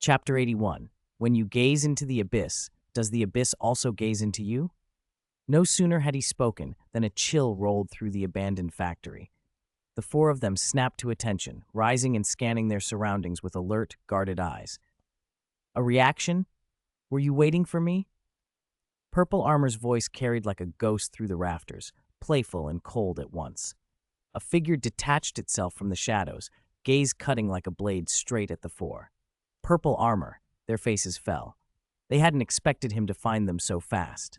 Chapter 81. When you gaze into the abyss, does the abyss also gaze into you? No sooner had he spoken than a chill rolled through the abandoned factory. The four of them snapped to attention, rising and scanning their surroundings with alert, guarded eyes. A reaction? Were you waiting for me? Purple Armor's voice carried like a ghost through the rafters, playful and cold at once. A figure detached itself from the shadows, gaze cutting like a blade straight at the four. Purple Armor, their faces fell. They hadn't expected him to find them so fast.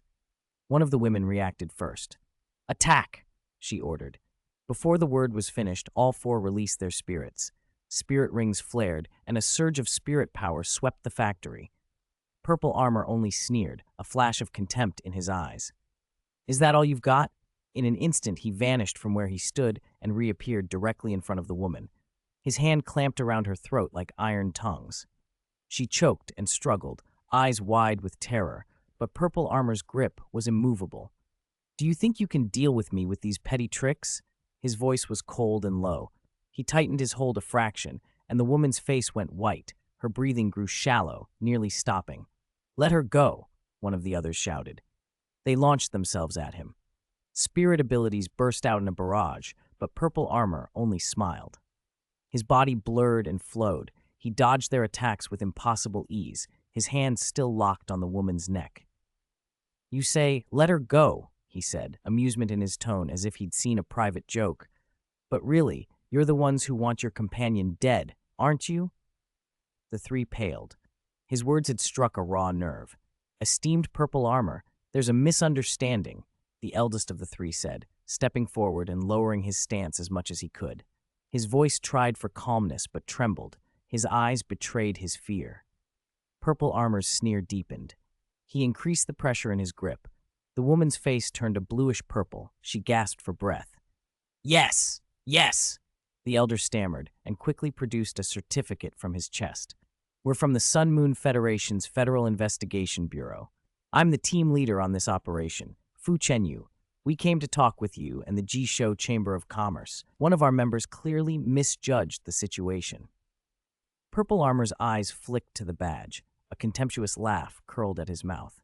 One of the women reacted first. "Attack!" she ordered. Before the word was finished, all four released their spirits. Spirit rings flared, and a surge of spirit power swept the factory. Purple Armor only sneered, a flash of contempt in his eyes. "Is that all you've got?" In an instant, he vanished from where he stood and reappeared directly in front of the woman. His hand clamped around her throat like iron tongues. She choked and struggled, eyes wide with terror, but Purple Armor's grip was immovable. "Do you think you can deal with me with these petty tricks?" His voice was cold and low. He tightened his hold a fraction, and the woman's face went white. Her breathing grew shallow, nearly stopping. "Let her go," one of the others shouted. They launched themselves at him. Spirit abilities burst out in a barrage, but Purple Armor only smiled. His body blurred and flowed. He dodged their attacks with impossible ease, his hands still locked on the woman's neck. "You say, 'Let her go,'" he said, amusement in his tone as if he'd seen a private joke. "But really, you're the ones who want your companion dead, aren't you?" The three paled. His words had struck a raw nerve. "Esteemed Purple Armor, there's a misunderstanding," the eldest of the three said, stepping forward and lowering his stance as much as he could. His voice tried for calmness but trembled. His eyes betrayed his fear. Purple Armor's sneer deepened. He increased the pressure in his grip. The woman's face turned a bluish purple. She gasped for breath. "Yes! Yes!" the elder stammered and quickly produced a certificate from his chest. "We're from the Sun Moon Federation's Federal Investigation Bureau. I'm the team leader on this operation, Fu Chenyu. We came to talk with you and the Jishou Chamber of Commerce. One of our members clearly misjudged the situation." Purple Armor's eyes flicked to the badge. A contemptuous laugh curled at his mouth.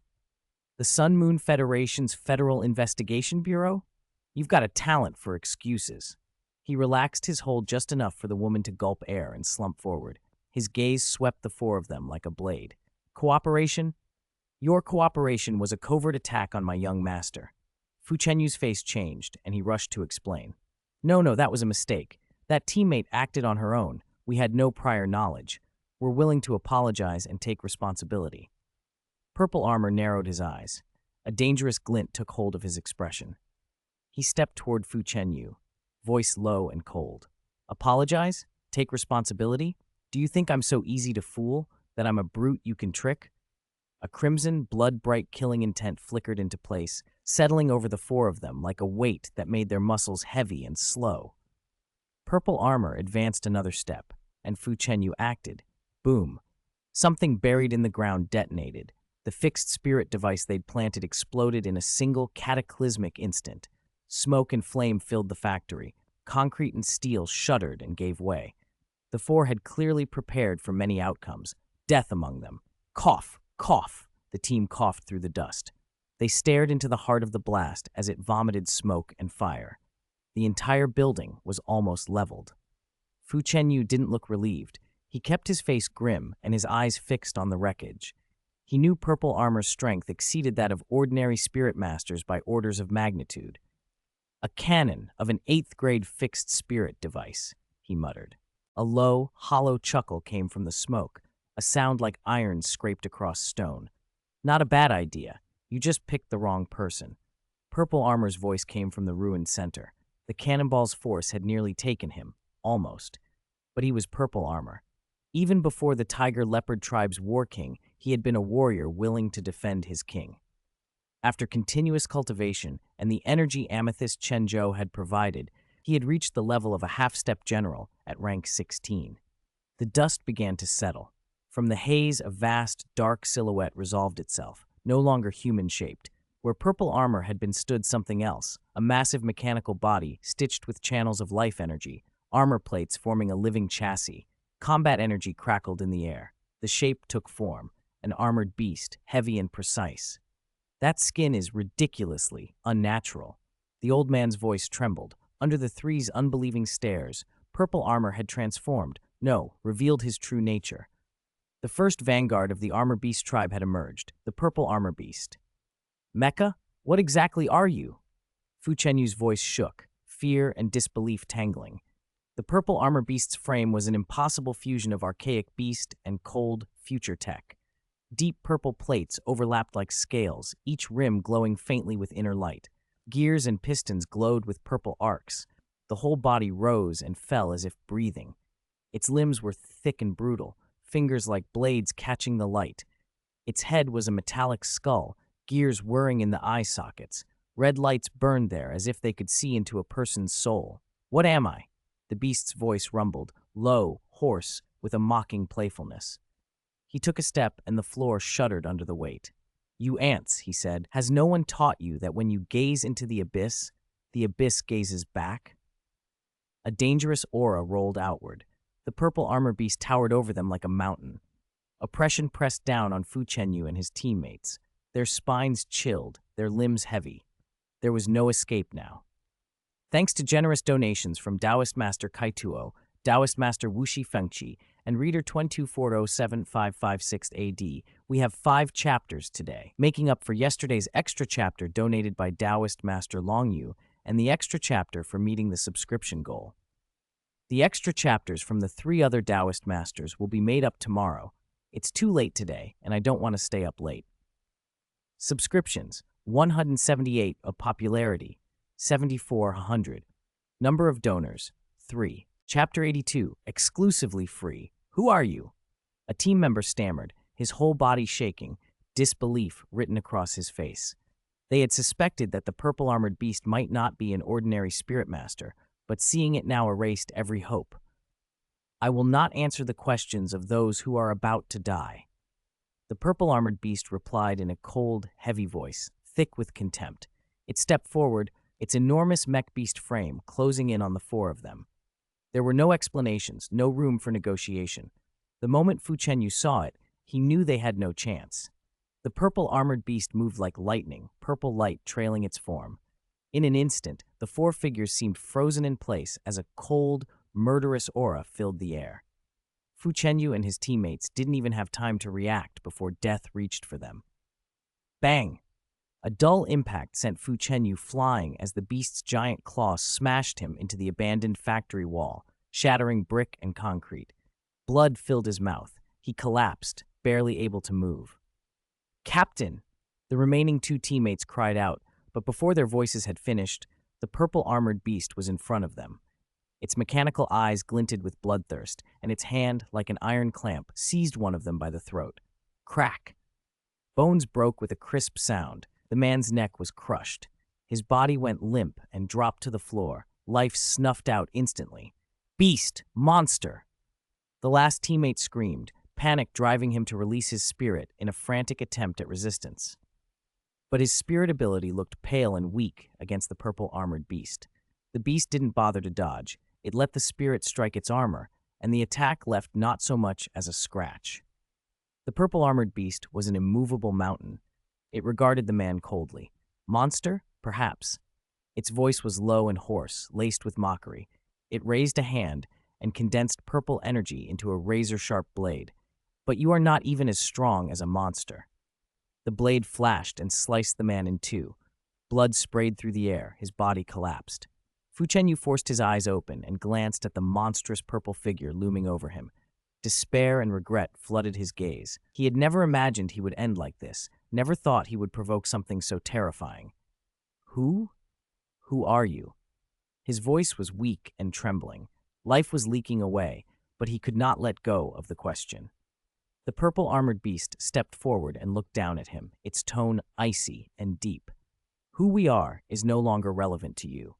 "The Sun Moon Federation's Federal Investigation Bureau? You've got a talent for excuses." He relaxed his hold just enough for the woman to gulp air and slump forward. His gaze swept the four of them like a blade. "Cooperation? Your cooperation was a covert attack on my young master." Fu Chenyu's face changed, and he rushed to explain. No, that was a mistake. That teammate acted on her own. We had no prior knowledge. We're willing to apologize and take responsibility." Purple Armor narrowed his eyes. A dangerous glint took hold of his expression. He stepped toward Fu Chenyu, voice low and cold. "Apologize? Take responsibility? Do you think I'm so easy to fool, that I'm a brute you can trick?" A crimson, blood-bright killing intent flickered into place, settling over the four of them like a weight that made their muscles heavy and slow. Purple Armor advanced another step, and Fu Chenyu acted. Boom. Something buried in the ground detonated. The fixed spirit device they'd planted exploded in a single cataclysmic instant. Smoke and flame filled the factory. Concrete and steel shuddered and gave way. The four had clearly prepared for many outcomes. Death among them. Cough, cough, the team coughed through the dust. They stared into the heart of the blast as it vomited smoke and fire. The entire building was almost leveled. Fu Chenyu didn't look relieved. He kept his face grim and his eyes fixed on the wreckage. He knew Purple Armor's strength exceeded that of ordinary spirit masters by orders of magnitude. "A cannon of an 8th grade fixed spirit device," he muttered. A low, hollow chuckle came from the smoke, a sound like iron scraped across stone. "Not a bad idea. You just picked the wrong person." Purple Armor's voice came from the ruined center. The cannonball's force had nearly taken him, almost. But he was Purple Armor. Even before the Tiger Leopard tribe's war king, he had been a warrior willing to defend his king. After continuous cultivation and the energy Amethyst Chen Zhou had provided, he had reached the level of a half-step general at rank 16. The dust began to settle. From the haze, a vast, dark silhouette resolved itself, no longer human-shaped. Where Purple Armor had been stood something else, a massive mechanical body stitched with channels of life energy, armor plates forming a living chassis. Combat energy crackled in the air. The shape took form, an armored beast, heavy and precise. That skin is ridiculously unnatural. The old man's voice trembled. Under the three's unbelieving stares, purple armor had transformed, no, revealed his true nature. The first vanguard of the armor beast tribe had emerged, the purple armor beast. Mecha, what exactly are you? Fu Chenyu's voice shook, fear and disbelief tangling. The purple armor beast's frame was an impossible fusion of archaic beast and cold, future tech. Deep purple plates overlapped like scales, each rim glowing faintly with inner light. Gears and pistons glowed with purple arcs. The whole body rose and fell as if breathing. Its limbs were thick and brutal, fingers like blades catching the light. Its head was a metallic skull, gears whirring in the eye sockets. Red lights burned there as if they could see into a person's soul. What am I? The beast's voice rumbled, low, hoarse, with a mocking playfulness. He took a step and the floor shuddered under the weight. You ants, he said, has no one taught you that when you gaze into the abyss gazes back? A dangerous aura rolled outward. The purple armor beast towered over them like a mountain. Oppression pressed down on Fu Chenyu and his teammates. Their spines chilled, their limbs heavy. There was no escape now. Thanks to generous donations from Taoist Master Kaituo, Taoist Master Wuxi Fengqi, and Reader 22407556 AD, we have 5 chapters today, making up for yesterday's extra chapter donated by Taoist Master Longyu and the extra chapter for meeting the subscription goal. The extra chapters from the 3 other Taoist Masters will be made up tomorrow. It's too late today, and I don't want to stay up late. Subscriptions, 178 of popularity, 7,400. Number of donors, 3. Chapter 82, exclusively free. Who are you? A team member stammered, his whole body shaking, disbelief written across his face. They had suspected that the purple-armored beast might not be an ordinary spirit master, but seeing it now erased every hope. I will not answer the questions of those who are about to die. The purple-armored beast replied in a cold, heavy voice, thick with contempt. It stepped forward, its enormous Mech Beast frame closing in on the 4 of them. There were no explanations, no room for negotiation. The moment Fu Chenyu saw it, he knew they had no chance. The purple-armored beast moved like lightning, purple light trailing its form. In an instant, the 4 figures seemed frozen in place as a cold, murderous aura filled the air. Fu Chenyu and his teammates didn't even have time to react before death reached for them. Bang! A dull impact sent Fu Chenyu flying as the beast's giant claw smashed him into the abandoned factory wall, shattering brick and concrete. Blood filled his mouth. He collapsed, barely able to move. Captain! The remaining 2 teammates cried out, but before their voices had finished, the purple-armored beast was in front of them. Its mechanical eyes glinted with bloodthirst, and its hand, like an iron clamp, seized one of them by the throat. Crack! Bones broke with a crisp sound. The man's neck was crushed. His body went limp and dropped to the floor, life snuffed out instantly. Beast! Monster! The last teammate screamed, panic driving him to release his spirit in a frantic attempt at resistance. But his spirit ability looked pale and weak against the purple-armored beast. The beast didn't bother to dodge. It let the spirit strike its armor, and the attack left not so much as a scratch. The purple-armored beast was an immovable mountain. It regarded the man coldly. Monster? Perhaps. Its voice was low and hoarse, laced with mockery. It raised a hand and condensed purple energy into a razor-sharp blade. But you are not even as strong as a monster. The blade flashed and sliced the man in 2. Blood sprayed through the air, his body collapsed. Fu Chenyu forced his eyes open and glanced at the monstrous purple figure looming over him. Despair and regret flooded his gaze. He had never imagined he would end like this, never thought he would provoke something so terrifying. Who? Who are you? His voice was weak and trembling. Life was leaking away, but he could not let go of the question. The purple-armored beast stepped forward and looked down at him, its tone icy and deep. Who we are is no longer relevant to you.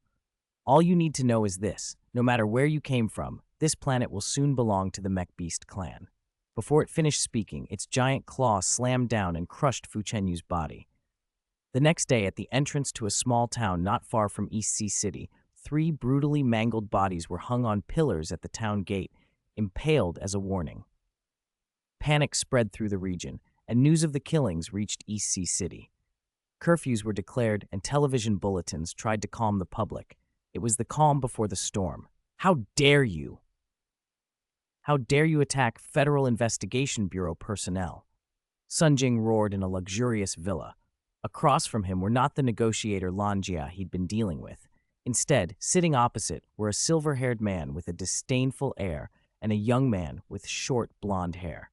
All you need to know is this: no matter where you came from, this planet will soon belong to the Mecha Beast Clan. Before it finished speaking, its giant claw slammed down and crushed Fu Chenyu's body. The next day, at the entrance to a small town not far from East Sea City, 3 brutally mangled bodies were hung on pillars at the town gate, impaled as a warning. Panic spread through the region, and news of the killings reached East Sea City. Curfews were declared and television bulletins tried to calm the public. It was the calm before the storm. How dare you? How dare you attack Federal Investigation Bureau personnel? Sun Jing roared in a luxurious villa. Across from him were not the negotiator Lan Jia he'd been dealing with. Instead, sitting opposite were a silver-haired man with a disdainful air and a young man with short blonde hair.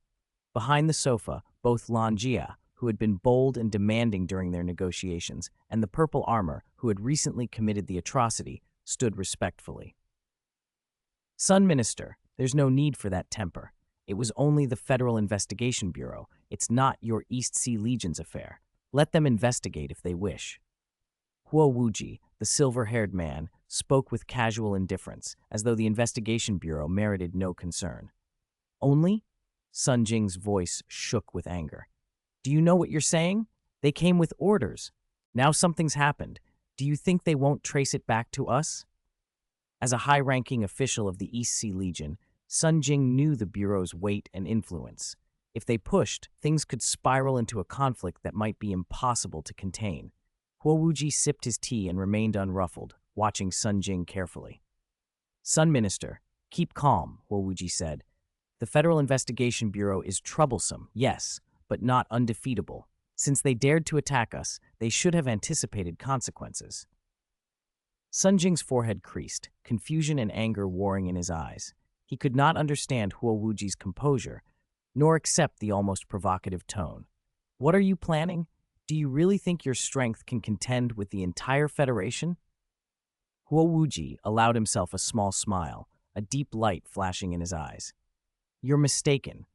Behind the sofa, both Lan Jia, who had been bold and demanding during their negotiations, and the purple armor, who had recently committed the atrocity, stood respectfully. Sun Minister, there's no need for that temper. It was only the Federal Investigation Bureau. It's not your East Sea Legion's affair. Let them investigate if they wish. Huo Wuji, the silver-haired man, spoke with casual indifference, as though the Investigation Bureau merited no concern. Only? Sun Jing's voice shook with anger. Do you know what you're saying? They came with orders. Now something's happened. Do you think they won't trace it back to us? As a high-ranking official of the East Sea Legion, Sun Jing knew the Bureau's weight and influence. If they pushed, things could spiral into a conflict that might be impossible to contain. Huo Wuji sipped his tea and remained unruffled, watching Sun Jing carefully. Sun Minister, keep calm, Huo Wuji said. The Federal Investigation Bureau is troublesome, yes, but not undefeatable. Since they dared to attack us, they should have anticipated consequences. Sun Jing's forehead creased, confusion and anger warring in his eyes. He could not understand Huo Wuji's composure, nor accept the almost provocative tone. What are you planning? Do you really think your strength can contend with the entire Federation? Huo Wuji allowed himself a small smile, a deep light flashing in his eyes. You're mistaken.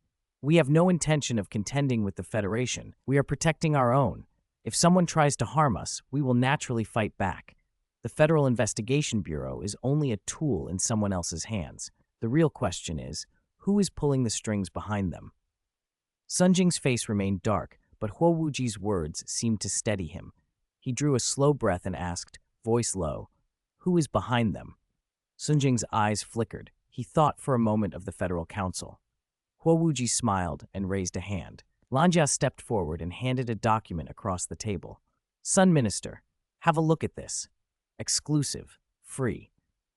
We have no intention of contending with the Federation. We are protecting our own. If someone tries to harm us, we will naturally fight back. The Federal Investigation Bureau is only a tool in someone else's hands. The real question is, who is pulling the strings behind them? Sun Jing's face remained dark, but Huo Wuji's words seemed to steady him. He drew a slow breath and asked, voice low, who is behind them? Sun Jing's eyes flickered. He thought for a moment of the Federal Council. Huo Wuji smiled and raised a hand. Lan Jia stepped forward and handed a document across the table. Sun Minister, have a look at this. Exclusive. Free.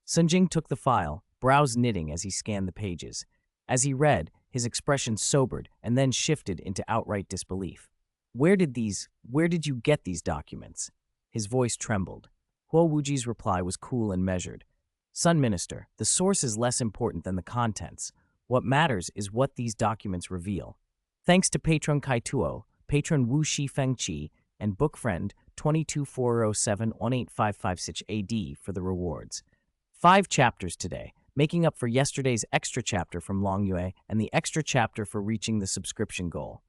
Sun Jing took the file, brows knitting as he scanned the pages. As he read, his expression sobered and then shifted into outright disbelief. Where did you get these documents? His voice trembled. Huo Wuji's reply was cool and measured. Sun Minister, the source is less important than the contents. What matters is what these documents reveal. Thanks to Patron Kaituo, Patron Wu Shi Feng Qi, and Book Friend 22407-18556 AD for the rewards. 5 chapters today, making up for yesterday's extra chapter from Long Yue and the extra chapter for reaching the subscription goal.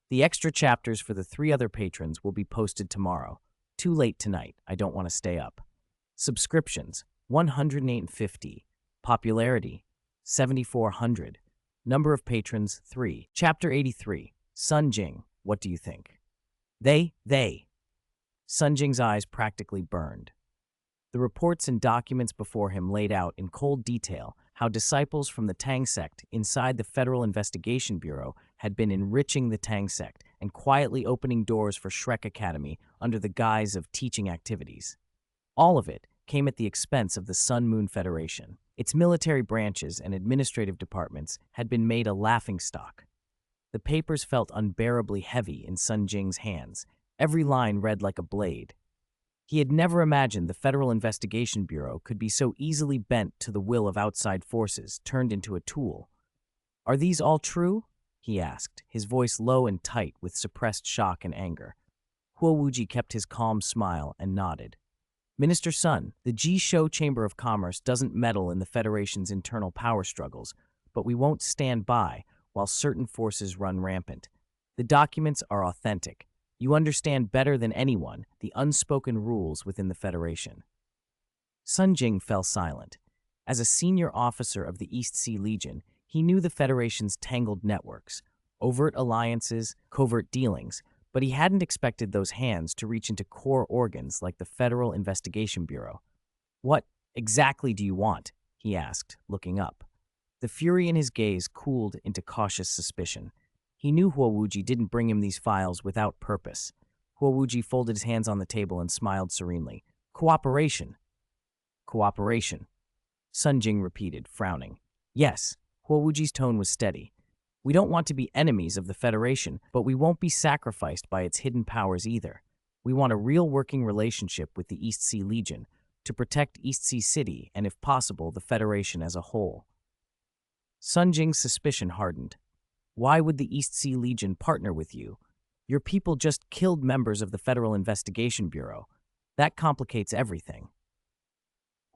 The extra chapters for the 3 other patrons will be posted tomorrow. Too late tonight, I don't want to stay up. Subscriptions, 108.50. Popularity, 7,400. Number of patrons, 3. Chapter 83. Sun Jing, what do you think? They. Sun Jing's eyes practically burned. The reports and documents before him laid out in cold detail how disciples from the Tang sect inside the Federal Investigation Bureau had been enriching the Tang sect and quietly opening doors for Shrek Academy under the guise of teaching activities. All of it came at the expense of the Sun Moon Federation. Its military branches and administrative departments had been made a laughingstock. The papers felt unbearably heavy in Sun Jing's hands. Every line read like a blade. He had never imagined the Federal Investigation Bureau could be so easily bent to the will of outside forces, turned into a tool. Are these all true? He asked, his voice low and tight with suppressed shock and anger. Huo Wuji kept his calm smile and nodded. Minister Sun, the Jishou Chamber of Commerce doesn't meddle in the Federation's internal power struggles, but we won't stand by while certain forces run rampant. The documents are authentic. You understand better than anyone the unspoken rules within the Federation. Sun Jing fell silent. As a senior officer of the East Sea Legion, he knew the Federation's tangled networks, overt alliances, covert dealings, but he hadn't expected those hands to reach into core organs like the Federal Investigation Bureau. What exactly do you want? He asked, looking up. The fury in his gaze cooled into cautious suspicion. He knew Huo Wuji didn't bring him these files without purpose. Huo Wuji folded his hands on the table and smiled serenely. Cooperation. Cooperation. Sun Jing repeated, frowning. Yes, Huo Wuji's tone was steady. We don't want to be enemies of the Federation, but we won't be sacrificed by its hidden powers either. We want a real working relationship with the East Sea Legion to protect East Sea City and, if possible, the Federation as a whole. Sun Jing's suspicion hardened. Why would the East Sea Legion partner with you? Your people just killed members of the Federal Investigation Bureau. That complicates everything.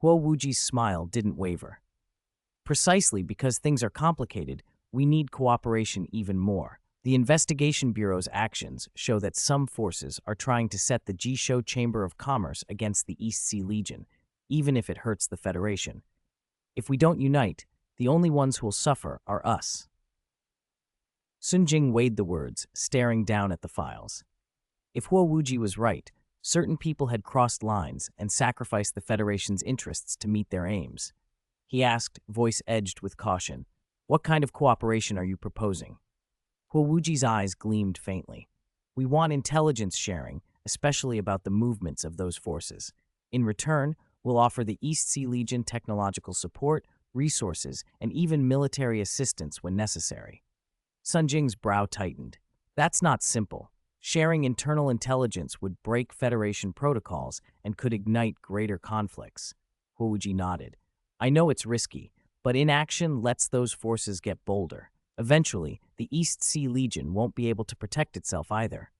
Huo Wuji's smile didn't waver. Precisely because things are complicated, we need cooperation even more. The Investigation Bureau's actions show that some forces are trying to set the Jisho Chamber of Commerce against the East Sea Legion, even if it hurts the Federation. If we don't unite, the only ones who will suffer are us. Sun Jing weighed the words, staring down at the files. If Huo Wuji was right, certain people had crossed lines and sacrificed the Federation's interests to meet their aims. He asked, voice edged with caution, "What kind of cooperation are you proposing?" Huo Wuji's eyes gleamed faintly. "We want intelligence sharing, especially about the movements of those forces. In return, we'll offer the East Sea Legion technological support, resources, and even military assistance when necessary." Sun Jing's brow tightened. That's not simple. Sharing internal intelligence would break Federation protocols and could ignite greater conflicts. Huo Wuji nodded. I know it's risky, but inaction lets those forces get bolder. Eventually, the East Sea Legion won't be able to protect itself either.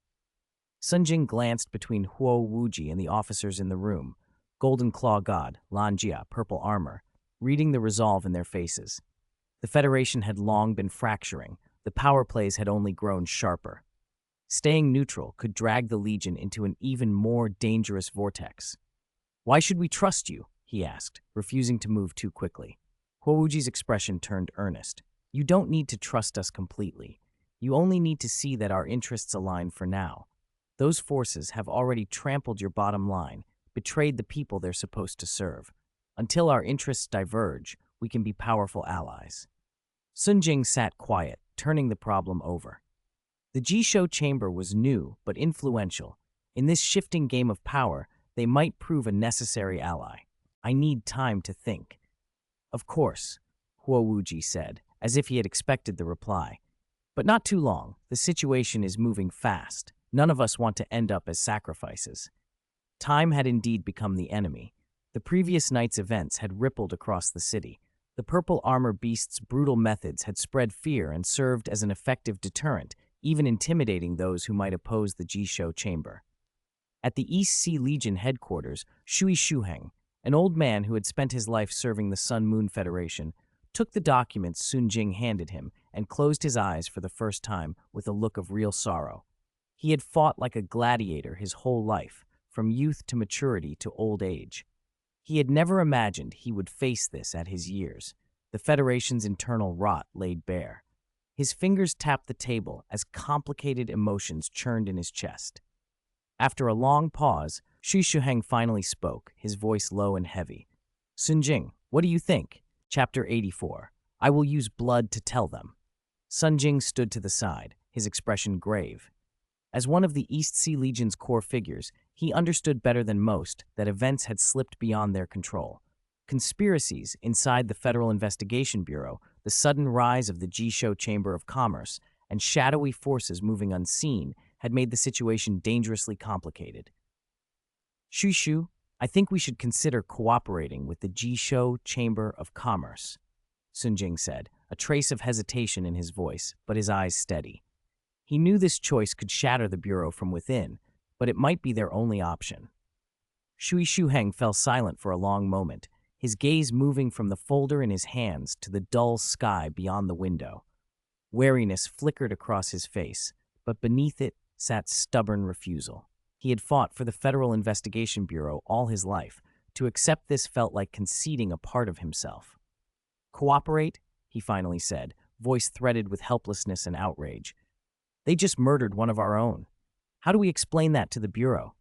Sun Jing glanced between Huo Wuji and the officers in the room, Golden Claw God, Lan Jia, purple armor, reading the resolve in their faces. The Federation had long been fracturing. The power plays had only grown sharper. Staying neutral could drag the Legion into an even more dangerous vortex. Why should we trust you? He asked, refusing to move too quickly. Huo Wuji's expression turned earnest. You don't need to trust us completely. You only need to see that our interests align for now. Those forces have already trampled your bottom line, betrayed the people they're supposed to serve. Until our interests diverge, we can be powerful allies. Sun Jing sat quiet, turning the problem over. The Jisho Chamber was new but influential. In this shifting game of power, they might prove a necessary ally. I need time to think. Of course, Huo Wuji said, as if he had expected the reply. But not too long. The situation is moving fast. None of us want to end up as sacrifices. Time had indeed become the enemy. The previous night's events had rippled across the city. The purple armor beast's brutal methods had spread fear and served as an effective deterrent, even intimidating those who might oppose the Jisho Chamber. At the East Sea Legion headquarters, Shui Shuheng, an old man who had spent his life serving the Sun Moon Federation, took the documents Sun Jing handed him and closed his eyes for the first time with a look of real sorrow. He had fought like a gladiator his whole life, from youth to maturity to old age. He had never imagined he would face this at his years, the Federation's internal rot laid bare. His fingers tapped the table as complicated emotions churned in his chest. After a long pause, Shui Shuheng finally spoke, his voice low and heavy. Sun Jing, what do you think? Chapter 84. I will use blood to tell them. Sun Jing stood to the side, his expression grave. As one of the East Sea Legion's core figures, he understood better than most that events had slipped beyond their control. Conspiracies inside the Federal Investigation Bureau, the sudden rise of the Jisho Chamber of Commerce, and shadowy forces moving unseen had made the situation dangerously complicated. Shu, I think we should consider cooperating with the Jisho Chamber of Commerce, Sun Jing said, a trace of hesitation in his voice, but his eyes steady. He knew this choice could shatter the Bureau from within, but it might be their only option. Shui Shuheng fell silent for a long moment, his gaze moving from the folder in his hands to the dull sky beyond the window. Wariness flickered across his face, but beneath it sat stubborn refusal. He had fought for the Federal Investigation Bureau all his life. To accept this felt like conceding a part of himself. Cooperate, he finally said, voice threaded with helplessness and outrage. They just murdered one of our own. How do we explain that to the Bureau?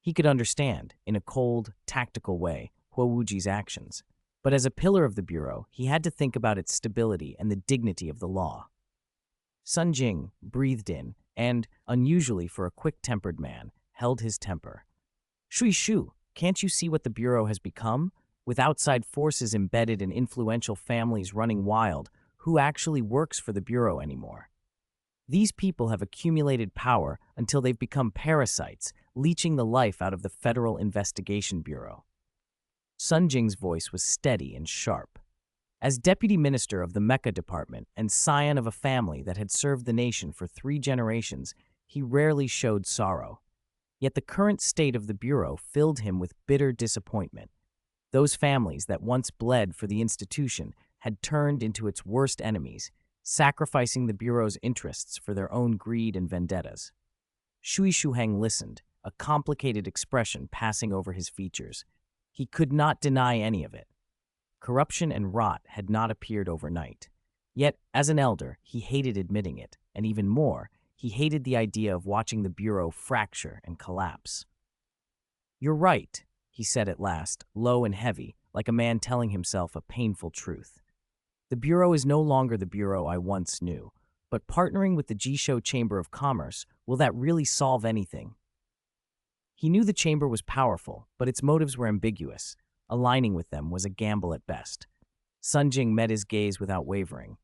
He could understand, in a cold, tactical way, Huo Wuji's actions. But as a pillar of the Bureau, he had to think about its stability and the dignity of the law. Sun Jing breathed in and, unusually for a quick-tempered man, held his temper. Shui Shu, can't you see what the Bureau has become? With outside forces embedded and influential families running wild, who actually works for the Bureau anymore? These people have accumulated power until they've become parasites, leeching the life out of the Federal Investigation Bureau. Sun Jing's voice was steady and sharp. As deputy minister of the Mecha department and scion of a family that had served the nation for 3 generations, he rarely showed sorrow. Yet the current state of the Bureau filled him with bitter disappointment. Those families that once bled for the institution had turned into its worst enemies, sacrificing the Bureau's interests for their own greed and vendettas. Shui Shuheng listened, a complicated expression passing over his features. He could not deny any of it. Corruption and rot had not appeared overnight. Yet, as an elder, he hated admitting it, and even more, he hated the idea of watching the Bureau fracture and collapse. "You're right," he said at last, low and heavy, like a man telling himself a painful truth. "The Bureau is no longer the Bureau I once knew, but partnering with the Jisho Chamber of Commerce, will that really solve anything?" He knew the chamber was powerful, but its motives were ambiguous. Aligning with them was a gamble at best. Sun Jing met his gaze without wavering.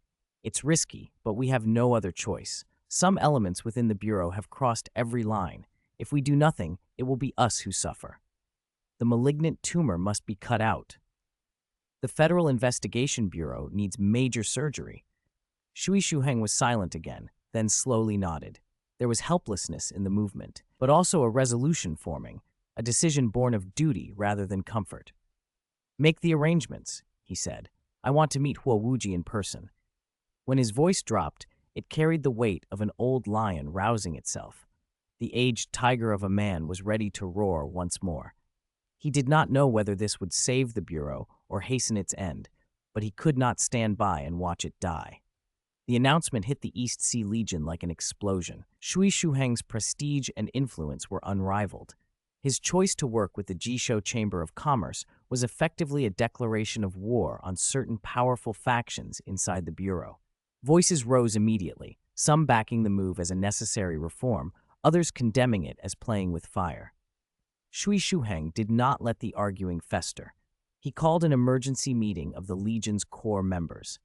"It's risky, but we have no other choice. Some elements within the Bureau have crossed every line. If we do nothing, it will be us who suffer. The malignant tumor must be cut out. The Federal Investigation Bureau needs major surgery." Shui Shuheng was silent again, then slowly nodded. There was helplessness in the movement, but also a resolution forming, a decision born of duty rather than comfort. "Make the arrangements," he said. "I want to meet Huo Wuji in person." When his voice dropped, it carried the weight of an old lion rousing itself. The aged tiger of a man was ready to roar once more. He did not know whether this would save the Bureau or hasten its end, but he could not stand by and watch it die. The announcement hit the East Sea Legion like an explosion. Shui Shuheng's prestige and influence were unrivaled. His choice to work with the Jisho Chamber of Commerce was effectively a declaration of war on certain powerful factions inside the Bureau. Voices rose immediately, some backing the move as a necessary reform, others condemning it as playing with fire. Shui Shuheng did not let the arguing fester. He called an emergency meeting of the Legion's core members.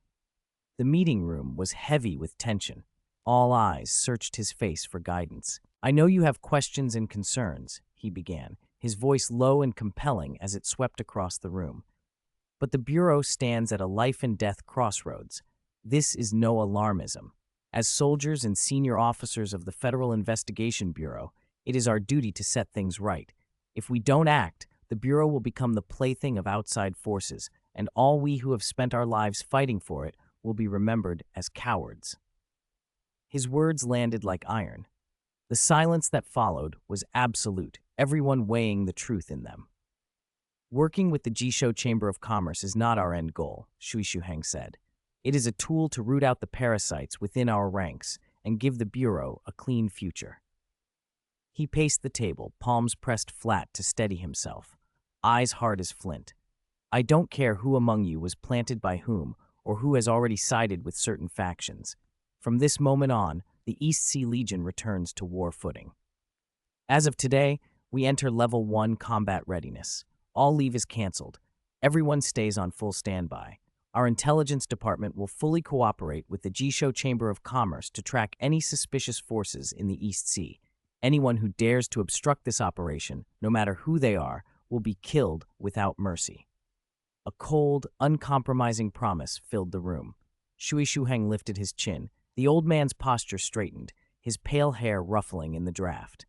The meeting room was heavy with tension. All eyes searched his face for guidance. "I know you have questions and concerns," he began, his voice low and compelling as it swept across the room. "But the Bureau stands at a life-and-death crossroads. This is no alarmism. As soldiers and senior officers of the Federal Investigation Bureau, it is our duty to set things right. If we don't act, the Bureau will become the plaything of outside forces, and all we who have spent our lives fighting for it will be remembered as cowards." His words landed like iron. The silence that followed was absolute, everyone weighing the truth in them. "Working with the Jisho Chamber of Commerce is not our end goal," Shui Shuheng said. "It is a tool to root out the parasites within our ranks and give the Bureau a clean future." He paced the table, palms pressed flat to steady himself, eyes hard as flint. "I don't care who among you was planted by whom or who has already sided with certain factions. From this moment on, the East Sea Legion returns to war footing. As of today, we enter Level 1 combat readiness. All leave is canceled. Everyone stays on full standby. Our intelligence department will fully cooperate with the Jisho Chamber of Commerce to track any suspicious forces in the East Sea. Anyone who dares to obstruct this operation, no matter who they are, will be killed without mercy." A cold, uncompromising promise filled the room. Shui Shuheng lifted his chin. The old man's posture straightened, his pale hair ruffling in the draft.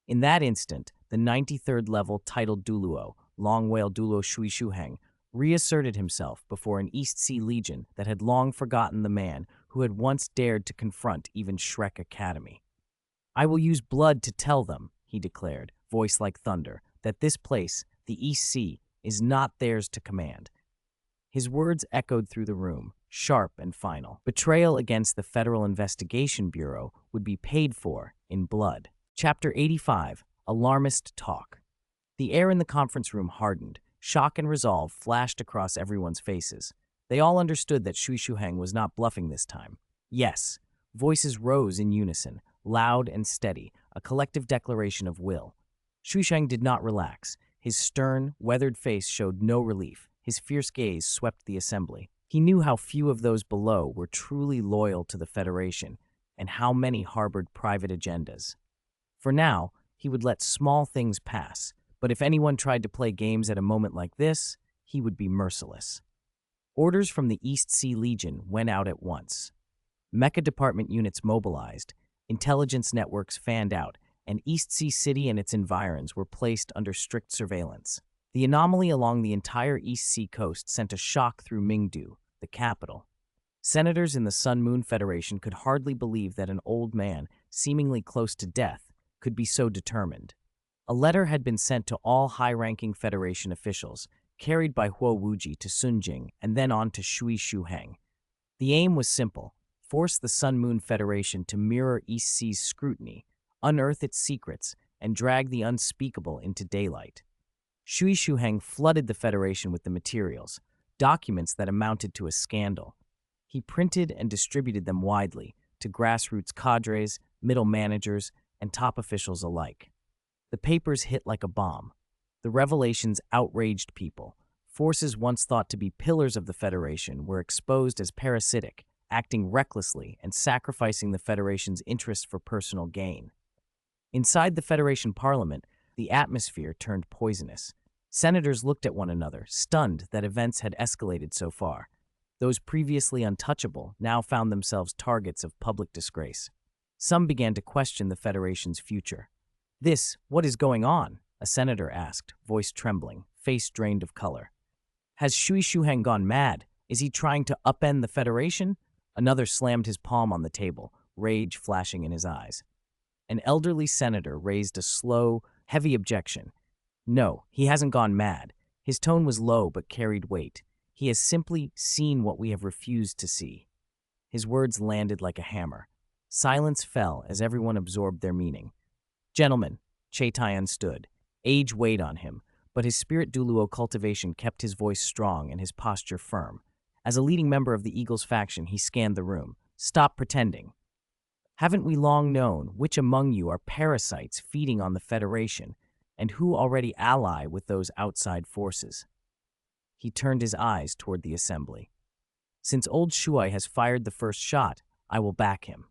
In that instant, the 93rd level titled Douluo, Long Whale Douluo Shui Shuheng, reasserted himself before an East Sea Legion that had long forgotten the man who had once dared to confront even Shrek Academy. "I will use blood to tell them," he declared, voice like thunder, "that this place, the East Sea, is not theirs to command." His words echoed through the room, sharp and final. Betrayal against the Federal Investigation Bureau would be paid for in blood. Chapter 85, Alarmist Talk. The air in the conference room hardened. Shock and resolve flashed across everyone's faces. They all understood that Shui Shuheng was not bluffing this time. Yes, Voices rose in unison, loud and steady, a collective declaration of will. Shuisheng did not relax. His stern, weathered face showed no relief. His fierce gaze swept the assembly. He knew how few of those below were truly loyal to the Federation, and how many harbored private agendas. For now, he would let small things pass, but if anyone tried to play games at a moment like this, he would be merciless. Orders from the East Sea Legion went out at once. Mecha department units mobilized, intelligence networks fanned out, and East Sea City and its environs were placed under strict surveillance. The anomaly along the entire East Sea coast sent a shock through Mingdu, the capital. Senators in the Sun Moon Federation could hardly believe that an old man, seemingly close to death, could be so determined. A letter had been sent to all high-ranking Federation officials, carried by Huo Wuji to Sunjing and then on to Shui Shuheng. The aim was simple: force the Sun Moon Federation to mirror East Sea's scrutiny, unearth its secrets, and drag the unspeakable into daylight. Shui Shuheng flooded the Federation with the materials, documents that amounted to a scandal. He printed and distributed them widely to grassroots cadres, middle managers, and top officials alike. The papers hit like a bomb. The revelations outraged people. Forces once thought to be pillars of the Federation were exposed as parasitic, acting recklessly and sacrificing the Federation's interests for personal gain. Inside the Federation Parliament, the atmosphere turned poisonous. Senators looked at one another, stunned that events had escalated so far. Those previously untouchable now found themselves targets of public disgrace. Some began to question the Federation's future. What is going on?" a senator asked, voice trembling, face drained of color. "Has Shui Shuheng gone mad? Is he trying to upend the Federation?" Another slammed his palm on the table, rage flashing in his eyes. An elderly senator raised a slow, heavy objection. "No, he hasn't gone mad." His tone was low but carried weight. "He has simply seen what we have refused to see." His words landed like a hammer. Silence fell as everyone absorbed their meaning. "Gentlemen," Chaitayan stood. Age weighed on him, but his spirit Douluo cultivation kept his voice strong and his posture firm. As a leading member of the Eagles faction, he scanned the room. "Stop pretending. Haven't we long known which among you are parasites feeding on the Federation, and who already ally with those outside forces?" He turned his eyes toward the assembly. "Since old Shuai has fired the first shot, I will back him."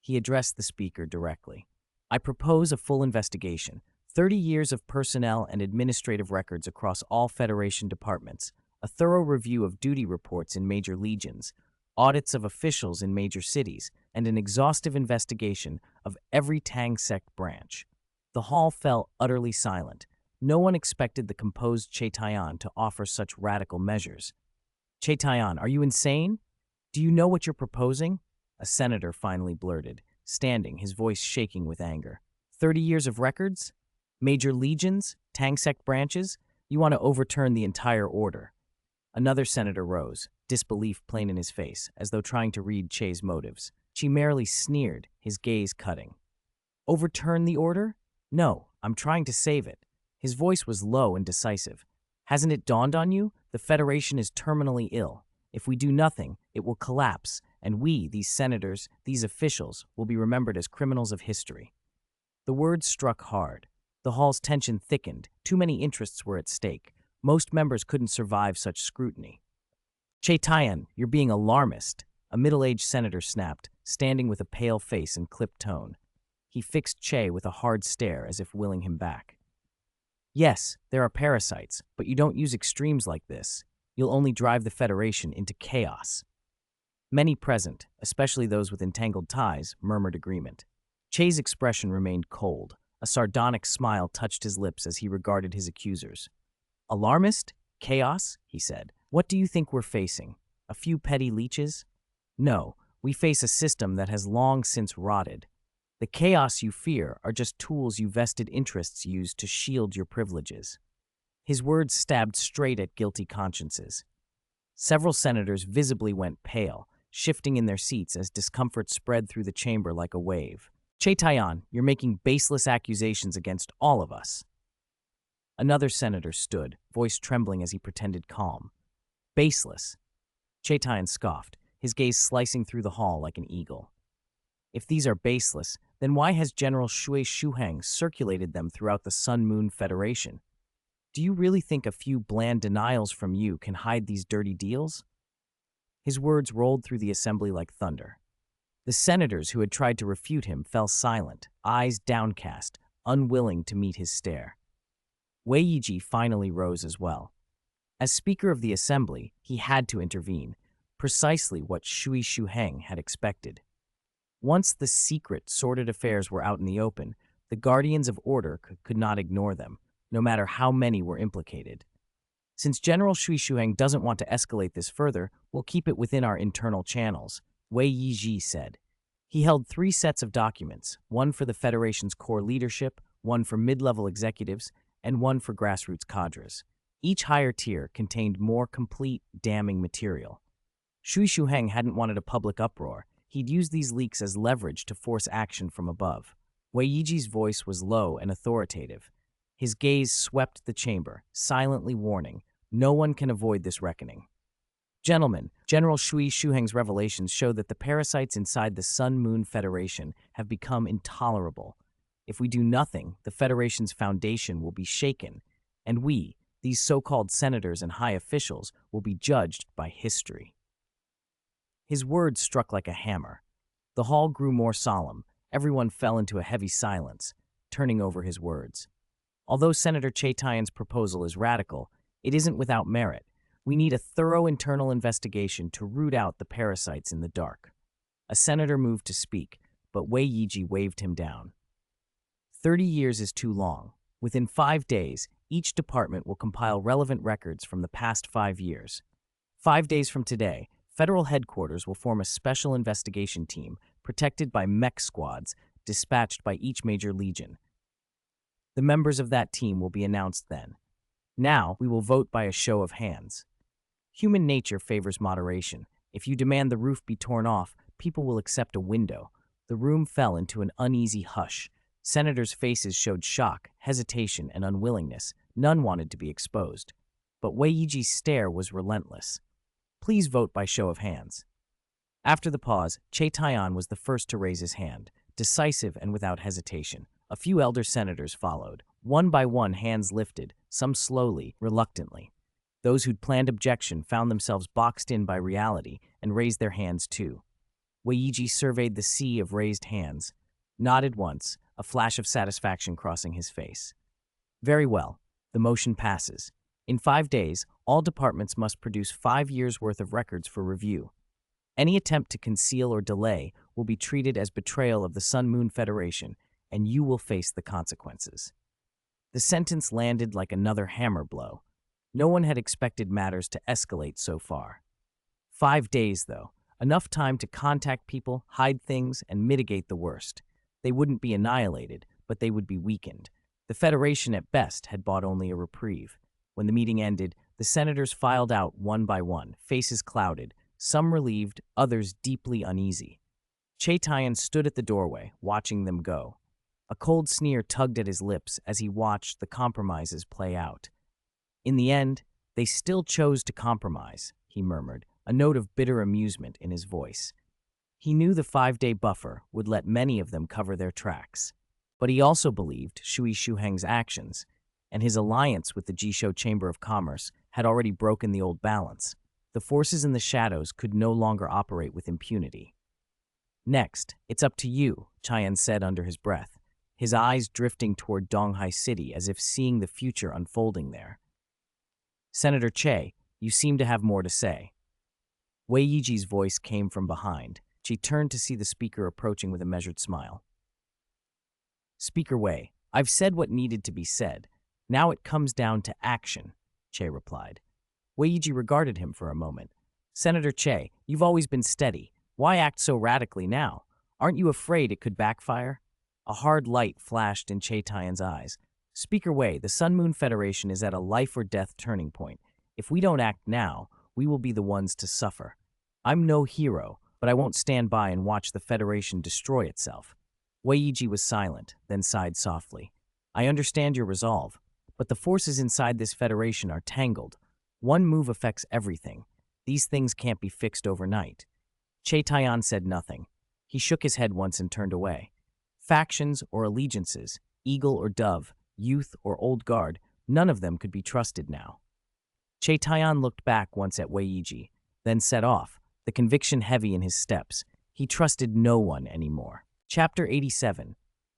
He addressed the speaker directly. "I propose a full investigation, 30 years of personnel and administrative records across all Federation departments, a thorough review of duty reports in major legions, audits of officials in major cities, and an exhaustive investigation of every Tang sect branch." The hall fell utterly silent. No one expected the composed Chaitayan to offer such radical measures. "Chaitayan, are you insane? Do you know what you're proposing?" a senator finally blurted, standing, his voice shaking with anger. 30 years of records? Major legions? Tang sect branches? You want to overturn the entire order." Another senator rose, disbelief plain in his face, as though trying to read Che's motives. Che merely sneered, his gaze cutting. "Overturn the order? No, I'm trying to save it." His voice was low and decisive. "Hasn't it dawned on you? The Federation is terminally ill. If we do nothing, it will collapse, and we, these senators, these officials, will be remembered as criminals of history." The words struck hard. The hall's tension thickened. Too many interests were at stake. Most members couldn't survive such scrutiny. "Chaitayan, you're being alarmist," a middle-aged senator snapped, standing with a pale face and clipped tone. He fixed Che with a hard stare as if willing him back. "Yes, there are parasites, but you don't use extremes like this. You'll only drive the Federation into chaos." Many present, especially those with entangled ties, murmured agreement. Che's expression remained cold. A sardonic smile touched his lips as he regarded his accusers. "Alarmist? Chaos?" he said. "What do you think we're facing? A few petty leeches? No, we face a system that has long since rotted. The chaos you fear are just tools you vested interests use to shield your privileges." His words stabbed straight at guilty consciences. Several senators visibly went pale, shifting in their seats as discomfort spread through the chamber like a wave. "Chaitayan, you're making baseless accusations against all of us." Another senator stood, voice trembling as he pretended calm. "Baseless?" Chaitayan scoffed, his gaze slicing through the hall like an eagle. If these are baseless, then why has General Shui Shuheng circulated them throughout the Sun Moon Federation? Do you really think a few bland denials from you can hide these dirty deals? His words rolled through the assembly like thunder. The senators who had tried to refute him fell silent, eyes downcast, unwilling to meet his stare. Wei Yiji finally rose as well. As Speaker of the Assembly, he had to intervene, precisely what Shui Shuheng had expected. Once the secret, sordid affairs were out in the open, the Guardians of Order could not ignore them, no matter how many were implicated. Since General Shui Shuheng doesn't want to escalate this further, we'll keep it within our internal channels, Wei Yiji said. He held 3 sets of documents, one for the Federation's core leadership, one for mid-level executives, and one for grassroots cadres. Each higher tier contained more complete, damning material. Shui Shuheng hadn't wanted a public uproar. He'd used these leaks as leverage to force action from above. Wei Yiji's voice was low and authoritative. His gaze swept the chamber, silently warning, no one can avoid this reckoning. Gentlemen, General Shui Shuheng's revelations show that the parasites inside the Sun Moon Federation have become intolerable. If we do nothing, the Federation's foundation will be shaken, and we, these so-called senators and high officials, will be judged by history. His words struck like a hammer. The hall grew more solemn. Everyone fell into a heavy silence, turning over his words. Although Senator Chaitayan's proposal is radical, it isn't without merit. We need a thorough internal investigation to root out the parasites in the dark. A senator moved to speak, but Wei Yiji waved him down. 30 years is too long. Within 5 days, each department will compile relevant records from the past 5 years. 5 days from today, Federal Headquarters will form a special investigation team protected by mech squads dispatched by each major legion. The members of that team will be announced then. Now, we will vote by a show of hands. Human nature favors moderation. If you demand the roof be torn off, people will accept a window. The room fell into an uneasy hush. Senators' faces showed shock, hesitation, and unwillingness. None wanted to be exposed. But Wei Yiji's stare was relentless. Please vote by show of hands. After the pause, Chaitayan was the first to raise his hand, decisive and without hesitation. A few elder senators followed. One by one, hands lifted, some slowly, reluctantly. Those who'd planned objection found themselves boxed in by reality and raised their hands too. Wei Yiji surveyed the sea of raised hands, nodded once, a flash of satisfaction crossing his face. Very well, the motion passes. In 5 days, all departments must produce 5 years' worth of records for review. Any attempt to conceal or delay will be treated as betrayal of the Sun Moon Federation, and you will face the consequences. The sentence landed like another hammer blow. No one had expected matters to escalate so far. 5 days, though, enough time to contact people, hide things, and mitigate the worst. They wouldn't be annihilated, but they would be weakened. The Federation, at best, had bought only a reprieve. When the meeting ended, the senators filed out one by one, faces clouded, some relieved, others deeply uneasy. Chaitayan stood at the doorway, watching them go. A cold sneer tugged at his lips as he watched the compromises play out. In the end, they still chose to compromise, he murmured, a note of bitter amusement in his voice. He knew the 5-day buffer would let many of them cover their tracks. But he also believed Shui Shuheng's actions, and his alliance with the Jisho Chamber of Commerce had already broken the old balance. The forces in the shadows could no longer operate with impunity. Next, it's up to you, Chayan said under his breath, his eyes drifting toward Donghai City as if seeing the future unfolding there. Senator Che, you seem to have more to say. Wei Yiji's voice came from behind. She turned to see the speaker approaching with a measured smile. Speaker Wei, I've said what needed to be said. Now it comes down to action, Che replied. Wei Yiji regarded him for a moment. Senator Che, you've always been steady. Why act so radically now? Aren't you afraid it could backfire? A hard light flashed in Chaitayan's eyes. Speaker Wei, the Sun Moon Federation is at a life-or-death turning point. If we don't act now, we will be the ones to suffer. I'm no hero, but I won't stand by and watch the Federation destroy itself. Wei Yiji was silent, then sighed softly. I understand your resolve, but the forces inside this Federation are tangled. One move affects everything. These things can't be fixed overnight. Chaitayan said nothing. He shook his head once and turned away. Factions or allegiances, eagle or dove, youth or old guard, none of them could be trusted now. Cheitayan looked back once at Weiji, then set off, the conviction heavy in his steps. He trusted no one anymore. Chapter 87.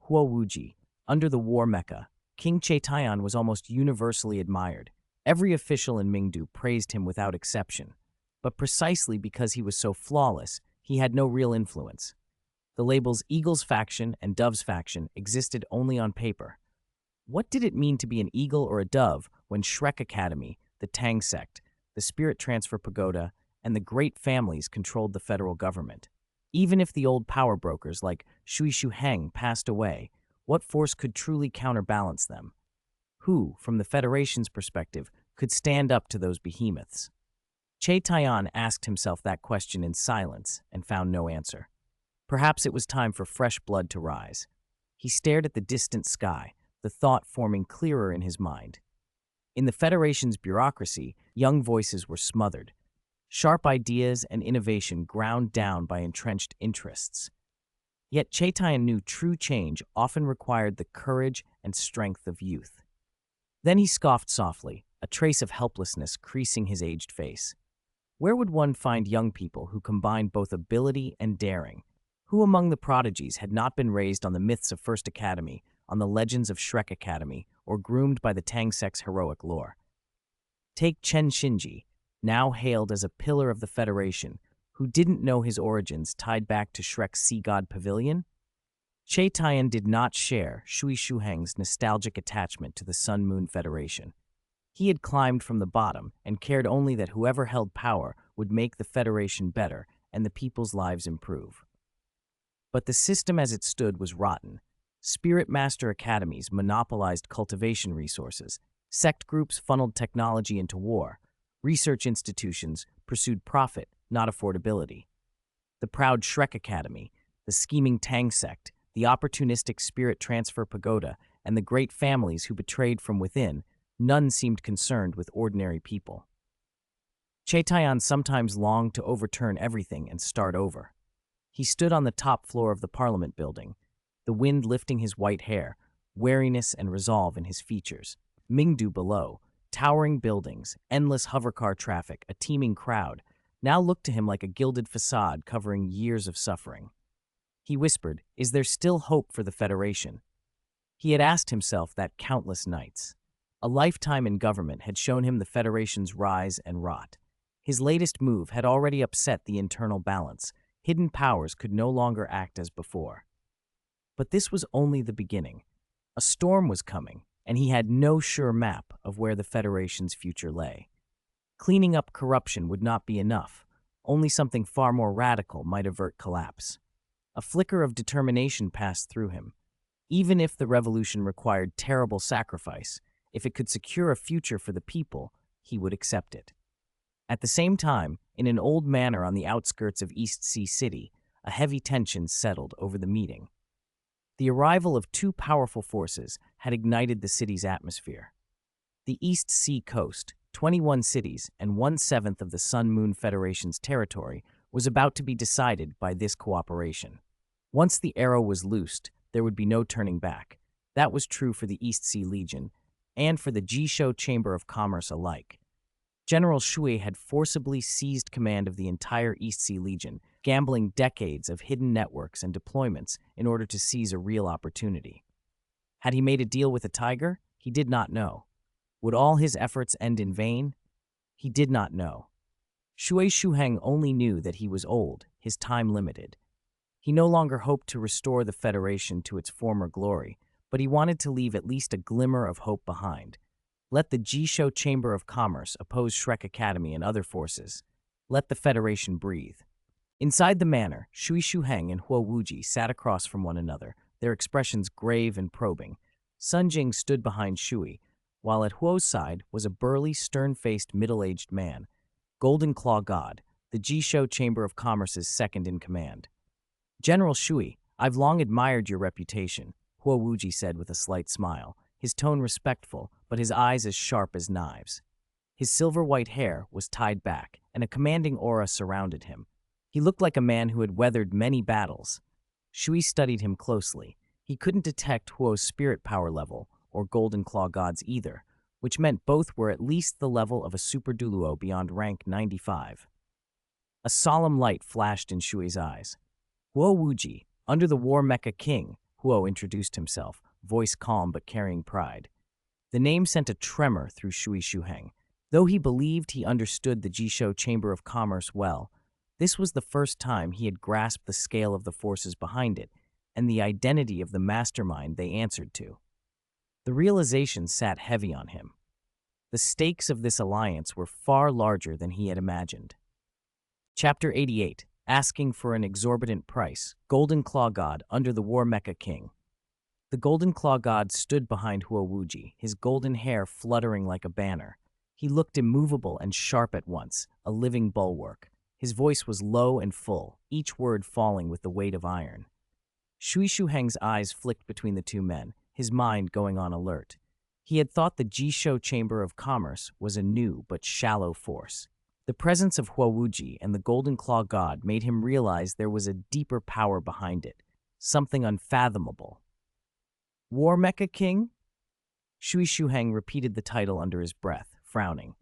Huo Wuji. Under the war mecha, King Cheitayan was almost universally admired. Every official in Mingdu praised him without exception. But precisely because he was so flawless, he had no real influence. The labels Eagle's faction and Dove's faction existed only on paper. What did it mean to be an eagle or a dove when Shrek Academy, the Tang sect, the Spirit Transfer Pagoda, and the great families controlled the federal government? Even if the old power brokers like Shui Shu Heng passed away, what force could truly counterbalance them? Who, from the Federation's perspective, could stand up to those behemoths? Cheitayan asked himself that question in silence and found no answer. Perhaps it was time for fresh blood to rise. He stared at the distant sky, the thought forming clearer in his mind. In the Federation's bureaucracy, young voices were smothered. Sharp ideas and innovation ground down by entrenched interests. Yet Cheitayan knew true change often required the courage and strength of youth. Then he scoffed softly, a trace of helplessness creasing his aged face. Where would one find young people who combined both ability and daring? Who among the prodigies had not been raised on the myths of First Academy, on the legends of Shrek Academy, or groomed by the Tang sect's heroic lore? Take Chen Shinji, now hailed as a pillar of the Federation, who didn't know his origins tied back to Shrek's Sea God Pavilion? Cheitayan did not share Shui Shuheng's nostalgic attachment to the Sun Moon Federation. He had climbed from the bottom and cared only that whoever held power would make the Federation better and the people's lives improve. But the system as it stood was rotten. Spirit Master Academies monopolized cultivation resources, sect groups funneled technology into war, research institutions pursued profit, not affordability. The proud Shrek Academy, the scheming Tang sect, the opportunistic Spirit Transfer Pagoda, and the great families who betrayed from within, none seemed concerned with ordinary people. Cheitayan sometimes longed to overturn everything and start over. He stood on the top floor of the Parliament building, the wind lifting his white hair, wariness and resolve in his features. Mingdu below, towering buildings, endless hovercar traffic, a teeming crowd, now looked to him like a gilded facade covering years of suffering. He whispered, "Is there still hope for the Federation?" He had asked himself that countless nights. A lifetime in government had shown him the Federation's rise and rot. His latest move had already upset the internal balance. Hidden powers could no longer act as before. But this was only the beginning. A storm was coming, and he had no sure map of where the Federation's future lay. Cleaning up corruption would not be enough. Only something far more radical might avert collapse. A flicker of determination passed through him. Even if the revolution required terrible sacrifice, if it could secure a future for the people, he would accept it. At the same time, in an old manor on the outskirts of East Sea City, a heavy tension settled over the meeting. The arrival of two powerful forces had ignited the city's atmosphere. The East Sea coast, 21 cities and 1/7 of the Sun Moon Federation's territory, was about to be decided by this cooperation. Once the arrow was loosed, there would be no turning back. That was true for the East Sea Legion, and for the Jisho Chamber of Commerce alike. General Shui had forcibly seized command of the entire East Sea Legion, gambling decades of hidden networks and deployments in order to seize a real opportunity. Had he made a deal with a tiger? He did not know. Would all his efforts end in vain? He did not know. Shui Shuheng only knew that he was old, his time limited. He no longer hoped to restore the Federation to its former glory, but he wanted to leave at least a glimmer of hope behind. Let the Jisho Chamber of Commerce oppose Shrek Academy and other forces. Let the Federation breathe. Inside the manor, Shui Shuheng and Huo Wuji sat across from one another, their expressions grave and probing. Sun Jing stood behind Shui, while at Huo's side was a burly, stern-faced, middle-aged man, Golden Claw God, the Jisho Chamber of Commerce's second-in-command. "General Shui, I've long admired your reputation," Huo Wuji said with a slight smile, his tone respectful, but his eyes as sharp as knives. His silver-white hair was tied back, and a commanding aura surrounded him. He looked like a man who had weathered many battles. Shui studied him closely. He couldn't detect Huo's spirit power level or Golden Claw gods either, which meant both were at least the level of a super Douluo beyond rank 95. A solemn light flashed in Shui's eyes. Huo Wuji, under the War Mecha King, Huo introduced himself, voice calm but carrying pride. The name sent a tremor through Shui Shuheng. Though he believed he understood the Jisho Chamber of Commerce well, this was the first time he had grasped the scale of the forces behind it and the identity of the mastermind they answered to. The realization sat heavy on him. The stakes of this alliance were far larger than he had imagined. Chapter 88, Asking for an Exorbitant Price, Golden Claw God under the War Mecha King. The Golden Claw God stood behind Huo Wuji, his golden hair fluttering like a banner. He looked immovable and sharp at once, a living bulwark. His voice was low and full, each word falling with the weight of iron. Shui Shuheng's eyes flicked between the two men, his mind going on alert. He had thought the Jisho Chamber of Commerce was a new but shallow force. The presence of Huo Wuji and the Golden Claw God made him realize there was a deeper power behind it, something unfathomable. War Mecha King? Shui Shuheng repeated the title under his breath, frowning.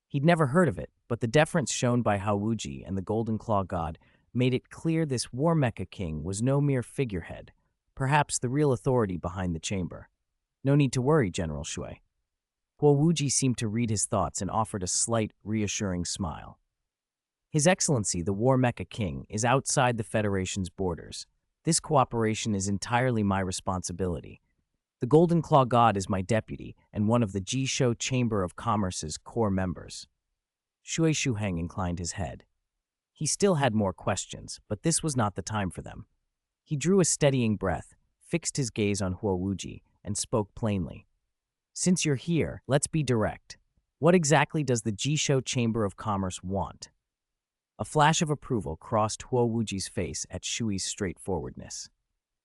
He'd never heard of it, but the deference shown by Huo Wuji and the Golden Claw God made it clear this War Mecha King was no mere figurehead, perhaps the real authority behind the chamber. No need to worry, General Shui. Huo Wuji seemed to read his thoughts and offered a slight, reassuring smile. His Excellency, the War Mecha King, is outside the Federation's borders. This cooperation is entirely my responsibility. The Golden Claw God is my deputy and one of the Jisho Chamber of Commerce's core members. Shui Shuheng inclined his head. He still had more questions, but this was not the time for them. He drew a steadying breath, fixed his gaze on Huo Wuji, and spoke plainly. Since you're here, let's be direct. What exactly does the Jisho Chamber of Commerce want? A flash of approval crossed Huo Wuji's face at Shui's straightforwardness.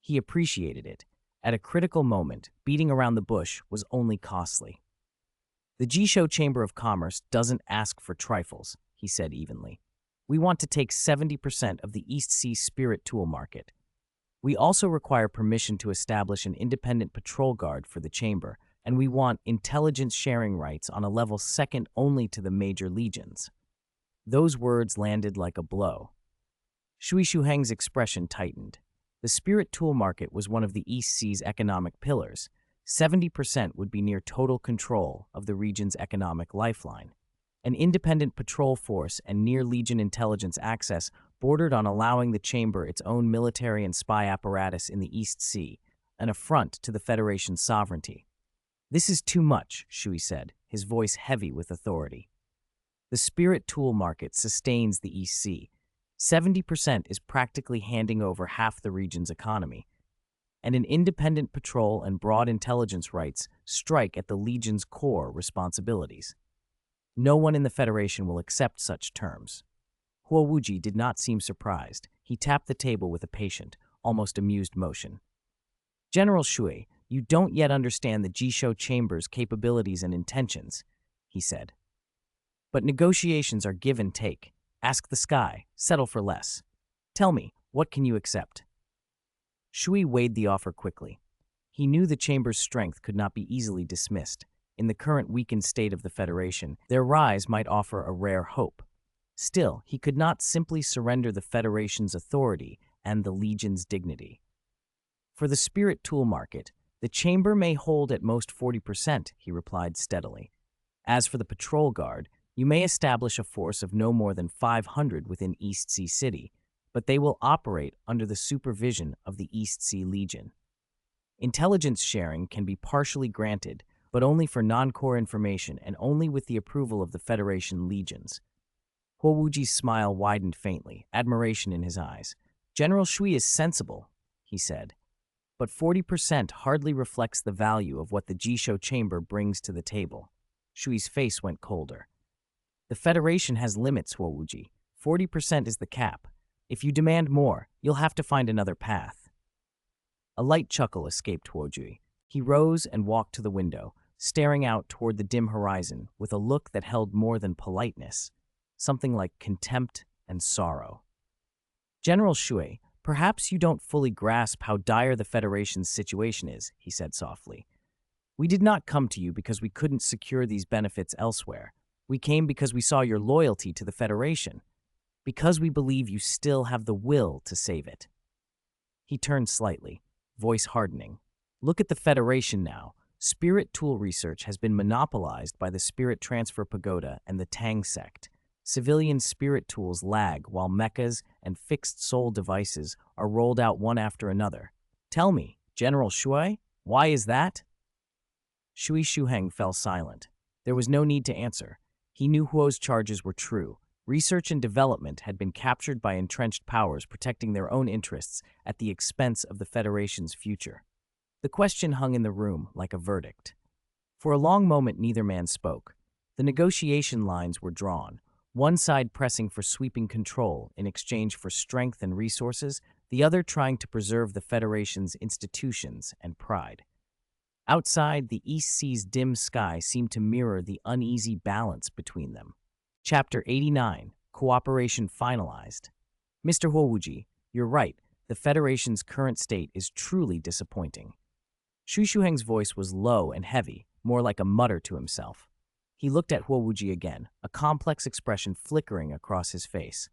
He appreciated it. At a critical moment, beating around the bush was only costly. The Jisho Chamber of Commerce doesn't ask for trifles, he said evenly. We want to take 70% of the East Sea Spirit Tool market. We also require permission to establish an independent patrol guard for the chamber, and we want intelligence sharing rights on a level second only to the major legions. Those words landed like a blow. Shui Shuheng's expression tightened. The Spirit Tool market was one of the East Sea's economic pillars. 70% would be near total control of the region's economic lifeline. An independent patrol force and near-legion intelligence access bordered on allowing the Chamber its own military and spy apparatus in the East Sea, an affront to the Federation's sovereignty. This is too much, Shui said, his voice heavy with authority. The Spirit Tool market sustains the East Sea. 70% is practically handing over half the region's economy. And an independent patrol and broad intelligence rights strike at the Legion's core responsibilities. No one in the Federation will accept such terms. Huo Wuji did not seem surprised. He tapped the table with a patient, almost amused motion. General Shui, you don't yet understand the Jisho Chamber's capabilities and intentions, he said. But negotiations are give and take. Ask the sky, settle for less. Tell me, what can you accept? Shui weighed the offer quickly. He knew the Chamber's strength could not be easily dismissed. In the current weakened state of the Federation, their rise might offer a rare hope. Still, he could not simply surrender the Federation's authority and the Legion's dignity. For the Spirit Tool market, the Chamber may hold at most 40%, he replied steadily. As for the Patrol Guard, you may establish a force of no more than 500 within East Sea City, but they will operate under the supervision of the East Sea Legion. Intelligence sharing can be partially granted, but only for non-core information and only with the approval of the Federation legions. Huo Wuji's smile widened faintly, admiration in his eyes. General Shui is sensible, he said, but 40% hardly reflects the value of what the Jisho Chamber brings to the table. Shui's face went colder. The Federation has limits, Huo Wuji. 40% is the cap. If you demand more, you'll have to find another path. A light chuckle escaped Huo Wuji. He rose and walked to the window, staring out toward the dim horizon with a look that held more than politeness, something like contempt and sorrow. General Shui, perhaps you don't fully grasp how dire the Federation's situation is, he said softly. We did not come to you because we couldn't secure these benefits elsewhere. We came because we saw your loyalty to the Federation, because we believe you still have the will to save it. He turned slightly, voice hardening. Look at the Federation now. Spirit tool research has been monopolized by the Spirit Transfer Pagoda and the Tang sect. Civilian spirit tools lag while mechas and fixed soul devices are rolled out one after another. Tell me, General Shui, why is that? Shui Shuheng fell silent. There was no need to answer. He knew Huo's charges were true. Research and development had been captured by entrenched powers protecting their own interests at the expense of the Federation's future. The question hung in the room like a verdict. For a long moment, neither man spoke. The negotiation lines were drawn, one side pressing for sweeping control in exchange for strength and resources, the other trying to preserve the Federation's institutions and pride. Outside, the East Sea's dim sky seemed to mirror the uneasy balance between them. Chapter 89, Cooperation Finalized. Mr. Huowuji, you're right. The Federation's current state is truly disappointing. Shui Shuheng's voice was low and heavy, more like a mutter to himself. He looked at Huowuji again, a complex expression flickering across his face.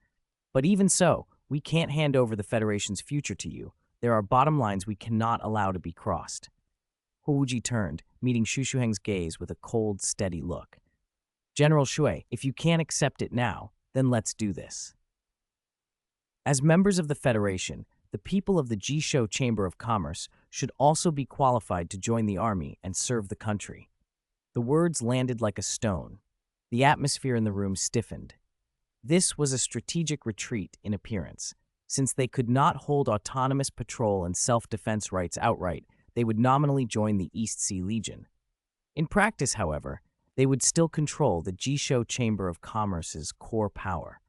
But even so, we can't hand over the Federation's future to you. There are bottom lines we cannot allow to be crossed. Huowuji turned, meeting Shui Shuheng's gaze with a cold, steady look. General Shui, if you can't accept it now, then let's do this. As members of the Federation, the people of the Jishou Chamber of Commerce should also be qualified to join the army and serve the country. The words landed like a stone. The atmosphere in the room stiffened. This was a strategic retreat in appearance. Since they could not hold autonomous patrol and self-defense rights outright, they would nominally join the East Sea Legion. In practice, however, they would still control the Jishou Chamber of Commerce's core power.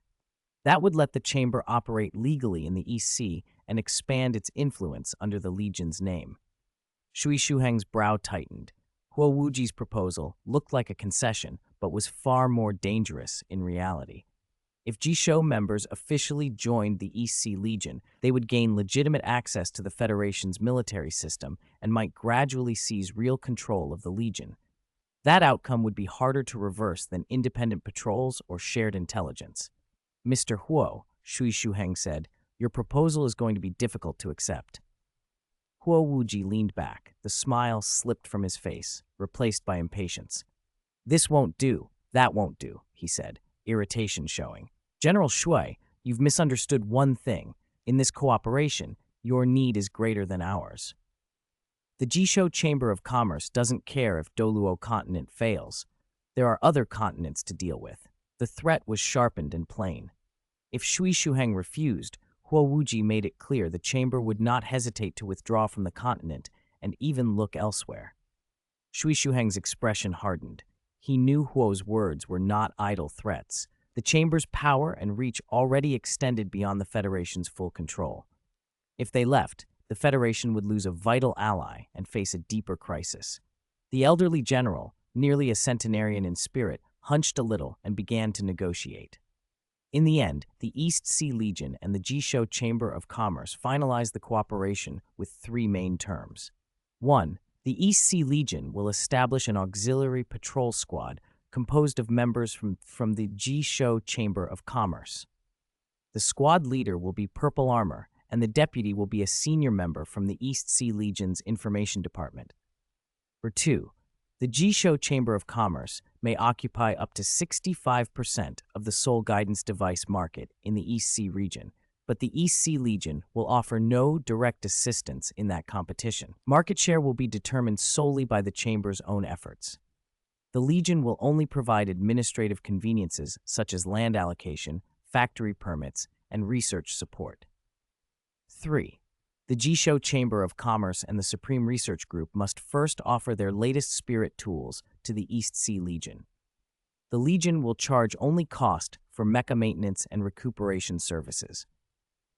That would let the chamber operate legally in the East Sea and expand its influence under the Legion's name. Shui Shuheng's brow tightened. Huowuji's proposal looked like a concession, but was far more dangerous in reality. If Jishou members officially joined the East Sea Legion, they would gain legitimate access to the Federation's military system and might gradually seize real control of the Legion. That outcome would be harder to reverse than independent patrols or shared intelligence. Mr. Huo, Shui Shuheng said, your proposal is going to be difficult to accept. Huowuji leaned back. The smile slipped from his face, replaced by impatience. This won't do, that won't do, he said, irritation showing. General Shui, you've misunderstood one thing. In this cooperation, your need is greater than ours. The Jishou Chamber of Commerce doesn't care if Douluo continent fails. There are other continents to deal with. The threat was sharpened and plain. If Shui Shuheng refused, Huowuji made it clear the chamber would not hesitate to withdraw from the continent and even look elsewhere. Shui Shuheng's expression hardened. He knew Huo's words were not idle threats. The chamber's power and reach already extended beyond the Federation's full control. If they left, the Federation would lose a vital ally and face a deeper crisis. The elderly general, nearly a centenarian in spirit, hunched a little and began to negotiate. In the end, the East Sea Legion and the Jishou Chamber of Commerce finalized the cooperation with three main terms. 1. The East Sea Legion will establish an auxiliary patrol squad composed of members from the Jishou Chamber of Commerce. The squad leader will be Purple Armor, and the deputy will be a senior member from the East Sea Legion's Information Department. 2. The Jishou Chamber of Commerce may occupy up to 65% of the Soul Guidance device market in the East Sea region, but the East Sea Legion will offer no direct assistance in that competition. Market share will be determined solely by the Chamber's own efforts. The Legion will only provide administrative conveniences such as land allocation, factory permits, and research support. 3. The Jishou Chamber of Commerce and the Supreme Research Group must first offer their latest spirit tools to the East Sea Legion. The Legion will charge only cost for mecha maintenance and recuperation services.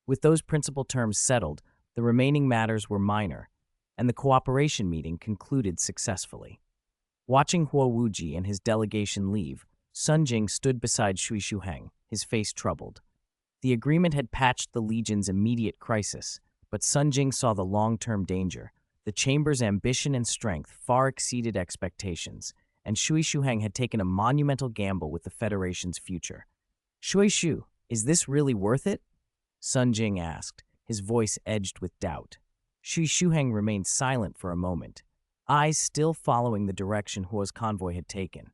With those principal terms settled, the remaining matters were minor, and the cooperation meeting concluded successfully. Watching Huowuji and his delegation leave, Sun Jing stood beside Shui Shuheng, his face troubled. The agreement had patched the Legion's immediate crisis, but Sun Jing saw the long-term danger. The Chamber's ambition and strength far exceeded expectations, and Shui Shuheng had taken a monumental gamble with the Federation's future. "Shui Shu, is this really worth it?" Sun Jing asked, his voice edged with doubt. Shui Shuheng remained silent for a moment, eyes still following the direction Huo's convoy had taken.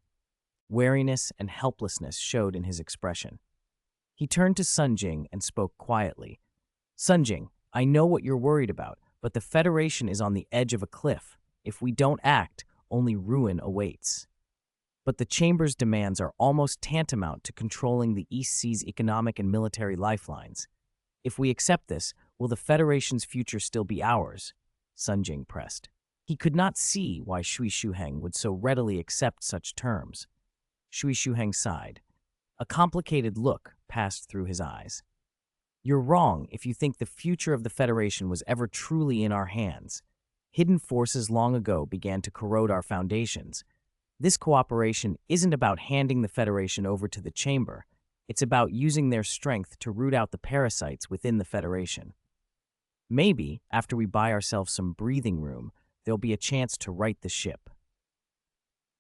Wariness and helplessness showed in his expression. He turned to Sun Jing and spoke quietly. "Sun Jing, I know what you're worried about, but the Federation is on the edge of a cliff. If we don't act, only ruin awaits. But the Chamber's demands are almost tantamount to controlling the East Sea's economic and military lifelines. If we accept this, will the Federation's future still be ours?" Sun Jing pressed. He could not see why Shui Shuheng would so readily accept such terms. Shui Shuheng sighed. A complicated look passed through his eyes. "You're wrong if you think the future of the Federation was ever truly in our hands. Hidden forces long ago began to corrode our foundations. This cooperation isn't about handing the Federation over to the Chamber. It's about using their strength to root out the parasites within the Federation. Maybe, after we buy ourselves some breathing room, there'll be a chance to right the ship."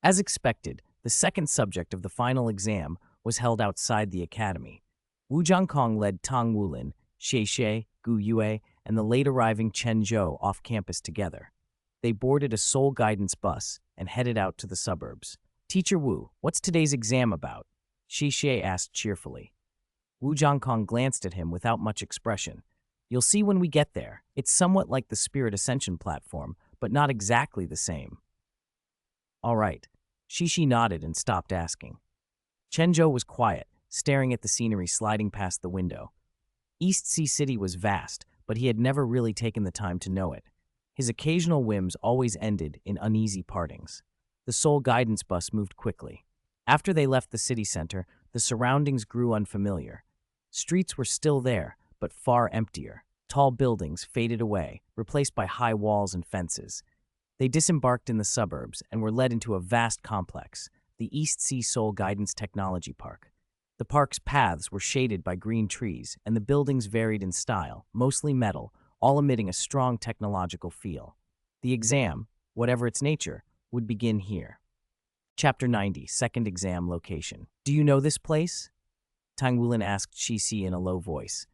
As expected, the second subject of the final exam was held outside the academy. Wu Jiangkong led Tang Wulin, Xie Xie, Gu Yue, and the late-arriving Chen Zhou off campus together. They boarded a Soul Guidance bus and headed out to the suburbs. "Teacher Wu, what's today's exam about?" Xie Xie asked cheerfully. Wu Jiangkong glanced at him without much expression. "You'll see when we get there. It's somewhat like the Spirit Ascension platform, but not exactly the same." "All right." Xie Xie nodded and stopped asking. Chen Zhou was quiet, staring at the scenery sliding past the window. East Sea City was vast, but he had never really taken the time to know it. His occasional whims always ended in uneasy partings. The Soul Guidance bus moved quickly. After they left the city center, the surroundings grew unfamiliar. Streets were still there, but far emptier. Tall buildings faded away, replaced by high walls and fences. They disembarked in the suburbs and were led into a vast complex, the East Sea Soul Guidance Technology Park. The park's paths were shaded by green trees, and the buildings varied in style, mostly metal, all emitting a strong technological feel. The exam, whatever its nature, would begin here. Chapter 90, Second Exam Location. "Do you know this place?" Tang Wulin asked Xi in a low voice.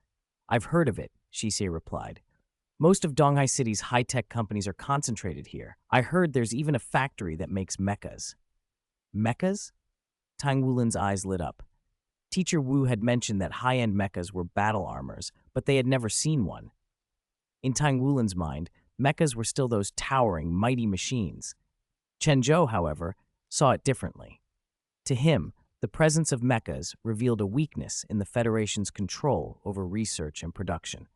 "I've heard of it," Xi replied. "Most of Donghai City's high-tech companies are concentrated here. I heard there's even a factory that makes mechas." "Mechas?" Tang Wulin's eyes lit up. Teacher Wu had mentioned that high-end mechas were battle armors, but they had never seen one. In Tang Wulin's mind, mechas were still those towering, mighty machines. Chen Zhou, however, saw it differently. To him, the presence of mechas revealed a weakness in the Federation's control over research and production.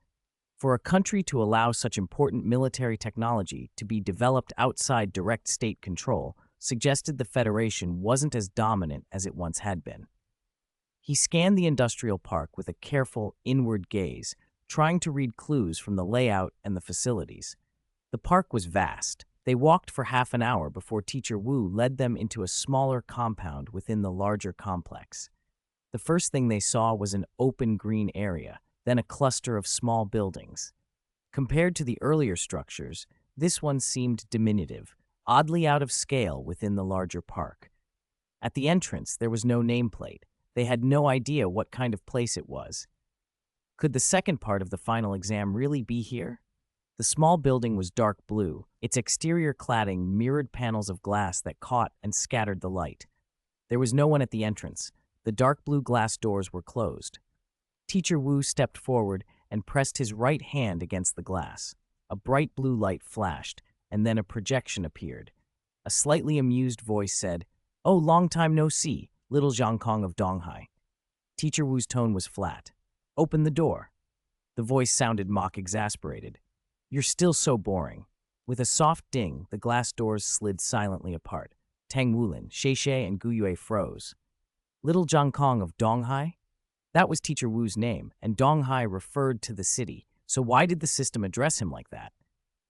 For a country to allow such important military technology to be developed outside direct state control suggested the Federation wasn't as dominant as it once had been. He scanned the industrial park with a careful, inward gaze, trying to read clues from the layout and the facilities. The park was vast. They walked for half an hour before Teacher Wu led them into a smaller compound within the larger complex. The first thing they saw was an open green area, then a cluster of small buildings. Compared to the earlier structures, this one seemed diminutive, oddly out of scale within the larger park. At the entrance, there was no nameplate. They had no idea what kind of place it was. Could the second part of the final exam really be here? The small building was dark blue, its exterior cladding mirrored panels of glass that caught and scattered the light. There was no one at the entrance. The dark blue glass doors were closed. Teacher Wu stepped forward and pressed his right hand against the glass. A bright blue light flashed, and then a projection appeared. A slightly amused voice said, "Oh, long time no see, little Jiangkong of Donghai." Teacher Wu's tone was flat. "Open the door." The voice sounded mock-exasperated. "You're still so boring." With a soft ding, the glass doors slid silently apart. Tang Wulin, Xie Xie, and Gu Yue froze. Little Jiangkong of Donghai? That was Teacher Wu's name, and Donghai referred to the city, so why did the system address him like that?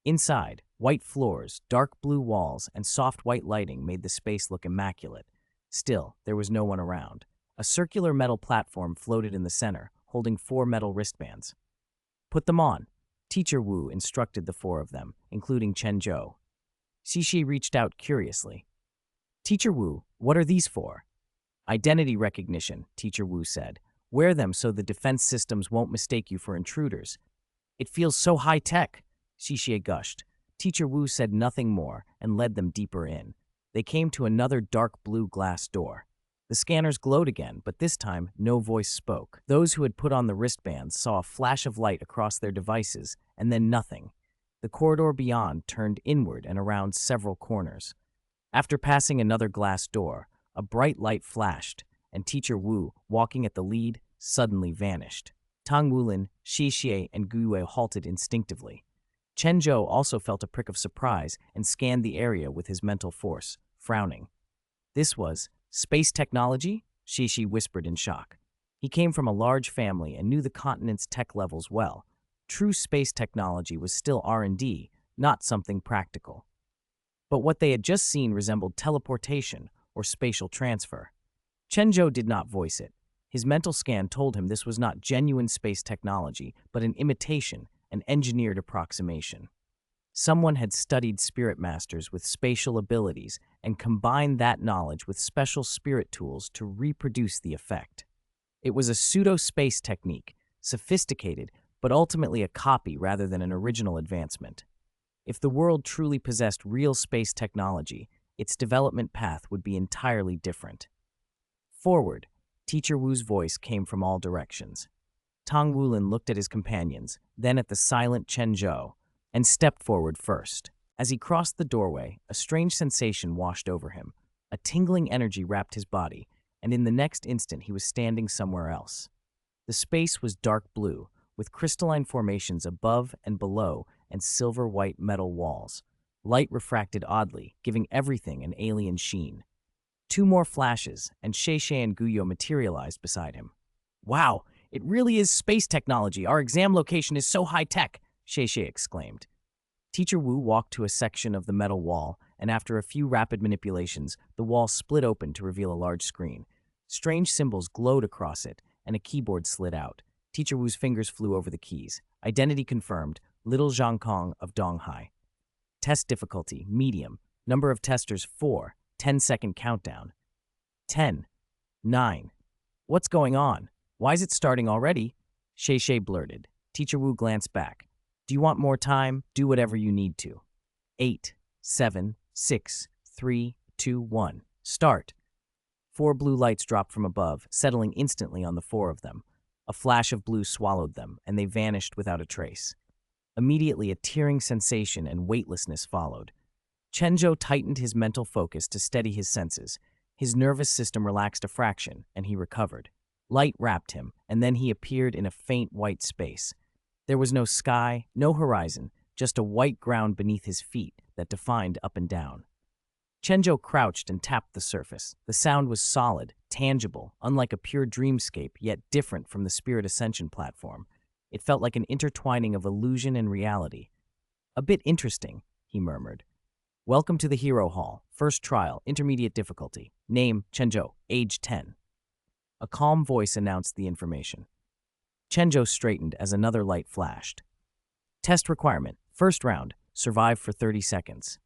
Inside, white floors, dark blue walls, and soft white lighting made the space look immaculate. Still, there was no one around. A circular metal platform floated in the center, holding 4 metal wristbands. Put them on. Teacher Wu instructed the 4 of them, including Chen Zhou. Xixi reached out curiously. Teacher Wu, what are these for? Identity recognition, Teacher Wu said. Wear them so the defense systems won't mistake you for intruders. It feels so high-tech, Xixi gushed. Teacher Wu said nothing more and led them deeper in. They came to another dark blue glass door. The scanners glowed again, but this time no voice spoke. Those who had put on the wristbands saw a flash of light across their devices, and then nothing. The corridor beyond turned inward and around several corners. After passing another glass door, a bright light flashed, and Teacher Wu, walking at the lead, suddenly vanished. Tang Wulin, Xixie, and Guiyue halted instinctively. Chen Zhou also felt a prick of surprise and scanned the area with his mental force, frowning. This was space technology? Xixi whispered in shock. He came from a large family and knew the continent's tech levels well. True space technology was still R&D, not something practical. But what they had just seen resembled teleportation or spatial transfer. Chen Zhou did not voice it. His mental scan told him this was not genuine space technology, but an imitation, an engineered approximation. Someone had studied spirit masters with spatial abilities and combined that knowledge with special spirit tools to reproduce the effect. It was a pseudo-space technique, sophisticated, but ultimately a copy rather than an original advancement. If the world truly possessed real space technology, its development path would be entirely different. Forward, Teacher Wu's voice came from all directions. Tang Wulin looked at his companions, then at the silent Chen Zhou, and stepped forward first. As he crossed the doorway, a strange sensation washed over him. A tingling energy wrapped his body, and in the next instant he was standing somewhere else. The space was dark blue, with crystalline formations above and below and silver-white metal walls. Light refracted oddly, giving everything an alien sheen. 2 more flashes, and Xixi and Guiyue materialized beside him. Wow, it really is space technology. Our exam location is so high-tech, Xixi exclaimed. Teacher Wu walked to a section of the metal wall, and after a few rapid manipulations, the wall split open to reveal a large screen. Strange symbols glowed across it, and a keyboard slid out. Teacher Wu's fingers flew over the keys. Identity confirmed, Little Zhang Kong of Donghai. Test difficulty, medium. Number of testers, 4. 10-second countdown. 10. 9. What's going on? Why is it starting already? Xixi blurted. Teacher Wu glanced back. Do you want more time? Do whatever you need to. 8, 7, 6, 3, 2, 1. Start. 4 blue lights dropped from above, settling instantly on the 4 of them. A flash of blue swallowed them, and they vanished without a trace. Immediately, a tearing sensation and weightlessness followed. Chen Zhou tightened his mental focus to steady his senses. His nervous system relaxed a fraction, and he recovered. Light wrapped him, and then he appeared in a faint white space. There was no sky, no horizon, just a white ground beneath his feet that defined up and down. Chen Zhou crouched and tapped the surface. The sound was solid, tangible, unlike a pure dreamscape, yet different from the Spirit Ascension platform. It felt like an intertwining of illusion and reality. A bit interesting, he murmured. Welcome to the Hero Hall. First trial, intermediate difficulty. Name, Chen Zhou, age 10. A calm voice announced the information. Chen Zhou straightened as another light flashed. Test requirement, first round, survive for 30 seconds.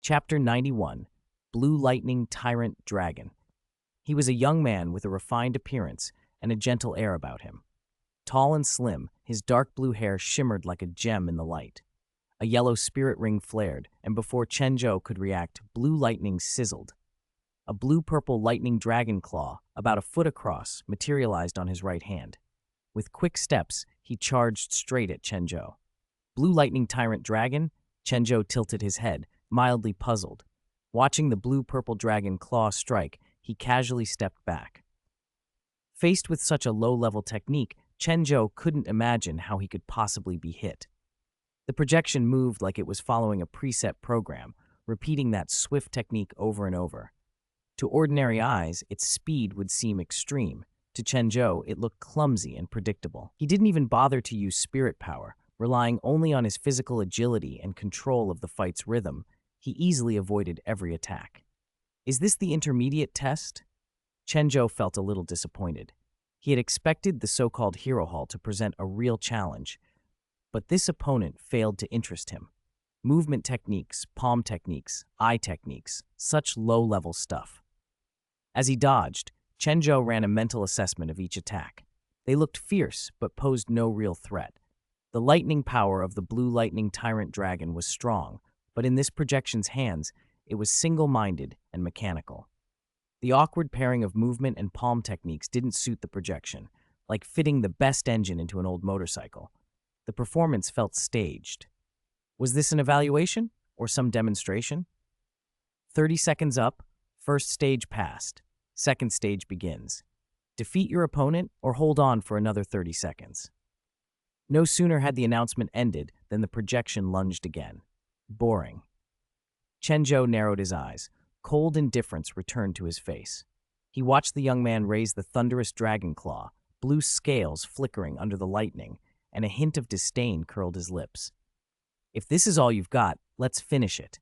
Chapter 91, Blue Lightning Tyrant Dragon. He was a young man with a refined appearance and a gentle air about him. Tall and slim, his dark blue hair shimmered like a gem in the light. A yellow spirit ring flared, and before Chen Zhou could react, blue lightning sizzled. A blue-purple lightning dragon claw, about a foot across, materialized on his right hand. With quick steps, he charged straight at Chen Zhou. Blue lightning tyrant dragon? Chen Zhou tilted his head, mildly puzzled. Watching the blue-purple dragon claw strike, he casually stepped back. Faced with such a low-level technique, Chen Zhou couldn't imagine how he could possibly be hit. The projection moved like it was following a preset program, repeating that swift technique over and over. To ordinary eyes, its speed would seem extreme. To Chen Zhou, it looked clumsy and predictable. He didn't even bother to use spirit power, relying only on his physical agility and control of the fight's rhythm. He easily avoided every attack. Is this the intermediate test? Chen Zhou felt a little disappointed. He had expected the so-called Hero Hall to present a real challenge, but this opponent failed to interest him. Movement techniques, palm techniques, eye techniques, such low-level stuff. As he dodged, Chen Zhou ran a mental assessment of each attack. They looked fierce, but posed no real threat. The lightning power of the blue lightning tyrant dragon was strong, but in this projection's hands, it was single-minded and mechanical. The awkward pairing of movement and palm techniques didn't suit the projection, like fitting the best engine into an old motorcycle. The performance felt staged. Was this an evaluation or some demonstration? 30 seconds up, first stage passed. Second stage begins. Defeat your opponent or hold on for another 30 seconds. No sooner had the announcement ended than the projection lunged again. Boring. Chen Zhou narrowed his eyes. Cold indifference returned to his face. He watched the young man raise the thunderous dragon claw, blue scales flickering under the lightning, and a hint of disdain curled his lips. If this is all you've got, let's finish it.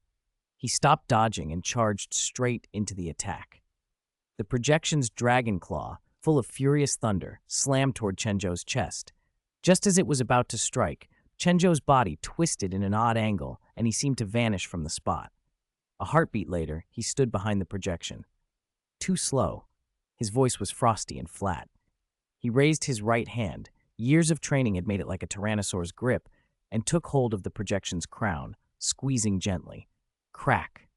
He stopped dodging and charged straight into the attack. The projection's dragon claw, full of furious thunder, slammed toward Chen Zhou's chest. Just as it was about to strike, Chen Zhou's body twisted in an odd angle, and he seemed to vanish from the spot. A heartbeat later, he stood behind the projection. Too slow. His voice was frosty and flat. He raised his right hand. Years of training had made it like a tyrannosaur's grip, and took hold of the projection's crown, squeezing gently. Crack.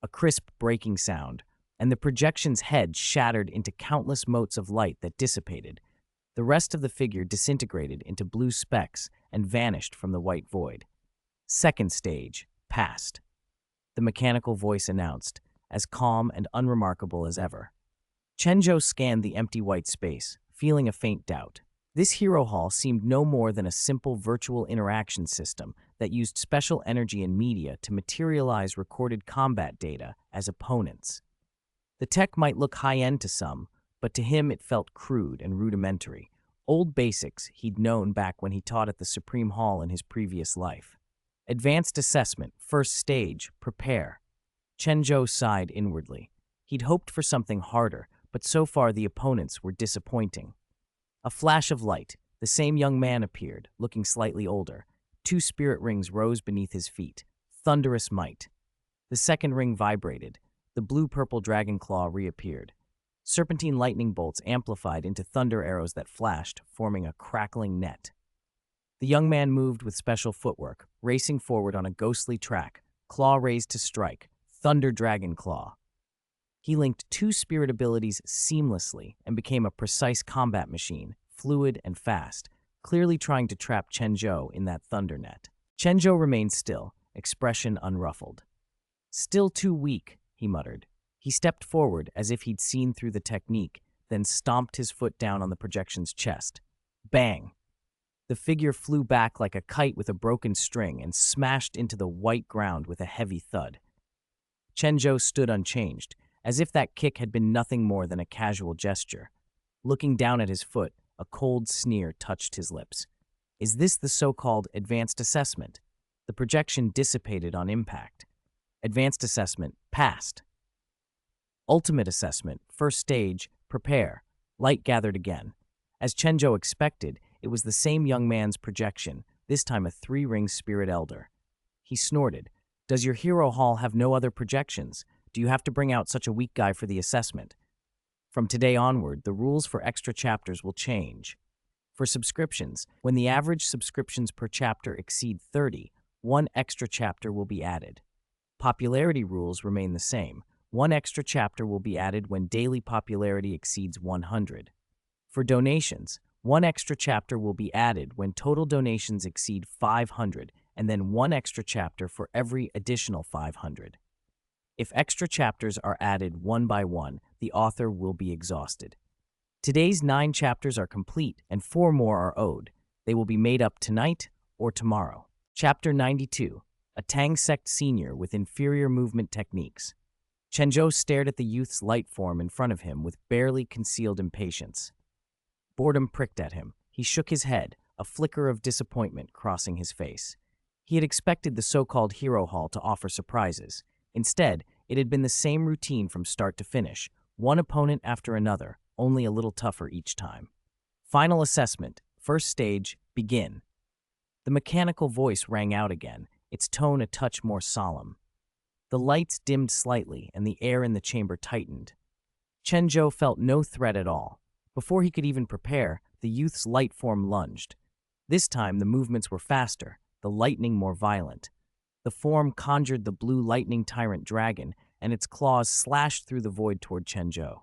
A crisp breaking sound, and the projection's head shattered into countless motes of light that dissipated. The rest of the figure disintegrated into blue specks and vanished from the white void. Second stage passed. The mechanical voice announced, as calm and unremarkable as ever. Chen Zhou scanned the empty white space, feeling a faint doubt. This hero hall seemed no more than a simple virtual interaction system that used special energy and media to materialize recorded combat data as opponents. The tech might look high-end to some, but to him it felt crude and rudimentary, old basics he'd known back when he taught at the Supreme Hall in his previous life. Advanced assessment, first stage, prepare. Chen Zhou sighed inwardly. He'd hoped for something harder, but so far the opponents were disappointing. A flash of light, the same young man appeared, looking slightly older. 2 spirit rings rose beneath his feet. Thunderous might. The second ring vibrated. The blue-purple dragon claw reappeared. Serpentine lightning bolts amplified into thunder arrows that flashed, forming a crackling net. The young man moved with special footwork, racing forward on a ghostly track, claw raised to strike, Thunder Dragon Claw. He linked 2 spirit abilities seamlessly and became a precise combat machine, fluid and fast, clearly trying to trap Chen Zhou in that thunder net. Chen Zhou remained still, expression unruffled. Still too weak, he muttered. He stepped forward as if he'd seen through the technique, then stomped his foot down on the projection's chest. Bang! The figure flew back like a kite with a broken string and smashed into the white ground with a heavy thud. Chen Zhou stood unchanged, as if that kick had been nothing more than a casual gesture. Looking down at his foot, a cold sneer touched his lips. Is this the so-called advanced assessment? The projection dissipated on impact. Advanced assessment passed. Ultimate assessment, first stage, prepare. Light gathered again. As Chen Zhou expected, it was the same young man's projection, this time a 3-ring spirit elder. He snorted. Does your hero hall have no other projections? Do you have to bring out such a weak guy for the assessment? From today onward, the rules for extra chapters will change. For subscriptions, when the average subscriptions per chapter exceed 30, 1 extra chapter will be added. Popularity rules remain the same. 1 extra chapter will be added when daily popularity exceeds 100. For donations, 1 extra chapter will be added when total donations exceed 500, and then 1 extra chapter for every additional 500. If extra chapters are added one by one, the author will be exhausted. Today's 9 chapters are complete, and 4 more are owed. They will be made up tonight or tomorrow. Chapter 92, a Tang Sect Senior with Inferior Movement Techniques. Chen Zhou stared at the youth's light form in front of him with barely concealed impatience. Boredom pricked at him. He shook his head, a flicker of disappointment crossing his face. He had expected the so-called hero hall to offer surprises. Instead, it had been the same routine from start to finish, one opponent after another, only a little tougher each time. Final assessment. First stage, begin. The mechanical voice rang out again, its tone a touch more solemn. The lights dimmed slightly and the air in the chamber tightened. Chen Zhou felt no threat at all. Before he could even prepare, the youth's light form lunged. This time the movements were faster, the lightning more violent. The form conjured the blue lightning tyrant dragon, and its claws slashed through the void toward Chen Zhou.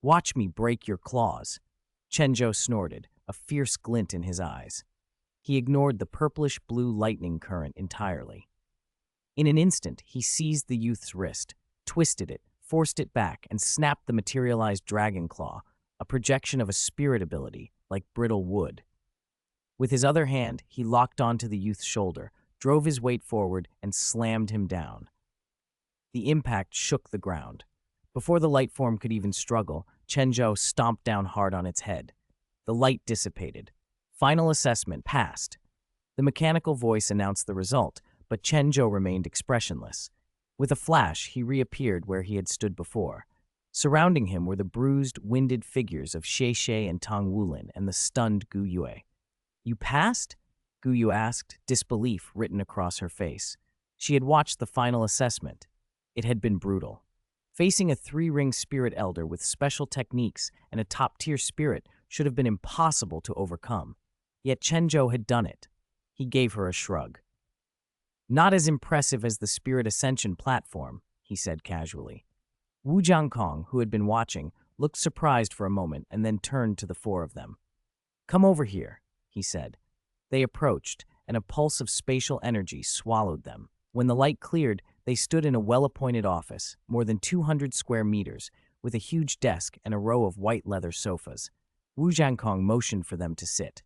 "Watch me break your claws," Chen Zhou snorted, a fierce glint in his eyes. He ignored the purplish-blue lightning current entirely. In an instant, he seized the youth's wrist, twisted it, forced it back, and snapped the materialized dragon claw, a projection of a spirit ability, like brittle wood. With his other hand, he locked onto the youth's shoulder, drove his weight forward, and slammed him down. The impact shook the ground. Before the light form could even struggle, Chen Zhou stomped down hard on its head. The light dissipated. Final assessment passed. The mechanical voice announced the result, but Chen Zhou remained expressionless. With a flash, he reappeared where he had stood before. Surrounding him were the bruised, winded figures of Xie and Tang Wulin and the stunned Gu Yue. "You passed?" Gu Yue asked, disbelief written across her face. She had watched the final assessment. It had been brutal. Facing a three-ring spirit elder with special techniques and a top-tier spirit should have been impossible to overcome. Yet Chen Zhou had done it. He gave her a shrug. "Not as impressive as the Spirit Ascension platform," he said casually. Wu Jiankong, who had been watching, looked surprised for a moment and then turned to the four of them. "Come over here," he said. They approached, and a pulse of spatial energy swallowed them. When the light cleared, they stood in a well-appointed office, more than 200 square meters, with a huge desk and a row of white leather sofas. Wu Jiankong motioned for them to sit.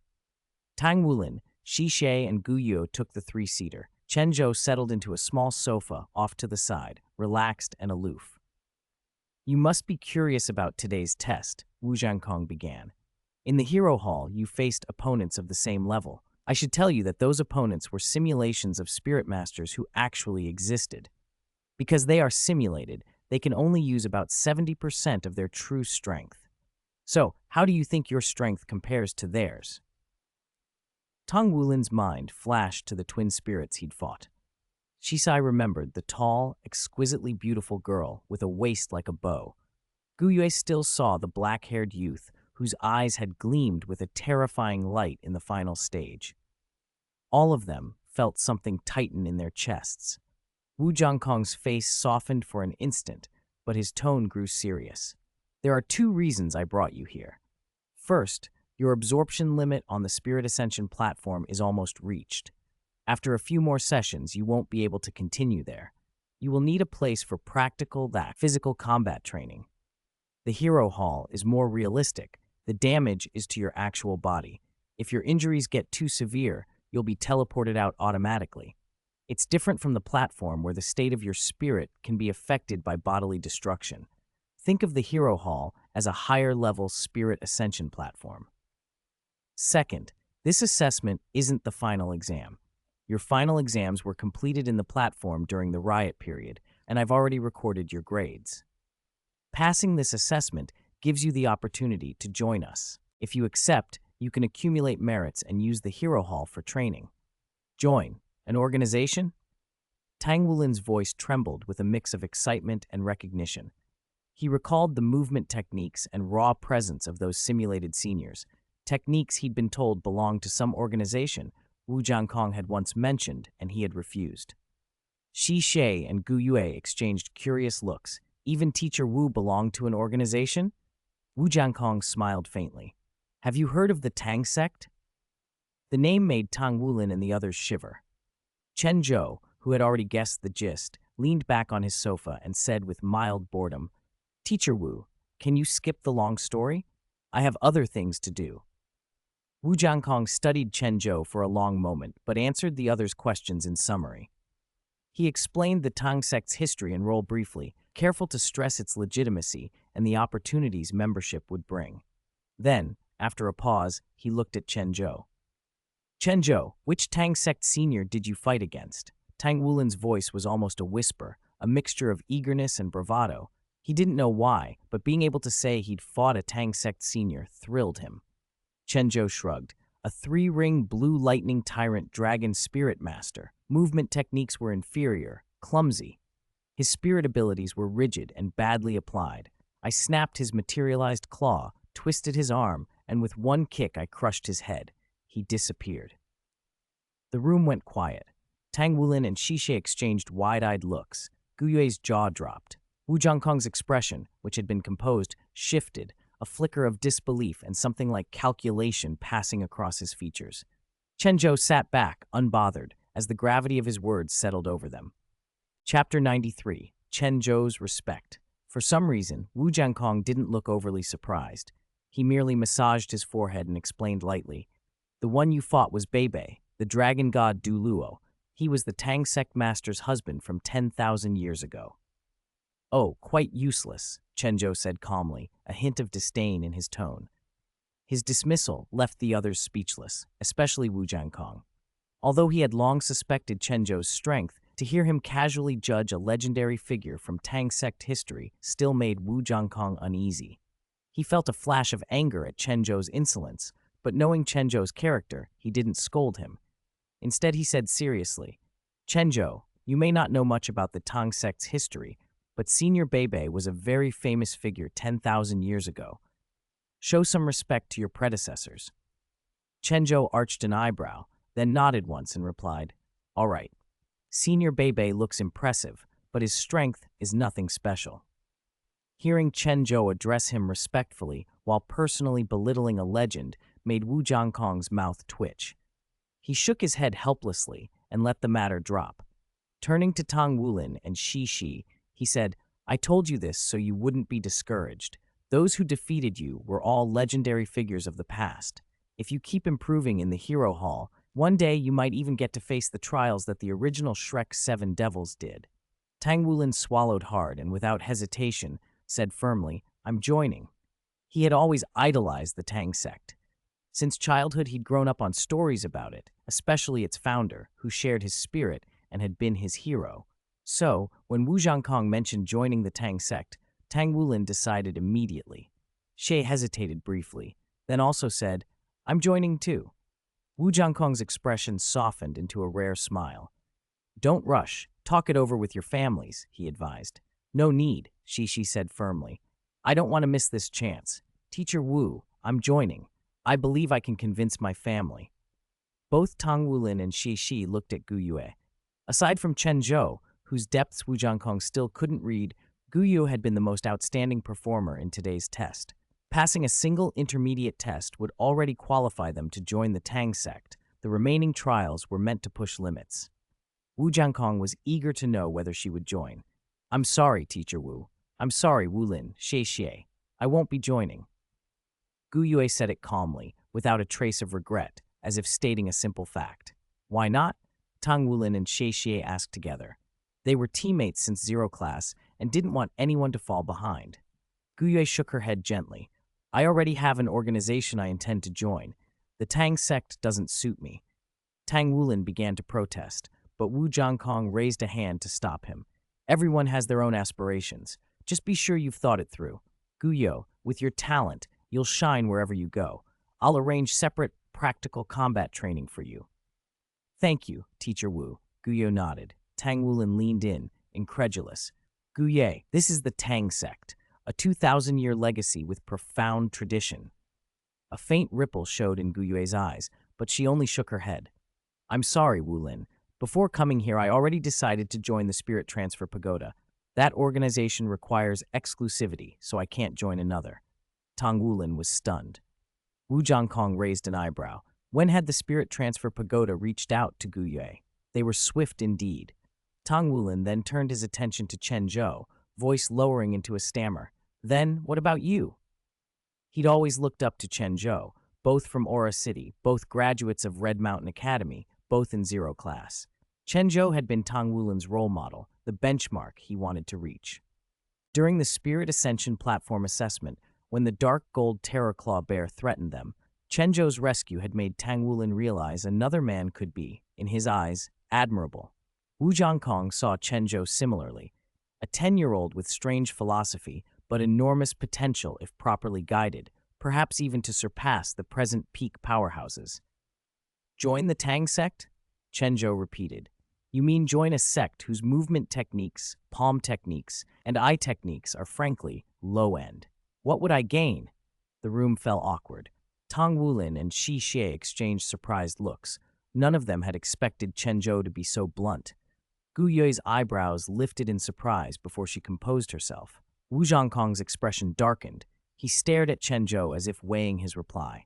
Tang Wulin, Xie, and Gu Yue took the three-seater. Chen Zhou settled into a small sofa off to the side, relaxed and aloof. "You must be curious about today's test," Wu Jiankong began. "In the Hero Hall, you faced opponents of the same level. I should tell you that those opponents were simulations of spirit masters who actually existed. Because they are simulated, they can only use about 70% of their true strength. So, how do you think your strength compares to theirs?" Tang Wulin's mind flashed to the twin spirits he'd fought. Shisai remembered the tall, exquisitely beautiful girl with a waist like a bow. Gu Yue still saw the black-haired youth whose eyes had gleamed with a terrifying light in the final stage. All of them felt something tighten in their chests. Wu Jiankong's face softened for an instant, but his tone grew serious. "There are two reasons I brought you here. First, your absorption limit on the Spirit Ascension platform is almost reached. After a few more sessions, you won't be able to continue there. You will need a place for practical, physical combat training. The Hero Hall is more realistic. The damage is to your actual body. If your injuries get too severe, you'll be teleported out automatically. It's different from the platform where the state of your spirit can be affected by bodily destruction. Think of the Hero Hall as a higher-level Spirit Ascension platform. Second, this assessment isn't the final exam. Your final exams were completed in the platform during the riot period, and I've already recorded your grades. Passing this assessment gives you the opportunity to join us. If you accept, you can accumulate merits and use the Hero Hall for training. Join. An organization?" Tang Wulin's voice trembled with a mix of excitement and recognition. He recalled the movement techniques and raw presence of those simulated seniors, techniques he'd been told belonged to some organization Wu Jiankong had once mentioned and he had refused. Xie and Gu Yue exchanged curious looks. Even Teacher Wu belonged to an organization? Wu Jiankong smiled faintly. "Have you heard of the Tang sect?" The name made Tang Wulin and the others shiver. Chen Zhou, who had already guessed the gist, leaned back on his sofa and said with mild boredom, "Teacher Wu, can you skip the long story? I have other things to do." Wu Jiankong studied Chen Zhou for a long moment, but answered the others' questions in summary. He explained the Tang sect's history and role briefly, careful to stress its legitimacy and the opportunities membership would bring. Then, after a pause, he looked at Chen Zhou. "Chen Zhou, which Tang sect senior did you fight against?" Tang Wulin's voice was almost a whisper, a mixture of eagerness and bravado. He didn't know why, but being able to say he'd fought a Tang sect senior thrilled him. Chen Zhou shrugged. A three-ring blue lightning tyrant dragon spirit master. Movement techniques were inferior, clumsy. His spirit abilities were rigid and badly applied. I snapped his materialized claw, twisted his arm, and with one kick I crushed his head. He disappeared. The room went quiet. Tang Wulin and Xixie exchanged wide-eyed looks. Gu Yue's jaw dropped. Wu Zhangkong's expression, which had been composed, shifted, a flicker of disbelief and something like calculation passing across his features. Chen Zhou sat back, unbothered, as the gravity of his words settled over them. Chapter 93. Chen Zhou's Respect. For some reason, Wu Zhangkong didn't look overly surprised. He merely massaged his forehead and explained lightly. The one you fought was Beibei, the dragon god Douluo. He was the Tang sect master's husband from 10,000 years ago. Oh, quite useless, Chen Zhou said calmly, a hint of disdain in his tone. His dismissal left the others speechless, especially Wu Zhangkong. Although he had long suspected Chen Zhou's strength, to hear him casually judge a legendary figure from Tang sect history still made Wu Zhangkong uneasy. He felt a flash of anger at Chen Zhou's insolence, but knowing Chen Zhou's character, he didn't scold him. Instead, he said seriously, Chen Zhou, you may not know much about the Tang sect's history, but Senior Beibei was a very famous figure 10,000 years ago. Show some respect to your predecessors. Chen Zhou arched an eyebrow, then nodded once and replied, All right. Senior Beibei looks impressive, but his strength is nothing special. Hearing Chen Zhou address him respectfully while personally belittling a legend made Wu Zhangkong's mouth twitch. He shook his head helplessly and let the matter drop. Turning to Tang Wulin and Xixie, he said, I told you this so you wouldn't be discouraged. Those who defeated you were all legendary figures of the past. If you keep improving in the Hero Hall, one day you might even get to face the trials that the original Shrek's 7 devils did. Tang Wulin swallowed hard and without hesitation said firmly, I'm joining. He had always idolized the Tang sect. Since childhood, he'd grown up on stories about it, especially its founder, who shared his spirit and had been his hero. So, when Wu Zhangkong mentioned joining the Tang sect, Tang Wulin decided immediately. Xie hesitated briefly, then also said, I'm joining too. Wu Zhangkong's expression softened into a rare smile. Don't rush, talk it over with your families, he advised. No need, Xixie said firmly. I don't want to miss this chance. Teacher Wu, I'm joining. I believe I can convince my family. Both Tang Wulin and Xixie looked at Gu Yue. Aside from Chen Zhou, whose depths Wu Zhangkong still couldn't read, Gu Yue had been the most outstanding performer in today's test. Passing a single intermediate test would already qualify them to join the Tang sect. The remaining trials were meant to push limits. Wu Zhangkong was eager to know whether she would join. I'm sorry, Teacher Wu. I'm sorry, Wulin, Xie. I won't be joining. Gu Yue said it calmly, without a trace of regret, as if stating a simple fact. Why not? Tang Wulin and Xie asked together. They were teammates since Zero Class and didn't want anyone to fall behind. Gu Yue shook her head gently. I already have an organization I intend to join. The Tang sect doesn't suit me. Tang Wulin began to protest, but Wu Zhangkong raised a hand to stop him. Everyone has their own aspirations. Just be sure you've thought it through. Gu Yue, with your talent, you'll shine wherever you go. I'll arrange separate practical combat training for you. Thank you, Teacher Wu. Gu Yue nodded. Tang Wulin leaned in, incredulous. Gu Yue, this is the Tang sect, a 2,000-year legacy with profound tradition. A faint ripple showed in Gu Yue's eyes, but she only shook her head. I'm sorry, Wulin. Before coming here, I already decided to join the Spirit Transfer Pagoda. That organization requires exclusivity, so I can't join another. Tang Wulin was stunned. Wu Zhangkong raised an eyebrow. When had the Spirit Transfer Pagoda reached out to Gu Yue? They were swift indeed. Tang Wulin then turned his attention to Chen Zhou, voice lowering into a stammer. Then, what about you? He'd always looked up to Chen Zhou, both from Aura City, both graduates of Red Mountain Academy, both in Zero Class. Chen Zhou had been Tang Wulin's role model, the benchmark he wanted to reach. During the Spirit Ascension platform assessment, when the dark gold Terror Claw bear threatened them, Chen Zhou's rescue had made Tang Wulin realize another man could be, in his eyes, admirable. Wu Zhangkong saw Chen Zhou similarly, a 10-year-old with strange philosophy but enormous potential if properly guided, perhaps even to surpass the present peak powerhouses. Join the Tang sect? Chen Zhou repeated. You mean join a sect whose movement techniques, palm techniques, and eye techniques are frankly low-end. What would I gain? The room fell awkward. Tang Wulin and Shi Xie exchanged surprised looks. None of them had expected Chen Zhou to be so blunt. Gu Yue's eyebrows lifted in surprise before she composed herself. Wu Zhangkong's expression darkened. He stared at Chen Zhou as if weighing his reply.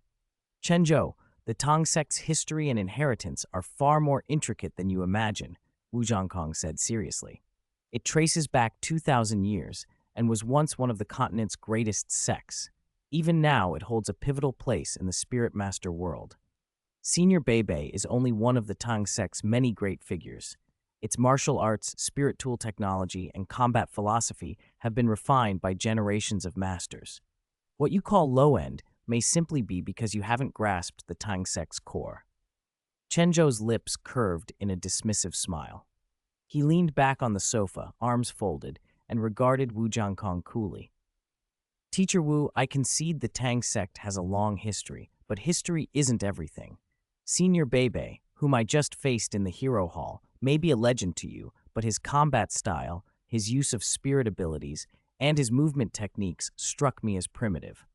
Chen Zhou, the Tang sect's history and inheritance are far more intricate than you imagine, Wu Zhangkong said seriously. It traces back 2,000 years and was once one of the continent's greatest sects. Even now, it holds a pivotal place in the Spirit Master world. Senior Beibei is only one of the Tang sect's many great figures. Its martial arts, spirit tool technology, and combat philosophy have been refined by generations of masters. What you call low-end may simply be because you haven't grasped the Tang sect's core. Chen Zhou's lips curved in a dismissive smile. He leaned back on the sofa, arms folded, and regarded Wu Zhangkong coolly. Teacher Wu, I concede the Tang sect has a long history, but history isn't everything. Senior Beibei, whom I just faced in the Hero Hall, may be a legend to you, but his combat style, his use of spirit abilities, and his movement techniques struck me as primitive.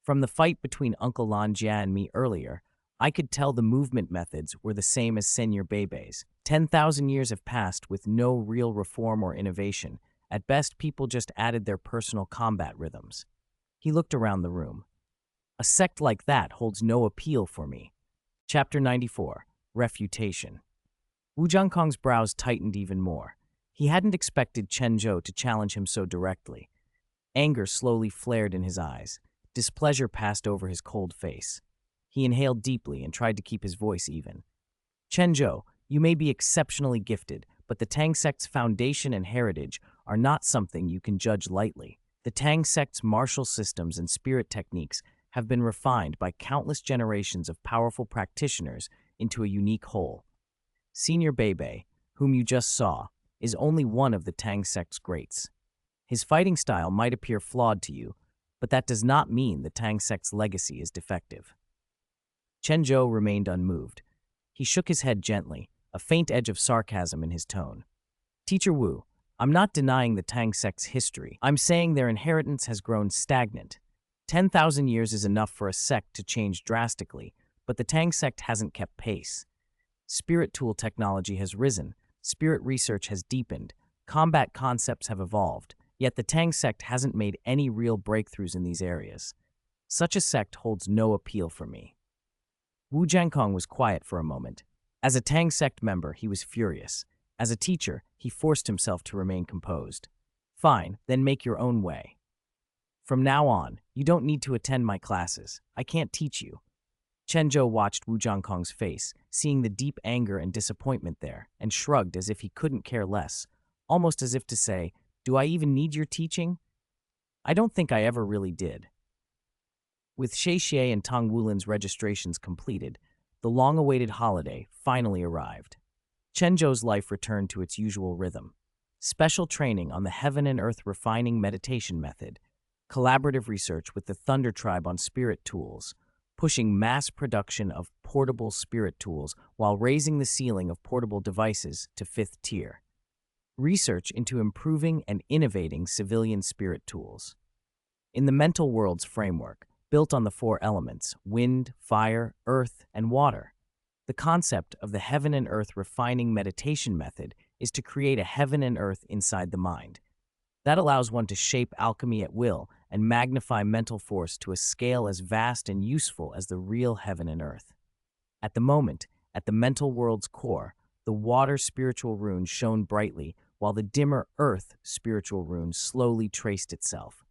From the fight between Uncle Lan Jia and me earlier, I could tell the movement methods were the same as Senior Beibei's. 10,000 years have passed with no real reform or innovation. At best, people just added their personal combat rhythms. He looked around the room. A sect like that holds no appeal for me. Chapter 94, Refutation. Wu Zhangkong's brows tightened even more. He hadn't expected Chen Zhou to challenge him so directly. Anger slowly flared in his eyes. Displeasure passed over his cold face. He inhaled deeply and tried to keep his voice even. Chen Zhou, you may be exceptionally gifted, but the Tang sect's foundation and heritage are not something you can judge lightly. The Tang sect's martial systems and spirit techniques have been refined by countless generations of powerful practitioners into a unique whole. Senior Beibei, whom you just saw, is only one of the Tang sect's greats. His fighting style might appear flawed to you, but that does not mean the Tang sect's legacy is defective. Chen Zhou remained unmoved. He shook his head gently, a faint edge of sarcasm in his tone. Teacher Wu, I'm not denying the Tang sect's history. I'm saying their inheritance has grown stagnant. 10,000 years is enough for a sect to change drastically, but the Tang sect hasn't kept pace. Spirit tool technology has risen, spirit research has deepened, combat concepts have evolved, yet the Tang sect hasn't made any real breakthroughs in these areas. Such a sect holds no appeal for me. Wu Zhangkong was quiet for a moment. As a Tang sect member, he was furious. As a teacher, he forced himself to remain composed. Fine, then make your own way. From now on, you don't need to attend my classes. I can't teach you. Chen Zhou watched Wu Zhangkong's face, seeing the deep anger and disappointment there, and shrugged as if he couldn't care less, almost as if to say, do I even need your teaching? I don't think I ever really did. With Xie Xie and Tang Wulin's registrations completed, the long-awaited holiday finally arrived. Chen Zhou's life returned to its usual rhythm. Special training on the Heaven and Earth Refining Meditation Method, collaborative research with the Thunder Tribe on spirit tools, pushing mass production of portable spirit tools while raising the ceiling of portable devices to 5th tier. Research into improving and innovating civilian spirit tools. In the mental world's framework, built on the 4 elements, wind, fire, earth, and water, the concept of the Heaven and Earth Refining Meditation Method is to create a heaven and earth inside the mind. That allows one to shape alchemy at will and magnify mental force to a scale as vast and useful as the real heaven and earth. At the moment, at the mental world's core, the water spiritual rune shone brightly, while the dimmer earth spiritual rune slowly traced itself.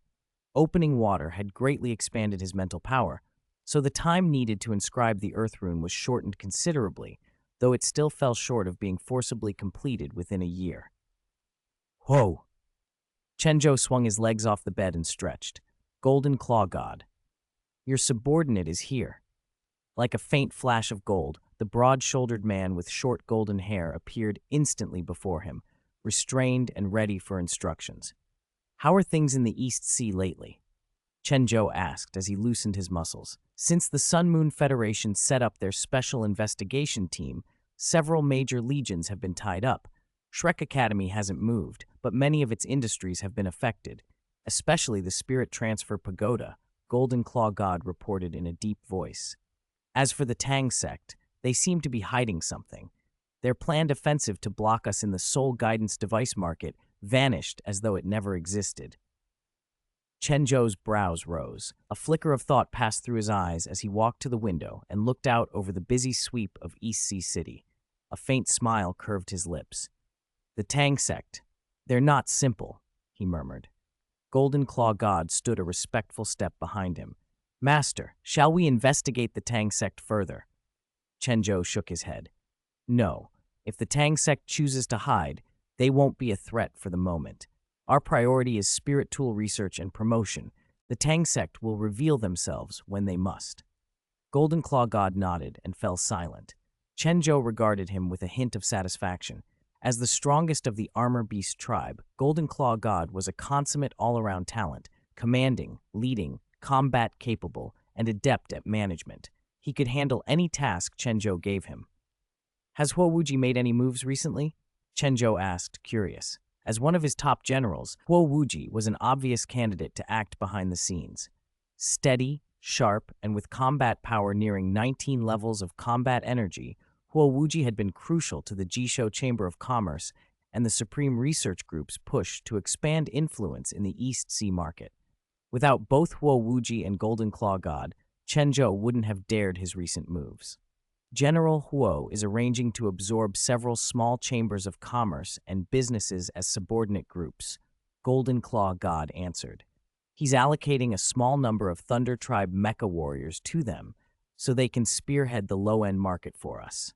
Opening water had greatly expanded his mental power, so the time needed to inscribe the earth rune was shortened considerably, though it still fell short of being forcibly completed within a year. Whoa! Chen Zhou swung his legs off the bed and stretched. Golden Claw God. Your subordinate is here. Like a faint flash of gold, the broad-shouldered man with short golden hair appeared instantly before him, restrained and ready for instructions. How are things in the East Sea lately? Chen Zhou asked as he loosened his muscles. Since the Sun Moon Federation set up their special investigation team, several major legions have been tied up. Shrek Academy hasn't moved, but many of its industries have been affected, especially the Spirit Transfer Pagoda, Golden Claw God reported in a deep voice. As for the Tang sect, they seem to be hiding something. Their planned offensive to block us in the soul guidance device market vanished as though it never existed. Chen Zhou's brows rose. A flicker of thought passed through his eyes as he walked to the window and looked out over the busy sweep of East Sea City. A faint smile curved his lips. The Tang sect. They're not simple, he murmured. Golden Claw God stood a respectful step behind him. Master, shall we investigate the Tang sect further? Chen Zhou shook his head. No. If the Tang sect chooses to hide, they won't be a threat for the moment. Our priority is spirit tool research and promotion. The Tang sect will reveal themselves when they must. Golden Claw God nodded and fell silent. Chen Zhou regarded him with a hint of satisfaction. As the strongest of the Armor Beast tribe, Golden Claw God was a consummate all-around talent, commanding, leading, combat-capable, and adept at management. He could handle any task Chen Zhou gave him. Has Huo Wuji made any moves recently? Chen Zhou asked, curious. As one of his top generals, Huo Wuji was an obvious candidate to act behind the scenes. Steady, sharp, and with combat power nearing 19 levels of combat energy, Huo Wuji had been crucial to the Jishou Chamber of Commerce and the Supreme Research Group's push to expand influence in the East Sea market. Without both Huo Wuji and Golden Claw God, Chen Zhou wouldn't have dared his recent moves. General Huo is arranging to absorb several small chambers of commerce and businesses as subordinate groups, Golden Claw God answered. He's allocating a small number of Thunder Tribe mecha warriors to them so they can spearhead the low-end market for us.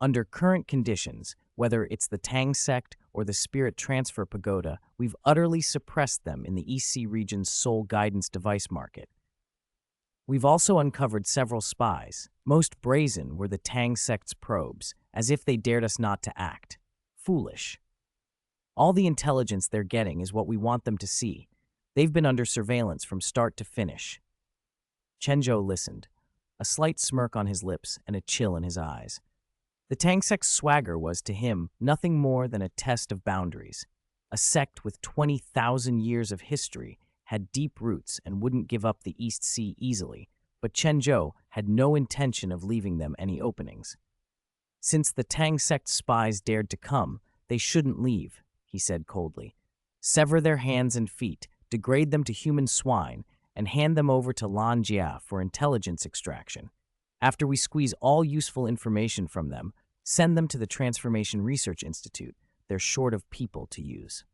Under current conditions, whether it's the Tang sect or the Spirit Transfer Pagoda, we've utterly suppressed them in the EC region's soul guidance device market. We've also uncovered several spies. Most brazen were the Tang sect's probes, as if they dared us not to act. Foolish. All the intelligence they're getting is what we want them to see. They've been under surveillance from start to finish. Chen Zhou listened, a slight smirk on his lips and a chill in his eyes. The Tang sect's swagger was, to him, nothing more than a test of boundaries. A sect with 20,000 years of history had deep roots and wouldn't give up the East Sea easily, but Chen Zhou had no intention of leaving them any openings. Since the Tang sect spies dared to come, they shouldn't leave, he said coldly. Sever their hands and feet, degrade them to human swine, and hand them over to Lan Jia for intelligence extraction. After we squeeze all useful information from them, send them to the Transformation Research Institute. They're short of people to use.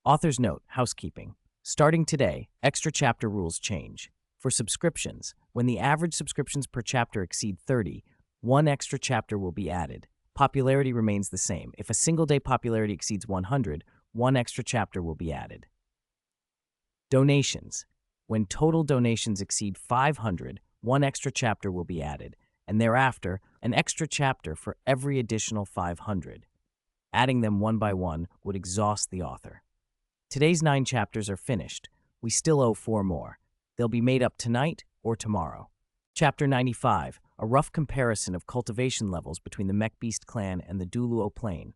Author's note, housekeeping. Starting today, extra chapter rules change. For subscriptions, when the average subscriptions per chapter exceed 30, one extra chapter will be added. Popularity remains the same. If a single-day popularity exceeds 100, one extra chapter will be added. Donations. When total donations exceed 500, one extra chapter will be added, and thereafter, an extra chapter for every additional 500. Adding them one by one would exhaust the author. Today's 9 chapters are finished. We still owe 4 more. They'll be made up tonight or tomorrow. Chapter 95, a rough comparison of cultivation levels between the Mecha Beast Clan and the Douluo Plain.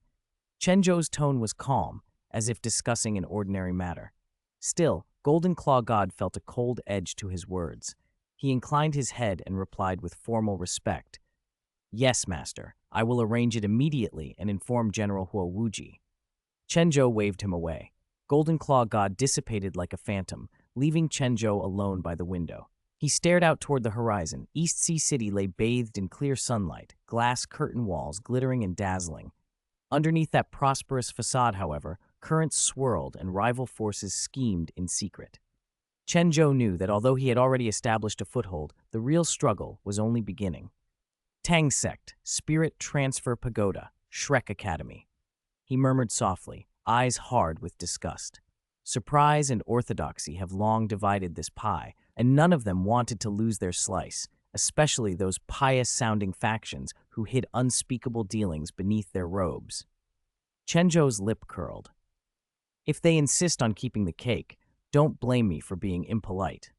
Chen Zhou's tone was calm, as if discussing an ordinary matter. Still, Golden Claw God felt a cold edge to his words. He inclined his head and replied with formal respect. Yes, Master. I will arrange it immediately and inform General Huo Wuji. Chen Zhou waved him away. Golden Claw God dissipated like a phantom, leaving Chen Zhou alone by the window. He stared out toward the horizon. East Sea City lay bathed in clear sunlight, glass curtain walls glittering and dazzling. Underneath that prosperous facade, however, currents swirled and rival forces schemed in secret. Chen Zhou knew that although he had already established a foothold, the real struggle was only beginning. Tang sect, Spirit Transfer Pagoda, Shrek Academy. He murmured softly, eyes hard with disgust. Surprise and orthodoxy have long divided this pie, and none of them wanted to lose their slice, especially those pious-sounding factions who hid unspeakable dealings beneath their robes. Chen Zhou's lip curled. If they insist on keeping the cake, Don't blame me for being impolite."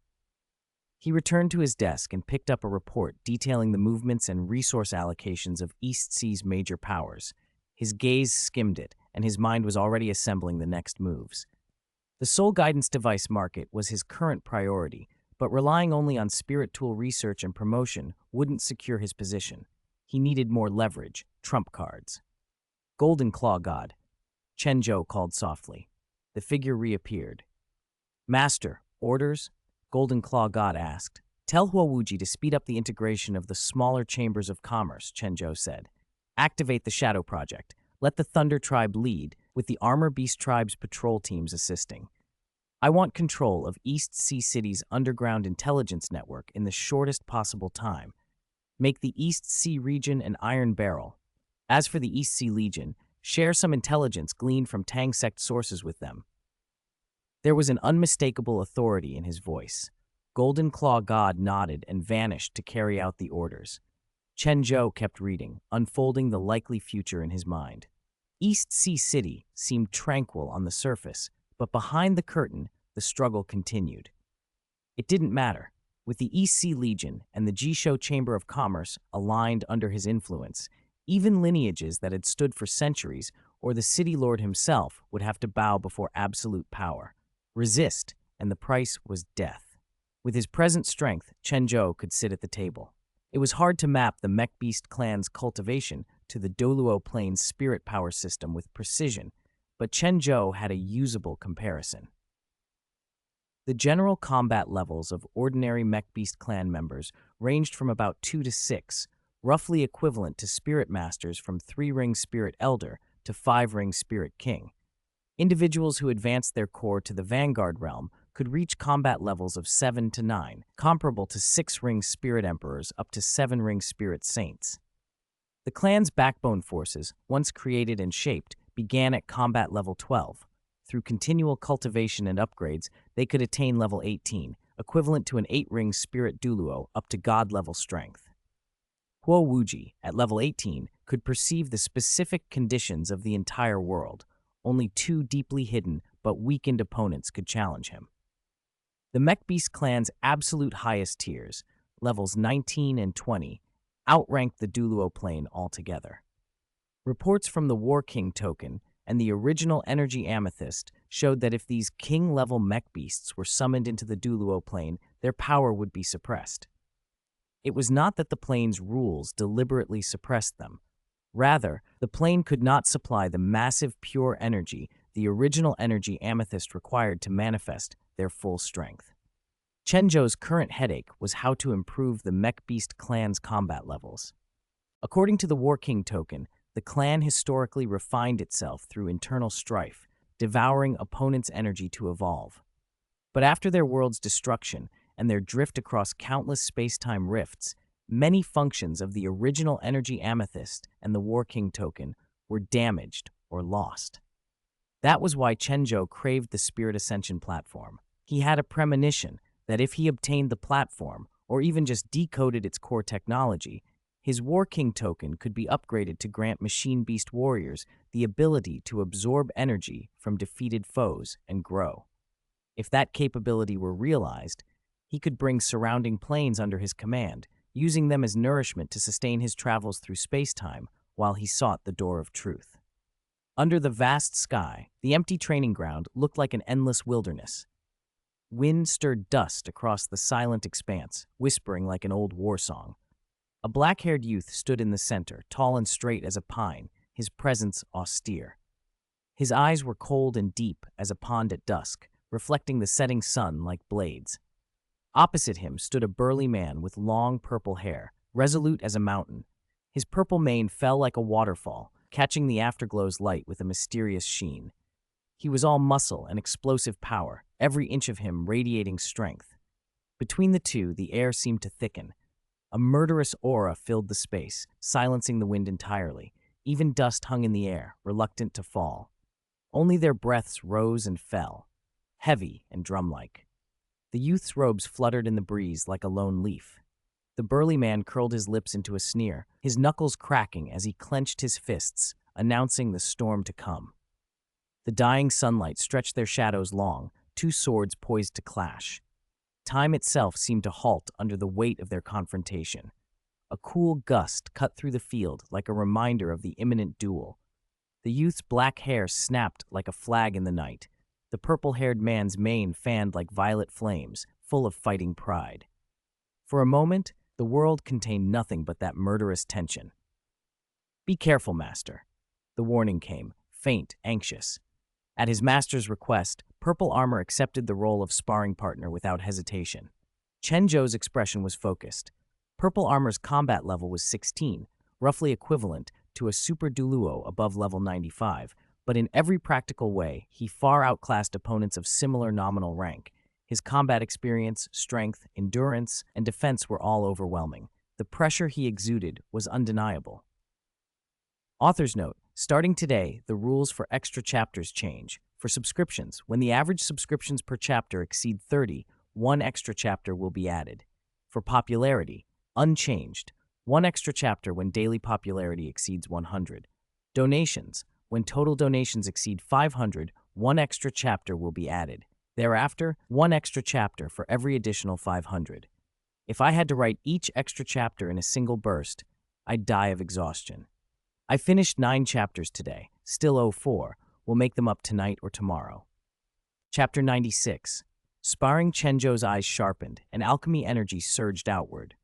He returned to his desk and picked up a report detailing the movements and resource allocations of East Sea's major powers. His gaze skimmed it, and his mind was already assembling the next moves. The soul guidance device market was his current priority, but relying only on spirit tool research and promotion wouldn't secure his position. He needed more leverage, trump cards. "Golden Claw God," Chen Zhou called softly. The figure reappeared. "Master, orders?" Golden Claw God asked. "Tell Huowuji to speed up the integration of the smaller chambers of commerce," Chen Zhou said. "Activate the Shadow Project. Let the Thunder Tribe lead, with the Armor Beast Tribe's patrol teams assisting. I want control of East Sea City's underground intelligence network in the shortest possible time. Make the East Sea region an iron barrel. As for the East Sea Legion, share some intelligence gleaned from Tang sect sources with them." There was an unmistakable authority in his voice. Golden Claw God nodded and vanished to carry out the orders. Chen Zhou kept reading, unfolding the likely future in his mind. East Sea City seemed tranquil on the surface, but behind the curtain, the struggle continued. It didn't matter. With the East Sea Legion and the Jisho Chamber of Commerce aligned under his influence, even lineages that had stood for centuries, or the city lord himself, would have to bow before absolute power. Resist, and the price was death. With his present strength, Chen Zhou could sit at the table. It was hard to map the Mecha Beast Clan's cultivation to the Douluo Plane's spirit power system with precision, but Chen Zhou had a usable comparison. The general combat levels of ordinary Mecha Beast Clan members ranged from about 2 to 6, roughly equivalent to Spirit Masters from 3-ring Spirit Elder to 5-ring Spirit King. Individuals who advanced their core to the Vanguard realm could reach combat levels of 7 to 9, comparable to 6-ring Spirit Emperors up to 7-ring Spirit Saints. The clan's backbone forces, once created and shaped, began at combat level 12. Through continual cultivation and upgrades, they could attain level 18, equivalent to an 8-ring Spirit Douluo up to God-level strength. Huowuji, at level 18, could perceive the specific conditions of the entire world. Only 2 deeply hidden but weakened opponents could challenge him. The Mecha Beast Clan's absolute highest tiers, levels 19 and 20, outranked the Douluo Plane altogether. Reports from the War King Token and the original Energy Amethyst showed that if these king-level Mecha Beasts were summoned into the Douluo Plane, their power would be suppressed. It was not that the plane's rules deliberately suppressed them. Rather, the plane could not supply the massive pure energy the original Energy Amethyst required to manifest their full strength. Chen Zhou's current headache was how to improve the Mecha Beast Clan's combat levels. According to the War King Token, the clan historically refined itself through internal strife, devouring opponents' energy to evolve. But after their world's destruction and their drift across countless space-time rifts, many functions of the original Energy Amethyst and the War King Token were damaged or lost. That was why Chen Zhou craved the Spirit Ascension platform. He had a premonition that if he obtained the platform, or even just decoded its core technology, his War King Token could be upgraded to grant Machine Beast warriors the ability to absorb energy from defeated foes and grow. If that capability were realized, he could bring surrounding planes under his command, using them as nourishment to sustain his travels through space-time while he sought the door of truth. Under the vast sky, the empty training ground looked like an endless wilderness. Wind stirred dust across the silent expanse, whispering like an old war song. A black-haired youth stood in the center, tall and straight as a pine, his presence austere. His eyes were cold and deep as a pond at dusk, reflecting the setting sun like blades. Opposite him stood a burly man with long purple hair, resolute as a mountain. His purple mane fell like a waterfall, catching the afterglow's light with a mysterious sheen. He was all muscle and explosive power, every inch of him radiating strength. Between the two, the air seemed to thicken. A murderous aura filled the space, silencing the wind entirely. Even dust hung in the air, reluctant to fall. Only their breaths rose and fell, heavy and drum-like. The youth's robes fluttered in the breeze like a lone leaf. The burly man curled his lips into a sneer, his knuckles cracking as he clenched his fists, announcing the storm to come. The dying sunlight stretched their shadows long, two swords poised to clash. Time itself seemed to halt under the weight of their confrontation. A cool gust cut through the field like a reminder of the imminent duel. The youth's black hair snapped like a flag in the night. The purple-haired man's mane fanned like violet flames, full of fighting pride. For a moment, the world contained nothing but that murderous tension. "Be careful, master." The warning came, faint, anxious. At his master's request, Purple Armor accepted the role of sparring partner without hesitation. Chen Zhou's expression was focused. Purple Armor's combat level was 16, roughly equivalent to a Super Douluo above level 95, but in every practical way, he far outclassed opponents of similar nominal rank. His combat experience, strength, endurance, and defense were all overwhelming. The pressure he exuded was undeniable. Author's note: starting today, the rules for extra chapters change. For subscriptions, when the average subscriptions per chapter exceed 30, one extra chapter will be added. For popularity, unchanged, one extra chapter when daily popularity exceeds 100. Donations, when total donations exceed 500, one extra chapter will be added. Thereafter, one extra chapter for every additional 500. If I had to write each extra chapter in a single burst, I'd die of exhaustion. I finished 9 chapters today, still owe 4. We'll make them up tonight or tomorrow. Chapter 96. Sparring. Chen Zhou's eyes sharpened, and alchemy energy surged outward.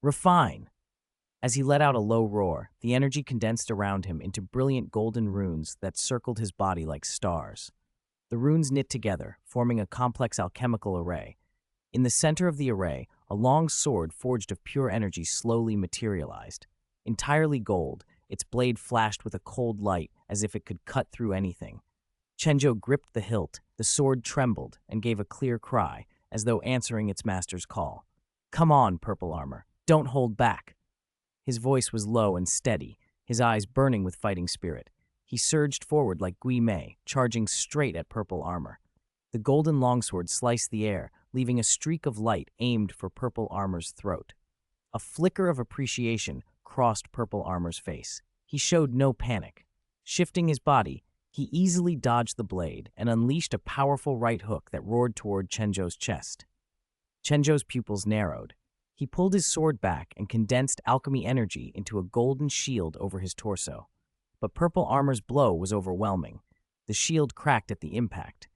"Refine!" As he let out a low roar, the energy condensed around him into brilliant golden runes that circled his body like stars. The runes knit together, forming a complex alchemical array. In the center of the array, a long sword forged of pure energy slowly materialized. Entirely gold, its blade flashed with a cold light as if it could cut through anything. Chen Zhou gripped the hilt, the sword trembled, and gave a clear cry, as though answering its master's call. "Come on, Purple Armor, don't hold back." His voice was low and steady, his eyes burning with fighting spirit. He surged forward like Gui Mei, charging straight at Purple Armor. The golden longsword sliced the air, leaving a streak of light aimed for Purple Armor's throat. A flicker of appreciation crossed Purple Armor's face. He showed no panic. Shifting his body, he easily dodged the blade and unleashed a powerful right hook that roared toward Chen Zhou's chest. Chen Zhou's pupils narrowed. He pulled his sword back and condensed alchemy energy into a golden shield over his torso. But Purple Armor's blow was overwhelming. The shield cracked at the impact.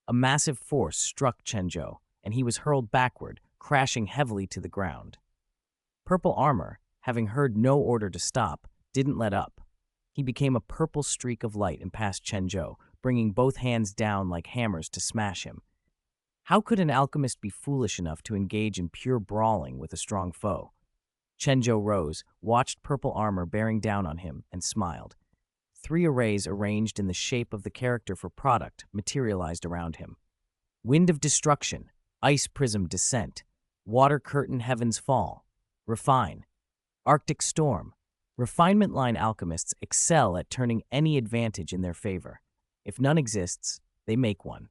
A massive force struck Chen Zhou, and he was hurled backward, crashing heavily to the ground. Purple Armor, having heard no order to stop, didn't let up. He became a purple streak of light and passed Chen Zhou, bringing both hands down like hammers to smash him. How could an alchemist be foolish enough to engage in pure brawling with a strong foe? Chen Zhou rose, watched Purple Armor bearing down on him, and smiled. 3 arrays arranged in the shape of the character for product materialized around him. Wind of Destruction, Ice Prism Descent, Water Curtain Heaven's Fall, Refine, Arctic Storm. Refinement line alchemists excel at turning any advantage in their favor. If none exists, they make one.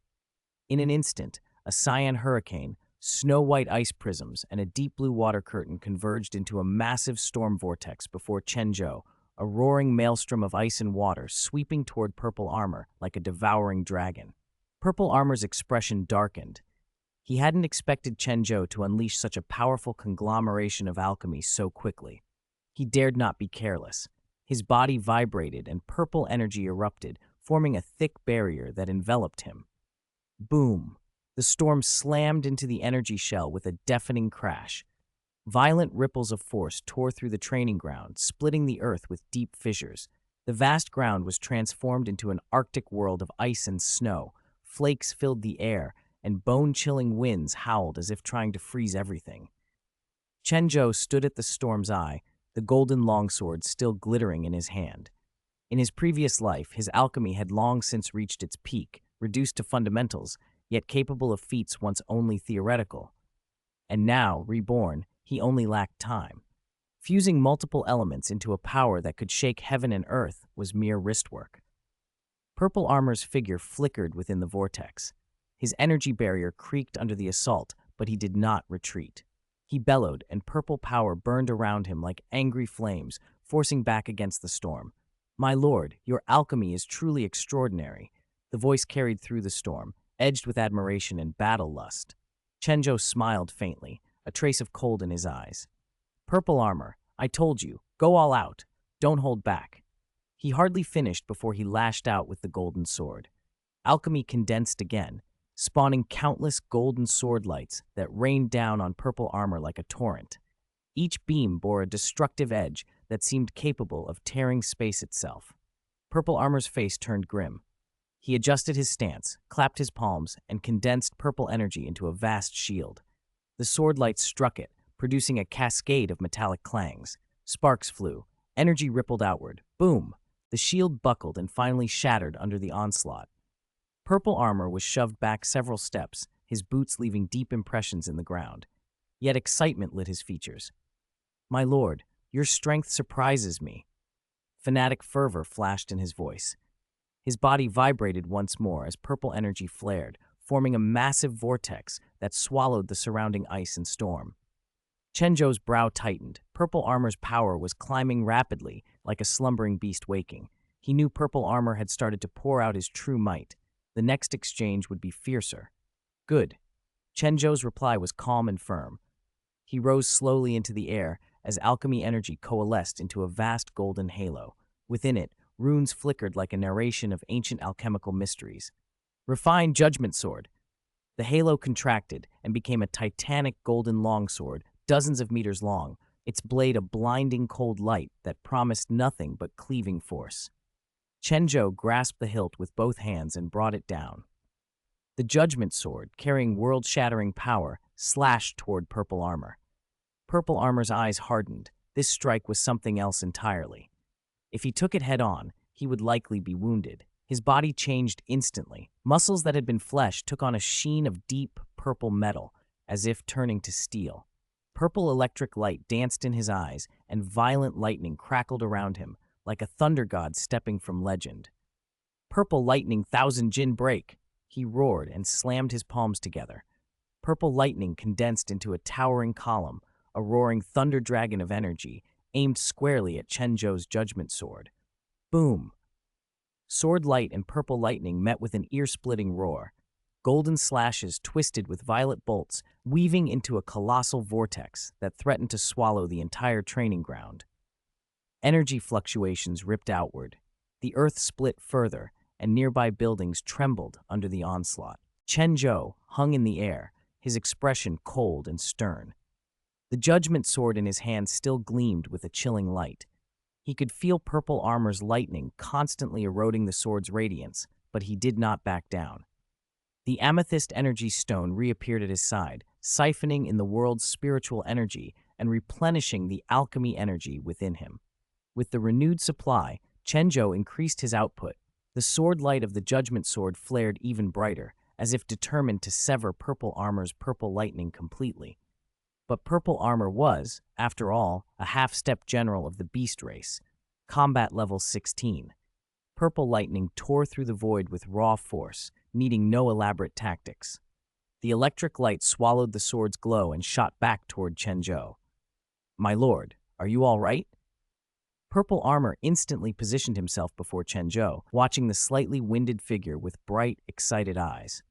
In an instant, a cyan hurricane, snow-white ice prisms, and a deep blue water curtain converged into a massive storm vortex before Chen Zhou, a roaring maelstrom of ice and water sweeping toward Purple Armor like a devouring dragon. Purple Armor's expression darkened. He hadn't expected Chen Zhou to unleash such a powerful conglomeration of alchemy so quickly. He dared not be careless. His body vibrated and purple energy erupted, forming a thick barrier that enveloped him. Boom! The storm slammed into the energy shell with a deafening crash. Violent ripples of force tore through the training ground, splitting the earth with deep fissures. The vast ground was transformed into an arctic world of ice and snow. Flakes filled the air, and bone-chilling winds howled as if trying to freeze everything. Chen Zhou stood at the storm's eye, the golden longsword still glittering in his hand. In his previous life, his alchemy had long since reached its peak, reduced to fundamentals, yet capable of feats once only theoretical. And now, reborn, he only lacked time. Fusing multiple elements into a power that could shake heaven and earth was mere wristwork. Purple Armor's figure flickered within the vortex. His energy barrier creaked under the assault, but he did not retreat. He bellowed, and purple power burned around him like angry flames, forcing back against the storm. "My lord, your alchemy is truly extraordinary." The voice carried through the storm, edged with admiration and battle lust. Chen Zhou smiled faintly, a trace of cold in his eyes. Purple armor, I told you, go all out. Don't hold back. He hardly finished before he lashed out with the golden sword. Alchemy condensed again, spawning countless golden sword lights that rained down on purple armor like a torrent. Each beam bore a destructive edge that seemed capable of tearing space itself. Purple armor's face turned grim. He adjusted his stance, clapped his palms, and condensed purple energy into a vast shield. The sword lights struck it, producing a cascade of metallic clangs. Sparks flew. Energy rippled outward. Boom! The shield buckled and finally shattered under the onslaught. Purple armor was shoved back several steps, his boots leaving deep impressions in the ground. Yet excitement lit his features. My lord, your strength surprises me. Fanatic fervor flashed in his voice. His body vibrated once more as purple energy flared, forming a massive vortex that swallowed the surrounding ice and storm. Chen Zhou's brow tightened. Purple armor's power was climbing rapidly, like a slumbering beast waking. He knew purple armor had started to pour out his true might. The next exchange would be fiercer. Good. Chen Zhou's reply was calm and firm. He rose slowly into the air as alchemy energy coalesced into a vast golden halo. Within it, runes flickered like a narration of ancient alchemical mysteries. Refined Judgment Sword. The halo contracted and became a titanic golden longsword, dozens of meters long, its blade a blinding cold light that promised nothing but cleaving force. Chen Zhou grasped the hilt with both hands and brought it down. The Judgment Sword, carrying world-shattering power, slashed toward purple armor. Purple armor's eyes hardened. This strike was something else entirely. If he took it head-on, he would likely be wounded. His body changed instantly. Muscles that had been flesh took on a sheen of deep, purple metal, as if turning to steel. Purple electric light danced in his eyes, and violent lightning crackled around him, like a thunder god stepping from legend. Purple lightning, thousand Jin break! He roared and slammed his palms together. Purple lightning condensed into a towering column, a roaring thunder dragon of energy, aimed squarely at Chen Zhou's Judgment Sword. Boom! Sword light and purple lightning met with an ear-splitting roar. Golden slashes twisted with violet bolts, weaving into a colossal vortex that threatened to swallow the entire training ground. Energy fluctuations ripped outward. The earth split further, and nearby buildings trembled under the onslaught. Chen Zhou hung in the air, his expression cold and stern. The Judgment Sword in his hand still gleamed with a chilling light. He could feel purple armor's lightning constantly eroding the sword's radiance, but he did not back down. The Amethyst energy stone reappeared at his side, siphoning in the world's spiritual energy and replenishing the alchemy energy within him. With the renewed supply, Chen Zhou increased his output. The sword light of the Judgment Sword flared even brighter, as if determined to sever purple armor's purple lightning completely. But purple armor was, after all, a half-step general of the beast race, combat level 16. Purple lightning tore through the void with raw force, needing no elaborate tactics. The electric light swallowed the sword's glow and shot back toward Chen Zhou. My lord, are you all right? Purple armor instantly positioned himself before Chen Zhou, watching the slightly winded figure with bright, excited eyes.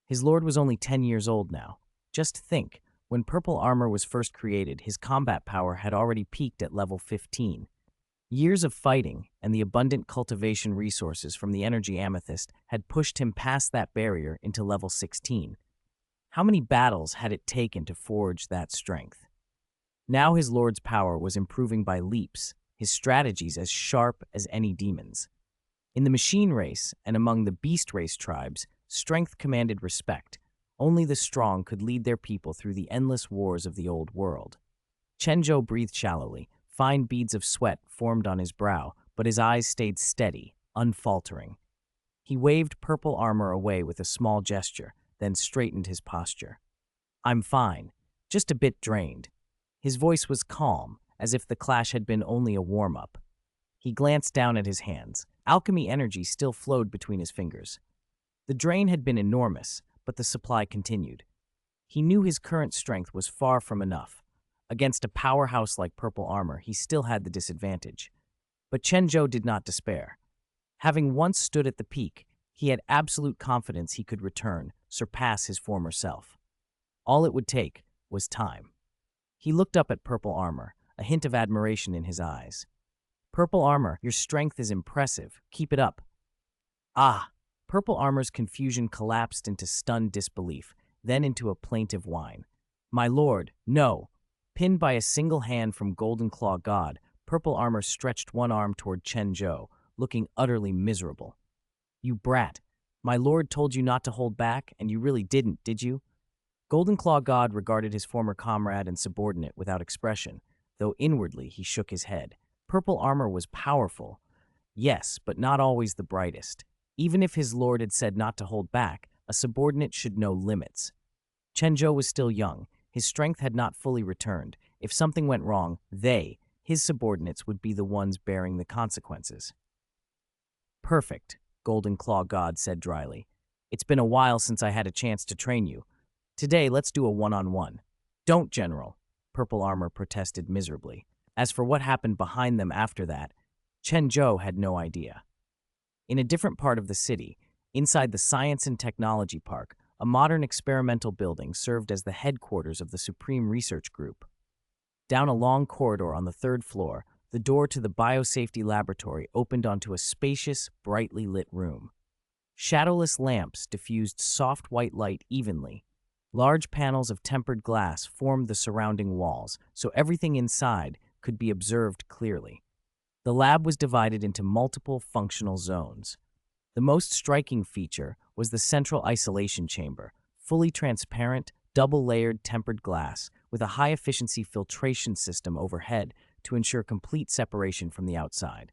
His lord was only 10 years old now. Just think, when purple armor was first created, his combat power had already peaked at level 15. Years of fighting and the abundant cultivation resources from the energy amethyst had pushed him past that barrier into level 16. How many battles had it taken to forge that strength? Now his lord's power was improving by leaps, his strategies as sharp as any demon's. In the machine race and among the beast race tribes, strength commanded respect. Only the strong could lead their people through the endless wars of the old world. Chen Zhou breathed shallowly. Fine beads of sweat formed on his brow, but his eyes stayed steady, unfaltering. He waved purple armor away with a small gesture, then straightened his posture. I'm fine, just a bit drained. His voice was calm, as if the clash had been only a warm-up. He glanced down at his hands. Alchemy energy still flowed between his fingers. The drain had been enormous, but the supply continued. He knew his current strength was far from enough. Against a powerhouse like purple armor, he still had the disadvantage. But Chen Zhou did not despair. Having once stood at the peak, He had absolute confidence he could return, surpass his former self. All it would take was time. He looked up at Purple Armor, a hint of admiration in his eyes. Purple Armor, your strength is impressive. Keep it up. Ah! Purple Armor's confusion collapsed into stunned disbelief, then into a plaintive whine. My lord, no! Pinned by a single hand from Golden Claw God, Purple Armor stretched one arm toward Chen Zhou, looking utterly miserable. You brat! My lord told you not to hold back, and you really didn't, did you? Golden Claw God regarded his former comrade and subordinate without expression, though inwardly he shook his head. Purple Armor was powerful, yes, but not always the brightest. Even if his lord had said not to hold back, a subordinate should know limits. Chen Zhou was still young. His strength had not fully returned. If something went wrong, his subordinates, would be the ones bearing the consequences. Perfect, Golden Claw God said dryly. It's been a while since I had a chance to train you. Today, let's do a one-on-one. Don't, General, Purple Armor protested miserably. As for what happened behind them after that, Chen Zhou had no idea. In a different part of the city, inside the Science and Technology Park, a modern experimental building served as the headquarters of the Supreme Research Group. Down a long corridor on the third floor, the door to the Biosafety Laboratory opened onto a spacious, brightly lit room. Shadowless lamps diffused soft white light evenly. Large panels of tempered glass formed the surrounding walls, so everything inside could be observed clearly. The lab was divided into multiple functional zones. The most striking feature was the central isolation chamber, fully transparent, double-layered tempered glass with a high-efficiency filtration system overhead to ensure complete separation from the outside.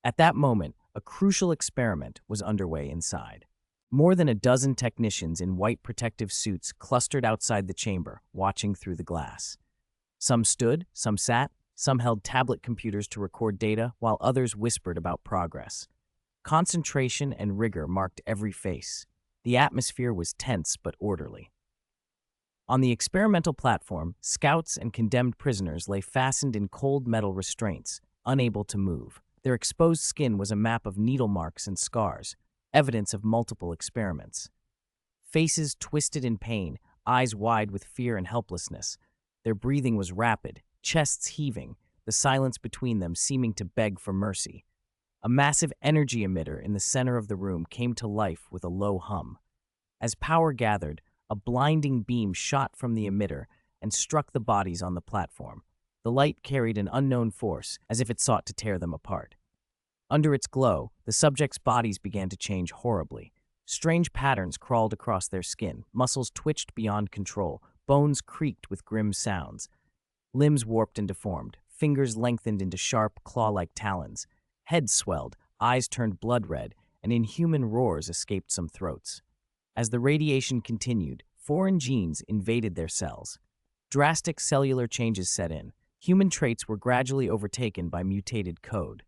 At that moment, a crucial experiment was underway inside. More than a dozen technicians in white protective suits clustered outside the chamber, watching through the glass. Some stood, some sat, some held tablet computers to record data, while others whispered about progress. Concentration and rigor marked every face. The atmosphere was tense but orderly. On the experimental platform, scouts and condemned prisoners lay fastened in cold metal restraints, unable to move. Their exposed skin was a map of needle marks and scars, evidence of multiple experiments. Faces twisted in pain, eyes wide with fear and helplessness. Their breathing was rapid, chests heaving, the silence between them seeming to beg for mercy. A massive energy emitter in the center of the room came to life with a low hum. As power gathered, a blinding beam shot from the emitter and struck the bodies on the platform. The light carried an unknown force, as if it sought to tear them apart. Under its glow, the subjects' bodies began to change horribly. Strange patterns crawled across their skin, muscles twitched beyond control, bones creaked with grim sounds. Limbs warped and deformed, fingers lengthened into sharp, claw-like talons. Heads swelled, eyes turned blood red, and inhuman roars escaped some throats. As the radiation continued, foreign genes invaded their cells. Drastic cellular changes set in. Human traits were gradually overtaken by mutated code.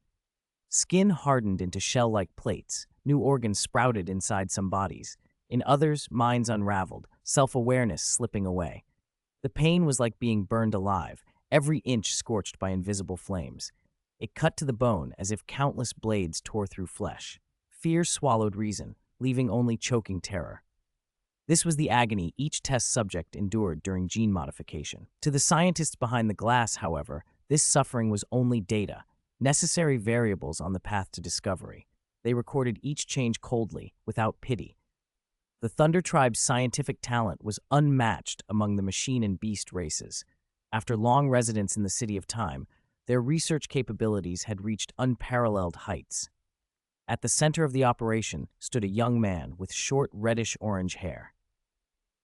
Skin hardened into shell-like plates. New organs sprouted inside some bodies. In others, minds unraveled, self-awareness slipping away. The pain was like being burned alive, every inch scorched by invisible flames. It cut to the bone as if countless blades tore through flesh. Fear swallowed reason, leaving only choking terror. This was the agony each test subject endured during gene modification. To the scientists behind the glass, however, this suffering was only data, necessary variables on the path to discovery. They recorded each change coldly, without pity. The Thunder Tribe's scientific talent was unmatched among the machine and beast races. After long residence in the City of Time, their research capabilities had reached unparalleled heights. At the center of the operation stood a young man with short reddish-orange hair.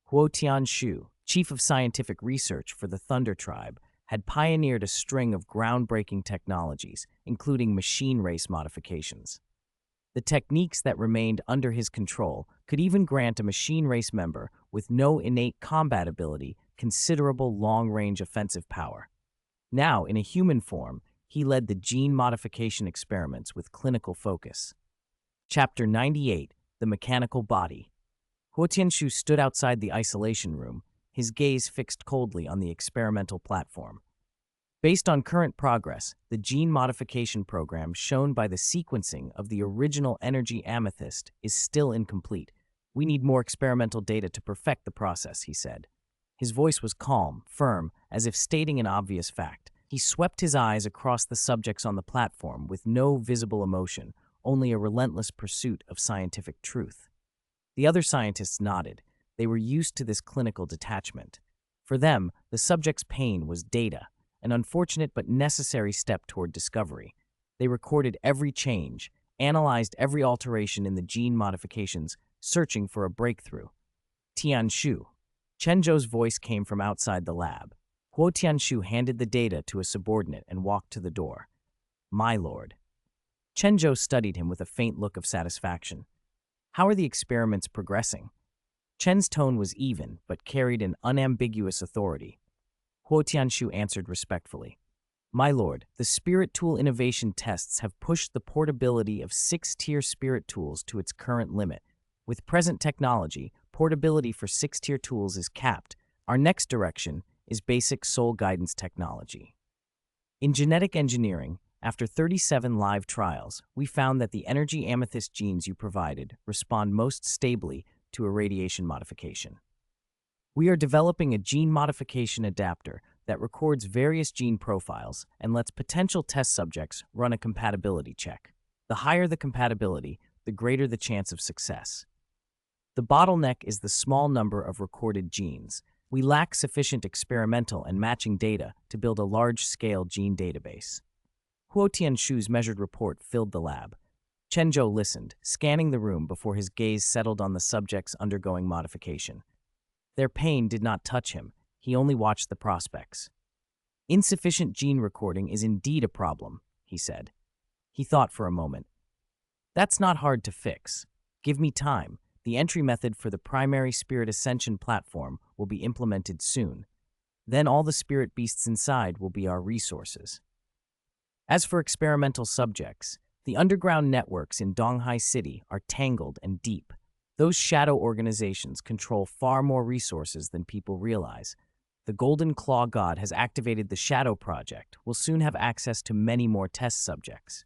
Huo Tianshu, chief of scientific research for the Thunder Tribe, had pioneered a string of groundbreaking technologies, including machine race modifications. The techniques that remained under his control could even grant a machine race member with no innate combat ability considerable long-range offensive power. Now, in a human form, he led the gene modification experiments with clinical focus. Chapter 98, The Mechanical Body. Huo Tianshu stood outside the isolation room, his gaze fixed coldly on the experimental platform. Based on current progress, the gene modification program shown by the sequencing of the original energy amethyst is still incomplete. We need more experimental data to perfect the process, he said. His voice was calm, firm, as if stating an obvious fact. He swept his eyes across the subjects on the platform with no visible emotion, only a relentless pursuit of scientific truth. The other scientists nodded. They were used to this clinical detachment. For them, the subject's pain was data, an unfortunate but necessary step toward discovery. They recorded every change, analyzed every alteration in the gene modifications, searching for a breakthrough. Tianshu. Chen Zhou's voice came from outside the lab. Huo Tianshu handed the data to a subordinate and walked to the door. My lord. Chen Zhou studied him with a faint look of satisfaction. How are the experiments progressing? Chen's tone was even, but carried an unambiguous authority. Huo Tianshu answered respectfully. My lord, the spirit tool innovation tests have pushed the portability of 6-tier spirit tools to its current limit. With present technology, portability for 6-tier tools is capped. Our next direction is basic soul guidance technology. In genetic engineering, after 37 live trials, we found that the energy amethyst genes you provided respond most stably to irradiation modification. We are developing a gene modification adapter that records various gene profiles and lets potential test subjects run a compatibility check. The higher the compatibility, the greater the chance of success. The bottleneck is the small number of recorded genes. We lack sufficient experimental and matching data to build a large-scale gene database. Huo Tianshu's measured report filled the lab. Chen Zhou listened, scanning the room before his gaze settled on the subjects undergoing modification. Their pain did not touch him. He only watched the prospects. Insufficient gene recording is indeed a problem, he said. He thought for a moment. That's not hard to fix. Give me time. The entry method for the primary Spirit Ascension platform will be implemented soon. Then all the spirit beasts inside will be our resources. As for experimental subjects, the underground networks in Donghai City are tangled and deep. Those shadow organizations control far more resources than people realize. The Golden Claw God has activated the Shadow Project, will soon have access to many more test subjects.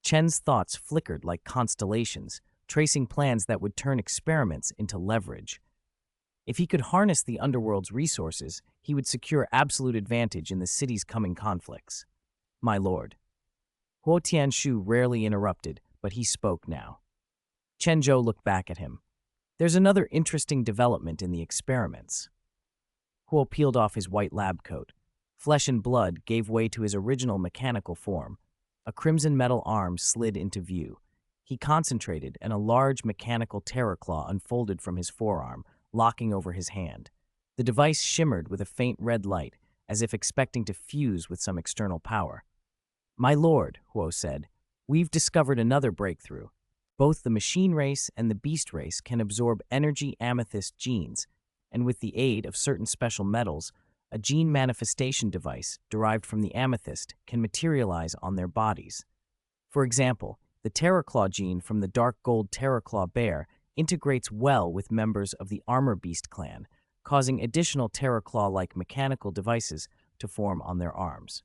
Chen's thoughts flickered like constellations, tracing plans that would turn experiments into leverage. If he could harness the underworld's resources, he would secure absolute advantage in the city's coming conflicts. My lord. Huo Tianshu rarely interrupted, but he spoke now. Chen Zhou looked back at him. There's another interesting development in the experiments. Huo peeled off his white lab coat. Flesh and blood gave way to his original mechanical form. A crimson metal arm slid into view. He concentrated, and a large mechanical terror claw unfolded from his forearm, locking over his hand. The device shimmered with a faint red light, as if expecting to fuse with some external power. My lord, Huo said, we've discovered another breakthrough. Both the machine race and the beast race can absorb energy amethyst genes, and with the aid of certain special metals, a gene manifestation device derived from the amethyst can materialize on their bodies. For example, the Terrorclaw gene from the dark gold Terrorclaw bear integrates well with members of the Armor Beast Clan, causing additional Terrorclaw-like mechanical devices to form on their arms.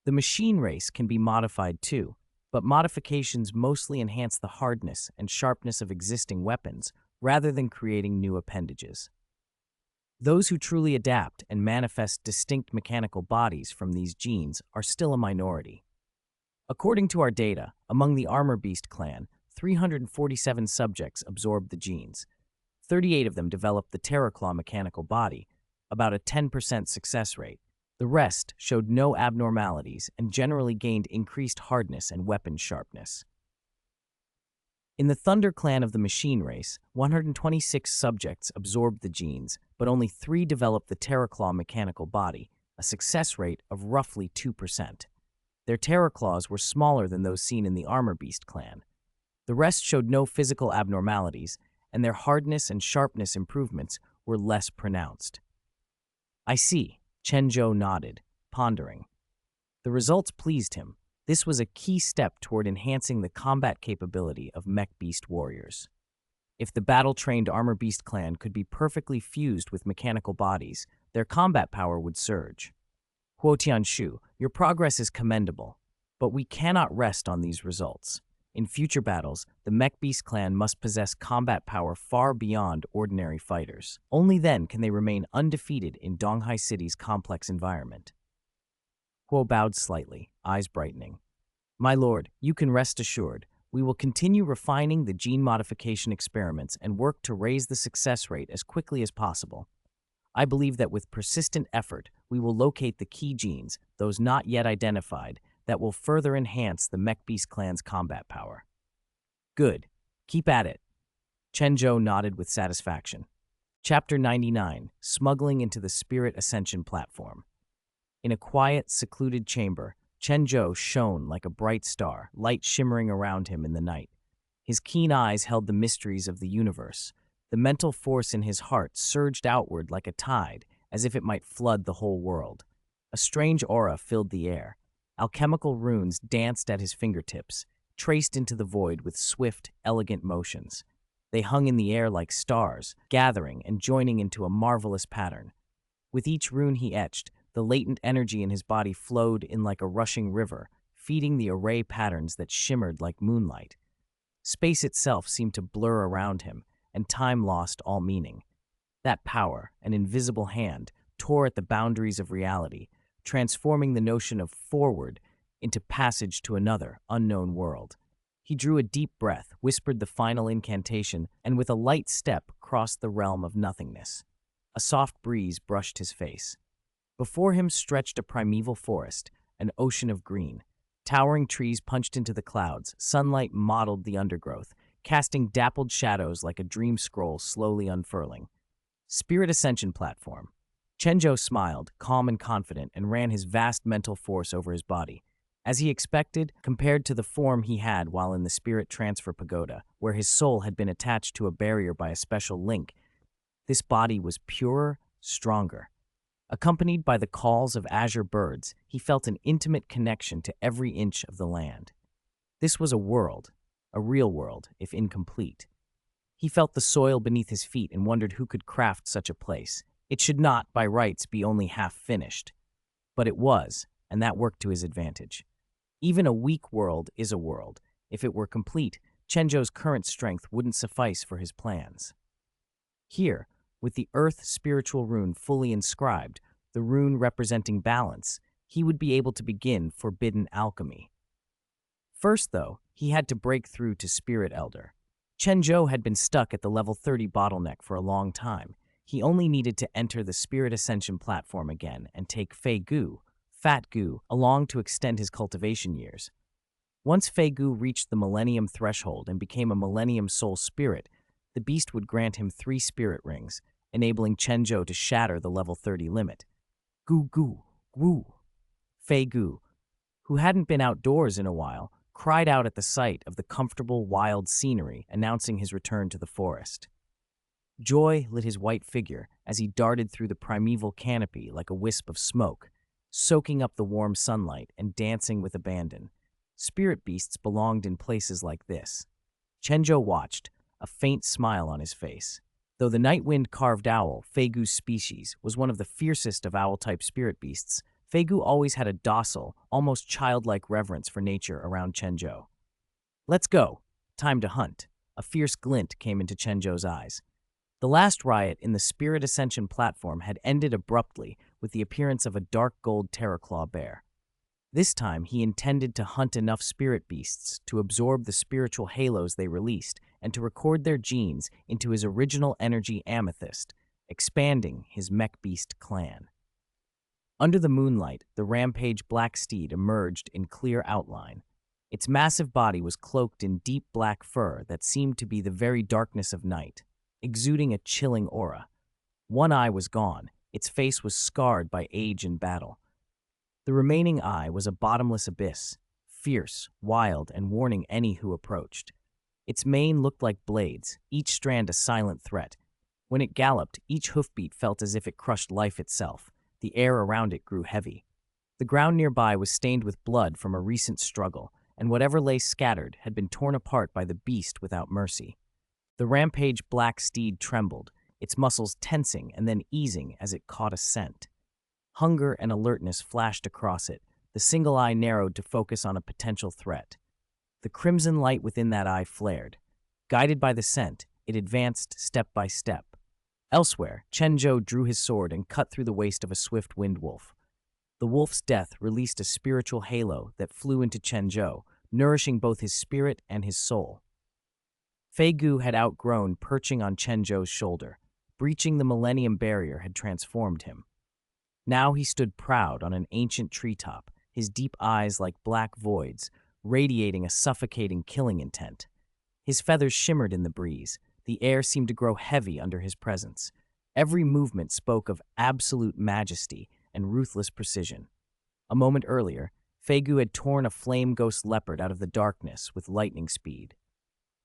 The machine race can be modified too, but modifications mostly enhance the hardness and sharpness of existing weapons rather than creating new appendages. Those who truly adapt and manifest distinct mechanical bodies from these genes are still a minority. According to our data, among the Armor Beast Clan, 347 subjects absorbed the genes. 38 of them developed the Terrorclaw mechanical body, about a 10% success rate. The rest showed no abnormalities and generally gained increased hardness and weapon sharpness. In the Thunder Clan of the Machine Race, 126 subjects absorbed the genes, but only 3 developed the Terrorclaw mechanical body, a success rate of roughly 2%. Their Terrorclaws were smaller than those seen in the Armor Beast Clan. The rest showed no physical abnormalities, and their hardness and sharpness improvements were less pronounced. I see. Chen Zhou nodded, pondering. The results pleased him. This was a key step toward enhancing the combat capability of Mecha Beast warriors. If the battle-trained Armor Beast Clan could be perfectly fused with mechanical bodies, their combat power would surge. Huotianshu, your progress is commendable, but we cannot rest on these results. In future battles, the Mecha Beast Clan must possess combat power far beyond ordinary fighters. Only then can they remain undefeated in Donghai City's complex environment. Huo bowed slightly, eyes brightening. My lord, you can rest assured. We will continue refining the gene modification experiments and work to raise the success rate as quickly as possible. I believe that with persistent effort, we will locate the key genes, those not yet identified, that will further enhance the Mecha Beast Clan's combat power. Good. Keep at it. Chen Zhou nodded with satisfaction. Chapter 99, Smuggling into the Spirit Ascension Platform. In a quiet, secluded chamber, Chen Zhou shone like a bright star, light shimmering around him in the night. His keen eyes held the mysteries of the universe. The mental force in his heart surged outward like a tide, as if it might flood the whole world. A strange aura filled the air. Alchemical runes danced at his fingertips, traced into the void with swift, elegant motions. They hung in the air like stars, gathering and joining into a marvelous pattern. With each rune he etched, the latent energy in his body flowed in like a rushing river, feeding the array patterns that shimmered like moonlight. Space itself seemed to blur around him, and time lost all meaning. That power, an invisible hand, tore at the boundaries of reality, transforming the notion of forward into passage to another, unknown world. He drew a deep breath, whispered the final incantation, and with a light step crossed the realm of nothingness. A soft breeze brushed his face. Before him stretched a primeval forest, an ocean of green. Towering trees punched into the clouds, sunlight mottled the undergrowth, casting dappled shadows like a dream scroll slowly unfurling. Spirit Ascension Platform. Chen Zhou smiled, calm and confident, and ran his vast mental force over his body. As he expected, compared to the form he had while in the Spirit Transfer Pagoda, where his soul had been attached to a barrier by a special link, this body was purer, stronger. Accompanied by the calls of azure birds, he felt an intimate connection to every inch of the land. This was a world, a real world, if incomplete. He felt the soil beneath his feet and wondered who could craft such a place. It should not, by rights, be only half finished. But it was, and that worked to his advantage. Even a weak world is a world. If it were complete, Chen Zhou's current strength wouldn't suffice for his plans. Here, with the Earth spiritual rune fully inscribed, the rune representing balance, he would be able to begin forbidden alchemy. First, though, he had to break through to Spirit Elder. Chen Zhou had been stuck at the level 30 bottleneck for a long time. He only needed to enter the Spirit Ascension platform again and take Fei Gu, Fat Gu, along to extend his cultivation years. Once Fei Gu reached the Millennium threshold and became a Millennium Soul Spirit, the beast would grant him 3 spirit rings, enabling Chen Zhou to shatter the level 30 limit. Gu Gu, Gu. Fei Gu, who hadn't been outdoors in a while, cried out at the sight of the comfortable, wild scenery, announcing his return to the forest. Joy lit his white figure as he darted through the primeval canopy like a wisp of smoke, soaking up the warm sunlight and dancing with abandon. Spirit beasts belonged in places like this. Chen Zhou watched, a faint smile on his face. Though the Nightwind carved owl, Fei Gu's species, was one of the fiercest of owl-type spirit beasts, Fei Gu always had a docile, almost childlike reverence for nature around Chen Zhou. Let's go. Time to hunt. A fierce glint came into Chen Zhou's eyes. The last riot in the Spirit Ascension platform had ended abruptly with the appearance of a dark gold terraclaw bear. This time, he intended to hunt enough spirit beasts to absorb the spiritual halos they released and to record their genes into his original energy Amethyst, expanding his Mecha Beast Clan. Under the moonlight, the rampage black steed emerged in clear outline. Its massive body was cloaked in deep black fur that seemed to be the very darkness of night, exuding a chilling aura. One eye was gone, its face was scarred by age and battle. The remaining eye was a bottomless abyss, fierce, wild, and warning any who approached. Its mane looked like blades, each strand a silent threat. When it galloped, each hoofbeat felt as if it crushed life itself. The air around it grew heavy. The ground nearby was stained with blood from a recent struggle, and whatever lay scattered had been torn apart by the beast without mercy. The rampage black steed trembled, its muscles tensing and then easing as it caught a scent. Hunger and alertness flashed across it, the single eye narrowed to focus on a potential threat. The crimson light within that eye flared. Guided by the scent, it advanced step by step. Elsewhere, Chen Zhou drew his sword and cut through the waist of a swift wind wolf. The wolf's death released a spiritual halo that flew into Chen Zhou, nourishing both his spirit and his soul. Fei Gu had outgrown perching on Chen Zhou's shoulder. Breaching the millennium barrier had transformed him. Now he stood proud on an ancient treetop, his deep eyes like black voids, radiating a suffocating killing intent. His feathers shimmered in the breeze. The air seemed to grow heavy under his presence. Every movement spoke of absolute majesty and ruthless precision. A moment earlier, Fei Gu had torn a flame ghost leopard out of the darkness with lightning speed.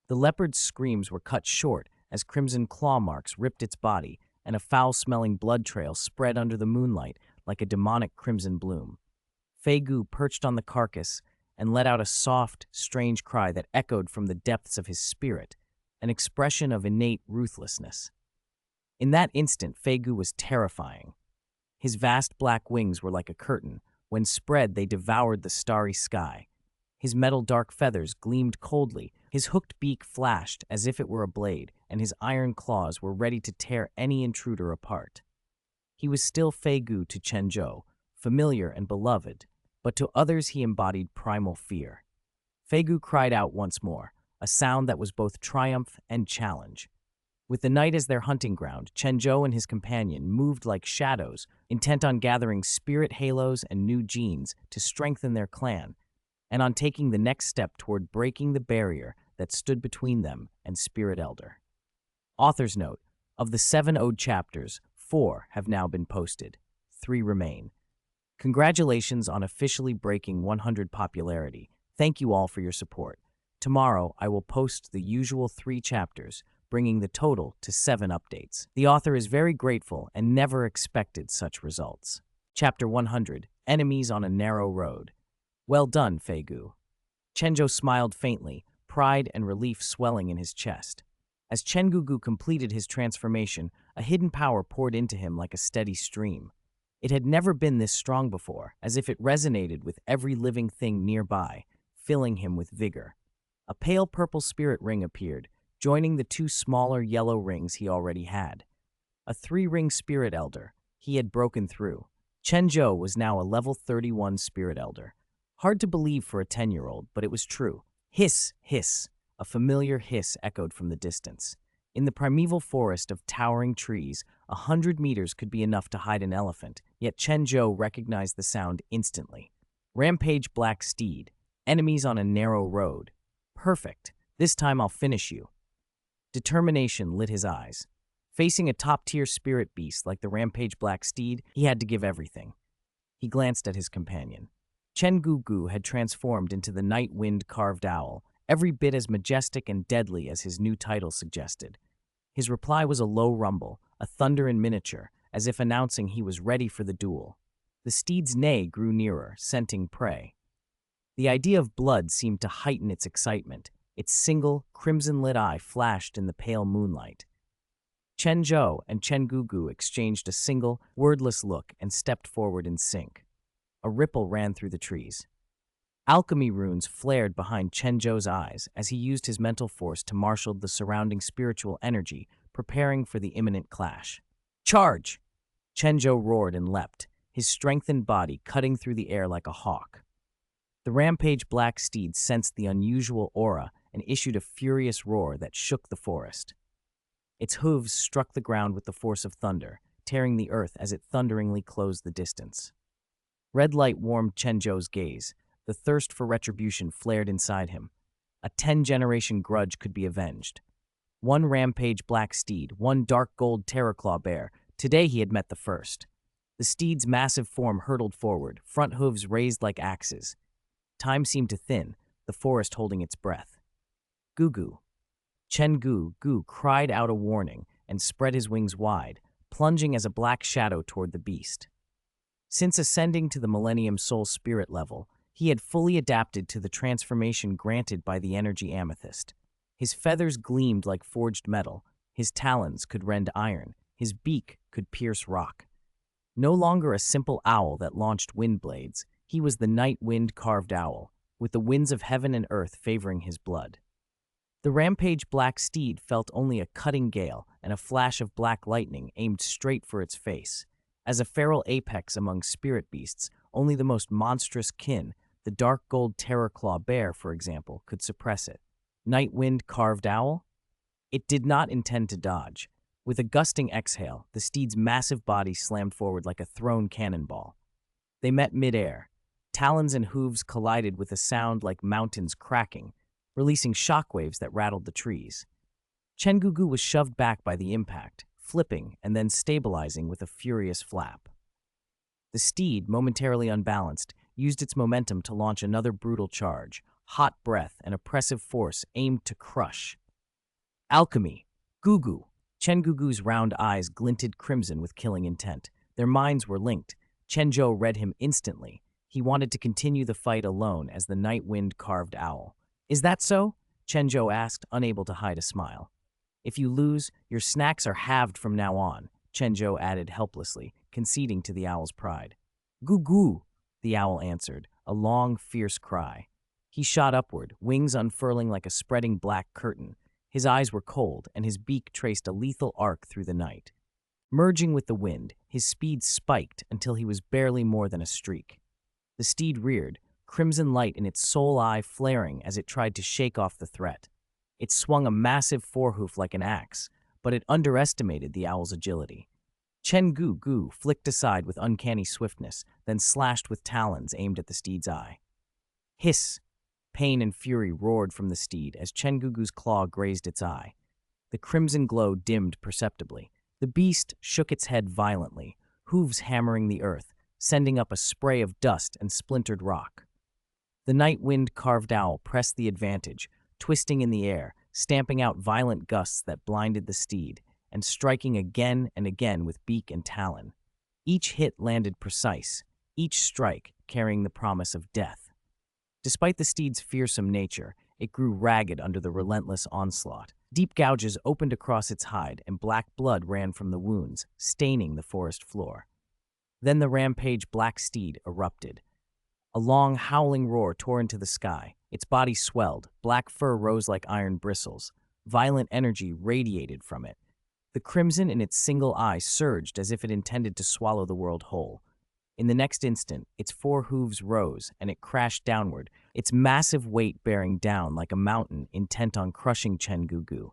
The leopard's screams were cut short as crimson claw marks ripped its body, and a foul-smelling blood trail spread under the moonlight like a demonic crimson bloom. Fei Gu perched on the carcass and let out a soft, strange cry that echoed from the depths of his spirit, an expression of innate ruthlessness. In that instant, Fei Gu was terrifying. His vast black wings were like a curtain. When spread, they devoured the starry sky. His metal-dark feathers gleamed coldly, his hooked beak flashed as if it were a blade, and his iron claws were ready to tear any intruder apart. He was still Fei Gu to Chen Zhou, familiar and beloved, but to others he embodied primal fear. Fei Gu cried out once more, a sound that was both triumph and challenge. With the night as their hunting ground, Chen Zhou and his companion moved like shadows, intent on gathering spirit halos and new genes to strengthen their clan, and on taking the next step toward breaking the barrier that stood between them and Spirit Elder. Author's note: of the 7 ode chapters, 4 have now been posted. 3 remain. Congratulations on officially breaking 100 popularity. Thank you all for your support. Tomorrow, I will post the usual 3 chapters, bringing the total to 7 updates. The author is very grateful and never expected such results. Chapter 100, Enemies on a Narrow Road. Well done, Fei Gu. Chen Zhou smiled faintly, pride and relief swelling in his chest. As Chen Gugu completed his transformation, a hidden power poured into him like a steady stream. It had never been this strong before, as if it resonated with every living thing nearby, filling him with vigor. A pale purple spirit ring appeared, joining the 2 smaller yellow rings he already had. A 3-ring Spirit Elder. He had broken through. Chen Zhou was now a level 31 Spirit Elder. Hard to believe for a 10-year-old, but it was true. Hiss, hiss. A familiar hiss echoed from the distance. In the primeval forest of towering trees, 100 meters could be enough to hide an elephant, yet Chen Zhou recognized the sound instantly. Rampage Black Steed. Enemies on a narrow road. Perfect. This time I'll finish you. Determination lit his eyes. Facing a top-tier spirit beast like the Rampage Black Steed, he had to give everything. He glanced at his companion. Chen Gugu had transformed into the night wind carved owl, every bit as majestic and deadly as his new title suggested. His reply was a low rumble, a thunder in miniature, as if announcing he was ready for the duel. The steed's neigh grew nearer, scenting prey. The idea of blood seemed to heighten its excitement. Its single, crimson-lit eye flashed in the pale moonlight. Chen Zhou and Chen Gugu exchanged a single, wordless look and stepped forward in sync. A ripple ran through the trees. Alchemy runes flared behind Chen Zhou's eyes as he used his mental force to marshal the surrounding spiritual energy, preparing for the imminent clash. Charge! Chen Zhou roared and leapt, his strengthened body cutting through the air like a hawk. The Rampage Black Steed sensed the unusual aura and issued a furious roar that shook the forest. Its hooves struck the ground with the force of thunder, tearing the earth as it thunderingly closed the distance. Red light warmed Chen Zhou's gaze. The thirst for retribution flared inside him. A 10-generation grudge could be avenged. 1 Rampage Black Steed, 1 dark gold Terrorclaw Bear. Today he had met the first. The steed's massive form hurtled forward, front hooves raised like axes. Time seemed to thin, the forest holding its breath. Gugu. Chen Gugu cried out a warning and spread his wings wide, plunging as a black shadow toward the beast. Since ascending to the Millennium Soul Spirit level, he had fully adapted to the transformation granted by the energy Amethyst. His feathers gleamed like forged metal, his talons could rend iron, his beak could pierce rock. No longer a simple owl that launched wind blades, he was the night wind carved owl, with the winds of heaven and earth favoring his blood. The rampage black steed felt only a cutting gale and a flash of black lightning aimed straight for its face. As a feral apex among spirit beasts, only the most monstrous kin, the dark gold terrorclaw bear, for example, could suppress it. Night wind carved owl? It did not intend to dodge. With a gusting exhale, the steed's massive body slammed forward like a thrown cannonball. They met midair. Talons and hooves collided with a sound like mountains cracking, releasing shockwaves that rattled the trees. Chen Zhou was shoved back by the impact, flipping and then stabilizing with a furious flap. The steed, momentarily unbalanced, used its momentum to launch another brutal charge, hot breath and oppressive force aimed to crush. Alchemy. Gugu. Chen Zhou's round eyes glinted crimson with killing intent. Their minds were linked. Chen Zhou read him instantly. He wanted to continue the fight alone as the night wind carved owl. Is that so? Chen Zhou asked, unable to hide a smile. If you lose, your snacks are halved from now on, Chen Zhou added helplessly, conceding to the owl's pride. Gugu, the owl answered, a long, fierce cry. He shot upward, wings unfurling like a spreading black curtain. His eyes were cold, and his beak traced a lethal arc through the night. Merging with the wind, his speed spiked until he was barely more than a streak. The steed reared, crimson light in its sole eye flaring as it tried to shake off the threat. It swung a massive forehoof like an axe, but it underestimated the owl's agility. Chen Zhou flicked aside with uncanny swiftness, then slashed with talons aimed at the steed's eye. Hiss! Pain and fury roared from the steed as Chen Zhou's claw grazed its eye. The crimson glow dimmed perceptibly. The beast shook its head violently, hooves hammering the earth, sending up a spray of dust and splintered rock. The night wind carved owl pressed the advantage, twisting in the air, stamping out violent gusts that blinded the steed, and striking again and again with beak and talon. Each hit landed precise, each strike carrying the promise of death. Despite the steed's fearsome nature, it grew ragged under the relentless onslaught. Deep gouges opened across its hide, and black blood ran from the wounds, staining the forest floor. Then the rampage black steed erupted. A long, howling roar tore into the sky. Its body swelled, black fur rose like iron bristles. Violent energy radiated from it. The crimson in its single eye surged as if it intended to swallow the world whole. In the next instant, its four hooves rose, and it crashed downward, its massive weight bearing down like a mountain intent on crushing Chen Zhou.